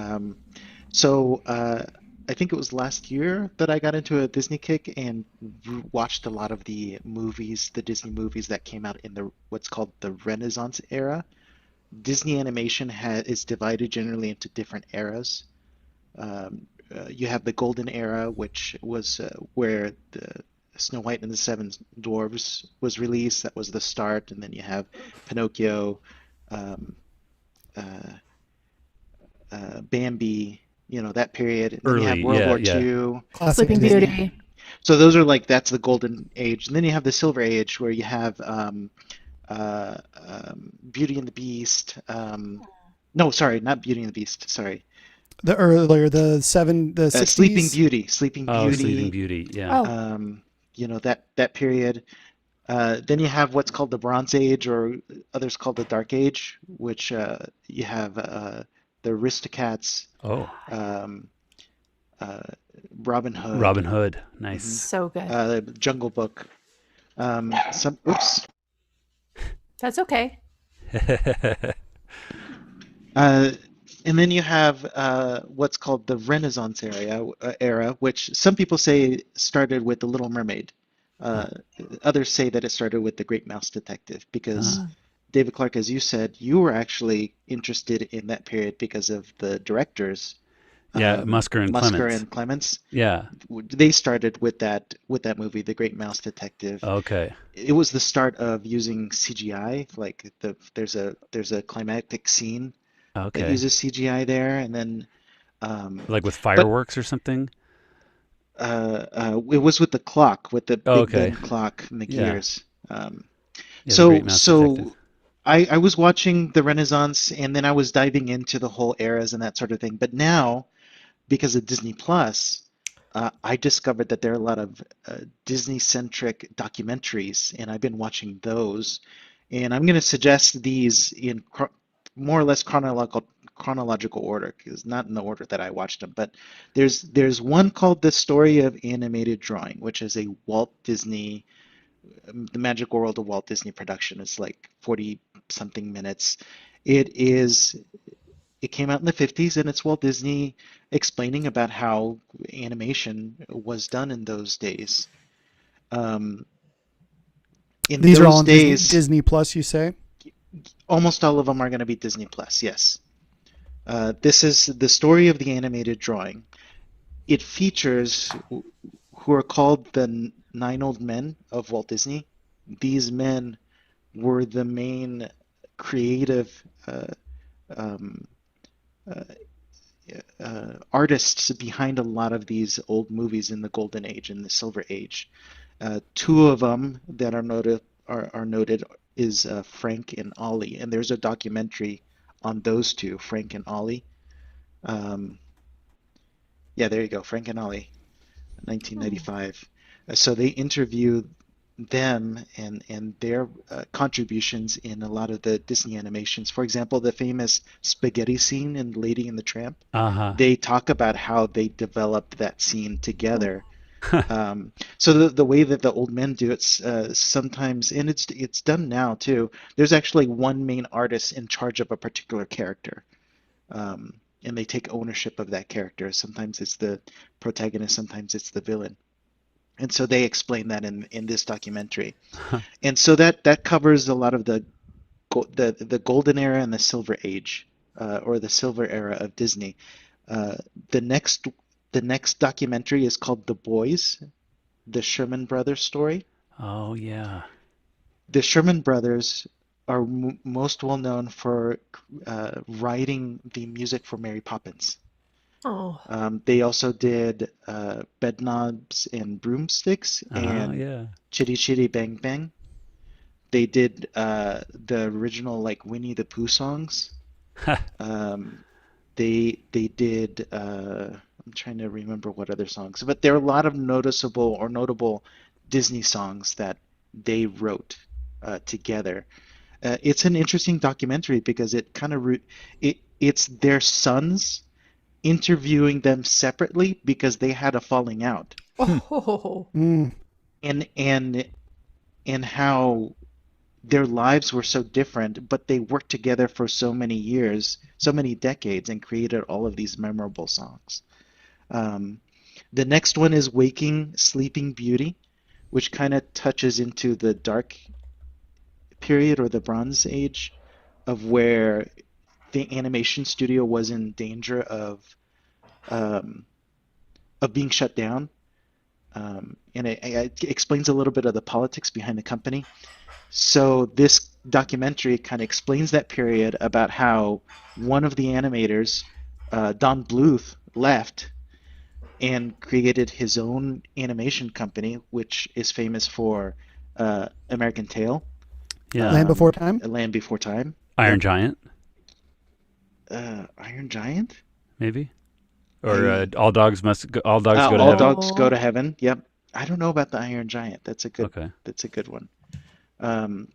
So I think it was last year that I got into a Disney kick and watched a lot of the Disney movies that came out in what's called the Renaissance era. Disney animation is divided generally into different eras. You have the Golden Era, which was where the Snow White and the Seven Dwarfs was released. That was the start, and then you have Pinocchio, um, Bambi, that period. And then you have Early, World War yeah. II. Classic Sleeping Disney. Beauty. So those are that's the Golden Age. And then you have the Silver Age, where you have Beauty and the Beast. No, sorry, not Beauty and the Beast. Sorry. The earlier, the 60s. Sleeping Beauty. Oh, Sleeping Beauty, yeah. Oh. That period. Then you have what's called the Bronze Age, or others called the Dark Age, which you have the Aristocats, Oh, Robin Hood, Robin Hood, nice. So good. Jungle Book. Oops. That's okay. And then you have what's called the Renaissance era, which some people say started with The Little Mermaid. Others say that it started with The Great Mouse Detective, because David Clark, as you said, you were actually interested in that period because of the directors. Yeah, Musker and Clements. Yeah. They started with that movie, The Great Mouse Detective. Okay. It was the start of using CGI. Like there's a climactic scene that uses CGI there, and then like with fireworks or something. It was with the clock, with the Big Ben clock and the gears. So I was watching the Renaissance, and then I was diving into the whole eras and that sort of thing. But now, because of Disney Plus, I discovered that there are a lot of Disney-centric documentaries, and I've been watching those. And I'm going to suggest these in more or less chronological order, because not in the order that I watched them. But there's one called The Story of Animated Drawing, which is a Walt Disney, The Magical World of Walt Disney production. It's like 40 something minutes. It came out in the 50s, and it's Walt Disney explaining about how animation was done in those days. These are all on Disney Plus, you say? Almost all of them are going to be Disney Plus, yes. This is the story of the animated drawing. It features who are called the Nine Old Men of Walt Disney. These men were the main creative artists behind a lot of these old movies in the Golden Age and the Silver Age. Two of them that are noted is Frank and Ollie, and there's a documentary on those two, Frank and Ollie. Yeah, there you go, Frank and Ollie, 1995. So they interview them and their contributions in a lot of the Disney animations. For example, the famous spaghetti scene in Lady and the Tramp. They talk about how they developed that scene together. So the way that the old men do it sometimes, and it's done now too. There's actually one main artist in charge of a particular character, and they take ownership of that character. Sometimes it's the protagonist, sometimes it's the villain. And so they explain that in this documentary. And so that covers a lot of the golden era and the silver age, or the silver era of Disney. The next documentary is called The Boys, the Sherman Brothers story. Oh, yeah. The Sherman Brothers are most well known for writing the music for Mary Poppins. Oh. They also did Bedknobs and Broomsticks and yeah. Chitty Chitty Bang Bang. they did the original like Winnie the Pooh songs. Um, they did. I'm trying to remember what other songs, but there are a lot of noticeable or notable Disney songs that they wrote together. It's an interesting documentary because it kind of it's their sons interviewing them separately because they had a falling out, Oh, Mm. and and how their lives were so different, but they worked together for so many years, so many decades, and created all of these memorable songs. Um, the next one is Waking Sleeping Beauty, which kind of touches into the dark period or the Bronze Age of where the animation studio was in danger um, of being shut down. And it explains a little bit of the politics behind the company. So this documentary kind of explains that period about how one of the animators, Don Bluth, left and created his own animation company, which is famous for American Tail, Yeah. Land Before Time. Land Before Time. Iron Yep. Giant, Iron Giant? maybe, or I all dogs go to All heaven. Dogs Go oh, to Heaven. Yep. I don't know about the Iron Giant. Okay. That's a good one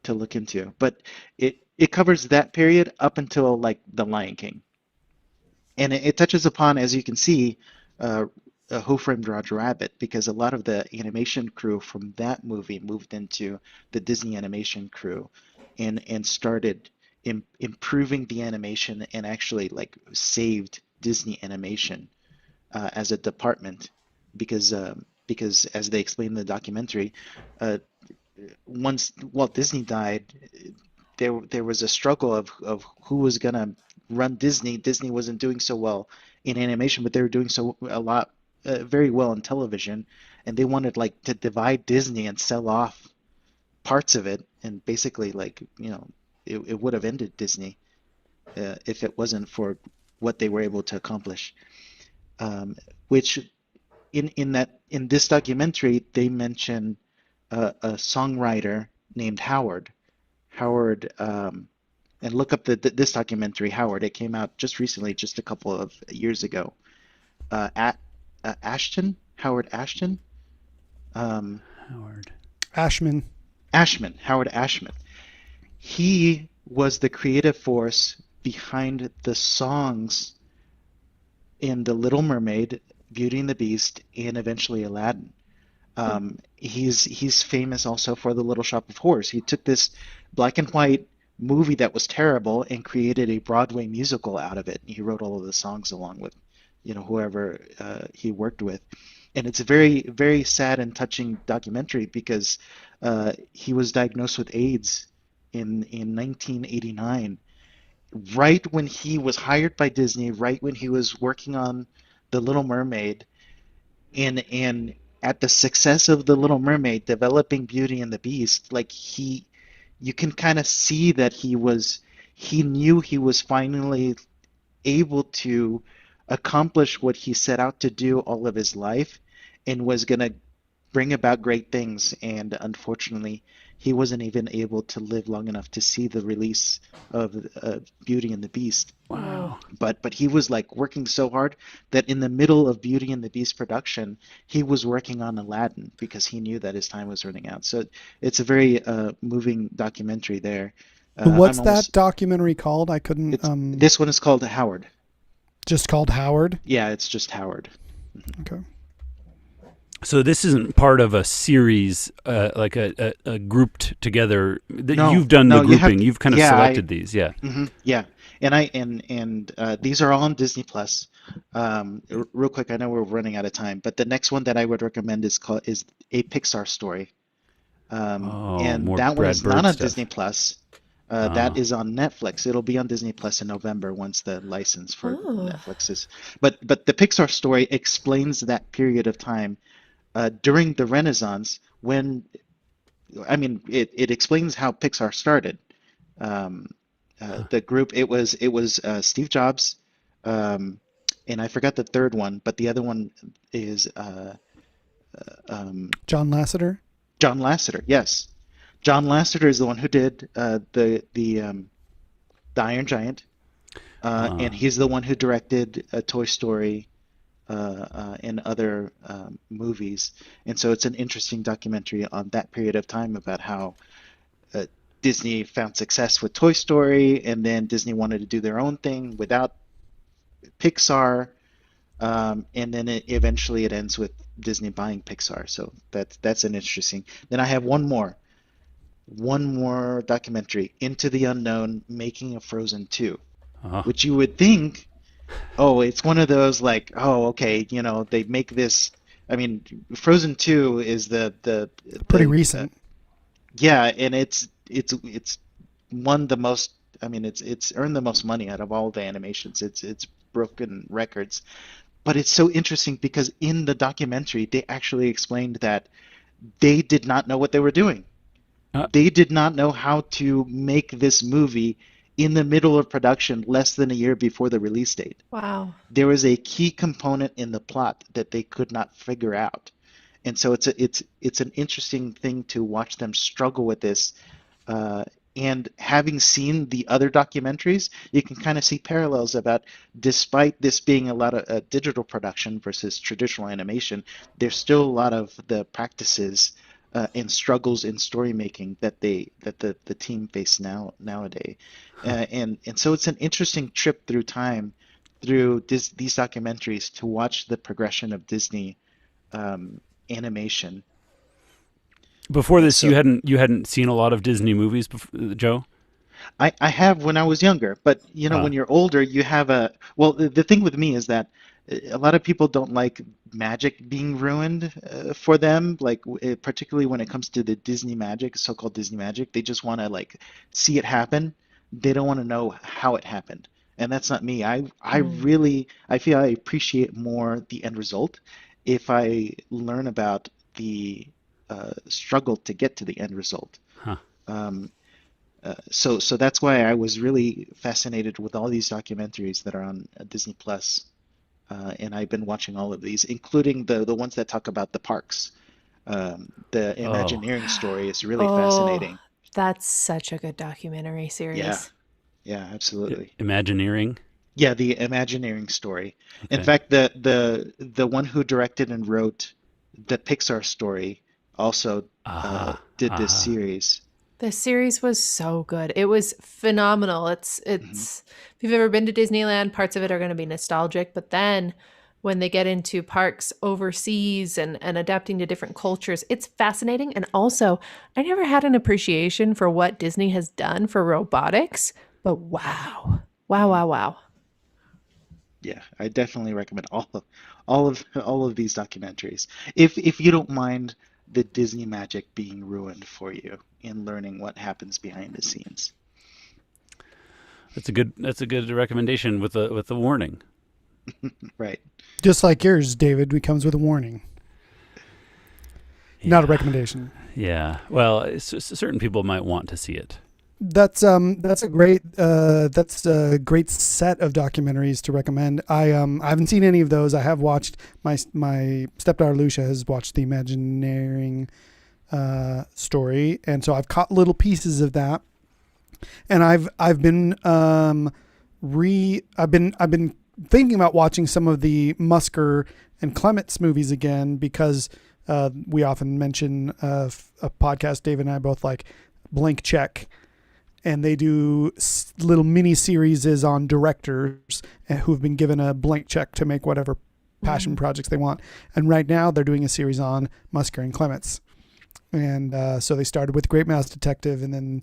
to look into. But it covers that period up until like The Lion King. And it touches upon, as you can see, uh, Who Framed Roger Rabbit, because a lot of the animation crew from that movie moved into the Disney animation crew and started improving the animation and actually like saved Disney animation as a department because as they explain in the documentary, uh, once Walt Disney died, there was a struggle of who was gonna run Disney. Disney wasn't doing so well in animation, but they were doing so a lot very well in television, and they wanted like to divide Disney and sell off parts of it, and basically like it would have ended Disney if it wasn't for what they were able to accomplish. Which in this documentary they mention a songwriter named Howard. Howard, and look up this documentary, Howard. It came out just recently, just a couple of years ago. At Ashton, Howard Ashton, um, Howard. Ashman. Howard Ashman. He was the creative force behind the songs in The Little Mermaid, Beauty and the Beast, and eventually Aladdin. He's famous also for The Little Shop of Horrors. He took this black and white movie that was terrible and created a Broadway musical out of it. He wrote all of the songs along with, whoever he worked with. And it's a very, very sad and touching documentary because he was diagnosed with AIDS in 1989, right when he was hired by Disney, right when he was working on The Little Mermaid, and at the success of The Little Mermaid, developing Beauty and the Beast, like you can kind of see that he knew he was finally able to accomplish what he set out to do all of his life and was going to bring about great things. And unfortunately, he wasn't even able to live long enough to see the release of Beauty and the Beast. Wow. But he was like working so hard that in the middle of Beauty and the Beast production, he was working on Aladdin because he knew that his time was running out. So it's a very moving documentary there. What's that documentary called? I couldn't. This one is called Howard. Just called Howard. Yeah, it's just Howard. Okay. So this isn't part of a series, like a grouped together. No, You've done no, the grouping. You've kind of yeah, selected these. Yeah. Yeah, and these are all on Disney Plus. Real quick, I know we're running out of time, but the next one that I would recommend is A Pixar Story. And more that one Brad is Bird not on stuff. Disney Plus. That is on Netflix. It'll be on Disney Plus in November once the license for Netflix is. But the Pixar Story explains that period of time during the Renaissance when, I mean, it explains how Pixar started. The group, it was Steve Jobs, and I forgot the third one, but the other one is John Lasseter. John Lasseter. Yes, John Lasseter is the one who did the Iron Giant, and he's the one who directed Toy Story and other movies. And so it's an interesting documentary on that period of time about how uh, Disney found success with Toy Story, and then Disney wanted to do their own thing without Pixar, and then eventually it ends with Disney buying Pixar. So that's an interesting. Then I have one more documentary, Into the Unknown, Making a Frozen 2, Oh, which you would think, oh, it's one of those like, oh, okay, they make this. I mean, Frozen 2 is Pretty the recent. yeah, and it's won the most. I mean, it's earned the most money out of all the animations. It's broken records. But it's so interesting because in the documentary, they actually explained that they did not know what they were doing. uh, They did not know how to make this movie in the middle of production less than a year before the release date. Wow. There was a key component in the plot that they could not figure out. And so it's an interesting thing to watch them struggle with this. Uh, and having seen the other documentaries, you can kind of see parallels about, despite this being a lot of digital production versus traditional animation, there's still a lot of the practices and struggles in story making that the team face nowadays. And so it's an interesting trip through time through these documentaries to watch the progression of Disney animation. before this, So you hadn't seen a lot of Disney movies, Joe? I have when I was younger, but Uh, when you're older, you have well, the thing with me is that a lot of people don't like magic being ruined for them, like particularly when it comes to the Disney magic, so-called Disney magic. They just want to like see it happen. They don't want to know how it happened. And that's not me. Mm. I feel I appreciate more the end result if I learn about the struggle to get to the end result. huh. Um, so that's why I was really fascinated with all these documentaries that are on Disney Plus, and I've been watching all of these, including the ones that talk about the parks. The Oh, Imagineering story is really Oh, fascinating. that's such a good documentary Yeah, series. yeah, absolutely. Imagineering. Yeah, the Imagineering story. In Okay. fact, the one who directed and wrote the Pixar story also Aha. did this Aha. series. The series was so good. It was phenomenal. Hmm. It's if you've ever been to Disneyland, parts of it are going to be nostalgic, but then when they get into parks overseas and adapting to different cultures, it's fascinating. And also, I never had an appreciation for what Disney has done for robotics, but wow. Wow, Hmm. wow, wow. Yeah, I definitely recommend all of these documentaries. If you don't mind the Disney magic being ruined for you in learning what happens behind the scenes. That's a good recommendation with a warning. Right. Just like yours, David, it comes with a warning, not a Yeah. recommendation. Yeah. Well, certain people might want to see it. That's a great set of documentaries to recommend. I haven't seen any of those. I have watched my stepdaughter Lucia has watched the Imagineering story, and so I've caught little pieces of that. And I've been I've been thinking about watching some of the Musker and Clements movies again because we often mention a podcast Dave and I both like, Blank Check, and they do little mini series on directors who have been given a blank check to make whatever passion Mm. projects they want. And right now they're doing a series on Musker and Clements. And so they started with Great Mouse Detective and then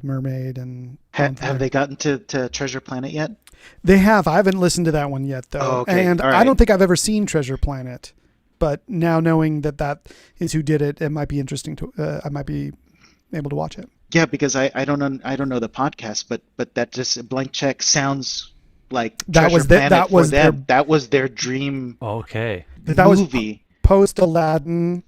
Mermaid and Ha on from have there. they gotten to Treasure Planet yet? They have. I haven't listened to that one yet Oh, though. okay. And All I right. don't think I've ever seen Treasure Planet. But now knowing that that is who did it, it might be interesting to, I might be able to watch it. Yeah, because I don't know the podcast, but that just Blank Check sounds like Treasure Planet That for was their them. That was their dream Okay. that was movie. post Aladdin.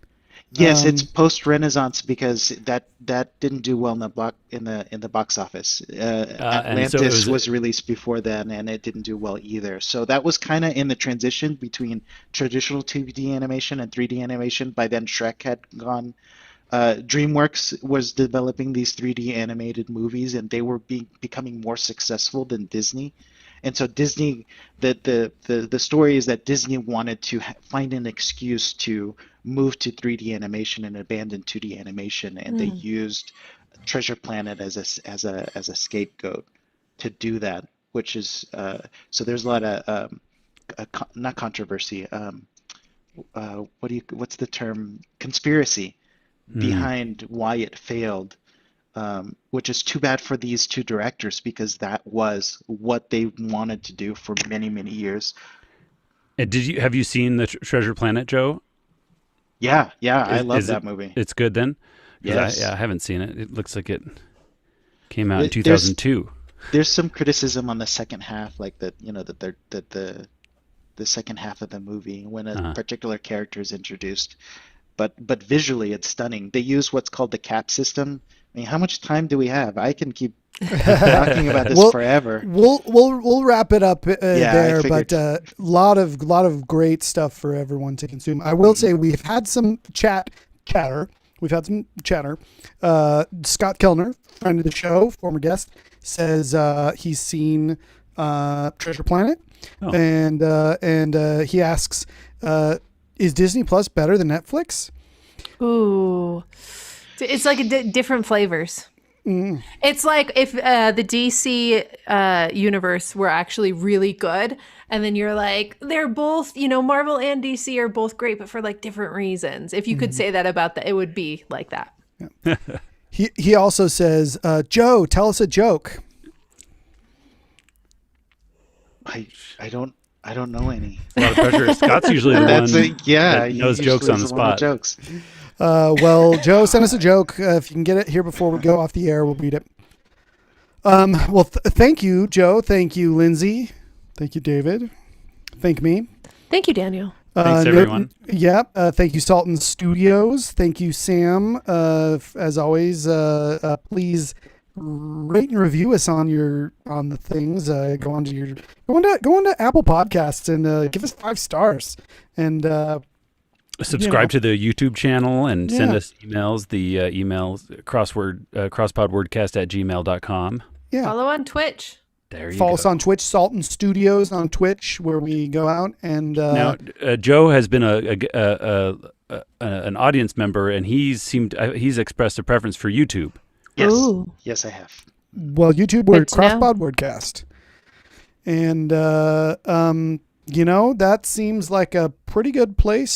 Yes, it's Um, post-Renaissance because that didn't do well in the box office. And so it Atlantis was. was released before then, and it didn't do well either. So that was kind of in the transition between traditional 2D animation and 3D animation. By then, Shrek had gone DreamWorks was developing these 3D animated movies, and they were becoming more successful than Disney. And so Disney, the story is that Disney wanted to find an excuse to move to 3D animation and abandon 2D animation, and they used Treasure Planet as a scapegoat to do that, which is so there's a lot of not controversy. What's the term? Conspiracy behind why it failed, which is too bad for these two directors because that was what they wanted to do for many, many years. And have you seen the Treasure Planet, Joe? Yeah, I love that movie. It's good then? Yes. I haven't seen it. It looks like it came out in 2002. There's some criticism on the second half, like that, that the second half of the movie when a particular character is introduced. But visually, it's stunning. They use what's called the cap system. I mean, how much time do we have? I can keep talking about this forever. We'll wrap it up there, figured. but lot of great stuff for everyone to consume. I will say we've had some chatter. We've had some chatter. Scott Kellner, friend of the show, former guest, says he's seen Treasure Planet, and he asks, is Disney Plus better than Netflix? Ooh, it's like different flavors. It's like if the DC universe were actually really good, and then you're like, they're both, Marvel and DC are both great, but for like different reasons. If you could say that about that, it would be like that. Yeah. He also says, Joe, tell us a joke. I don't know any. A lot of pressure. Scott's usually the one that knows jokes on the spot. Jokes. Well, Joe, send us a joke. If you can get it here before we go off the air, we'll read it. Well, thank you, Joe. Thank you, Lindsey. Thank you, David. Thank me. Thank you, Daniel. Thanks, everyone. Thank you, Salton Studios. Thank you, Sam. As always, please rate and review us on the things. Go on to Apple Podcasts and give us 5 stars. And subscribe to the YouTube channel and send us emails. The emails crosspodwordcast@gmail.com. Yeah. Follow on Twitch. There you Follow go. us on Twitch, Salton Studios on Twitch, where we go out and. Now, Joe has been an audience member, and he's expressed a preference for YouTube. Yes. Ooh. Yes, I have. Well, YouTube, we're Crosspod Wordcast. And, that seems like a pretty good place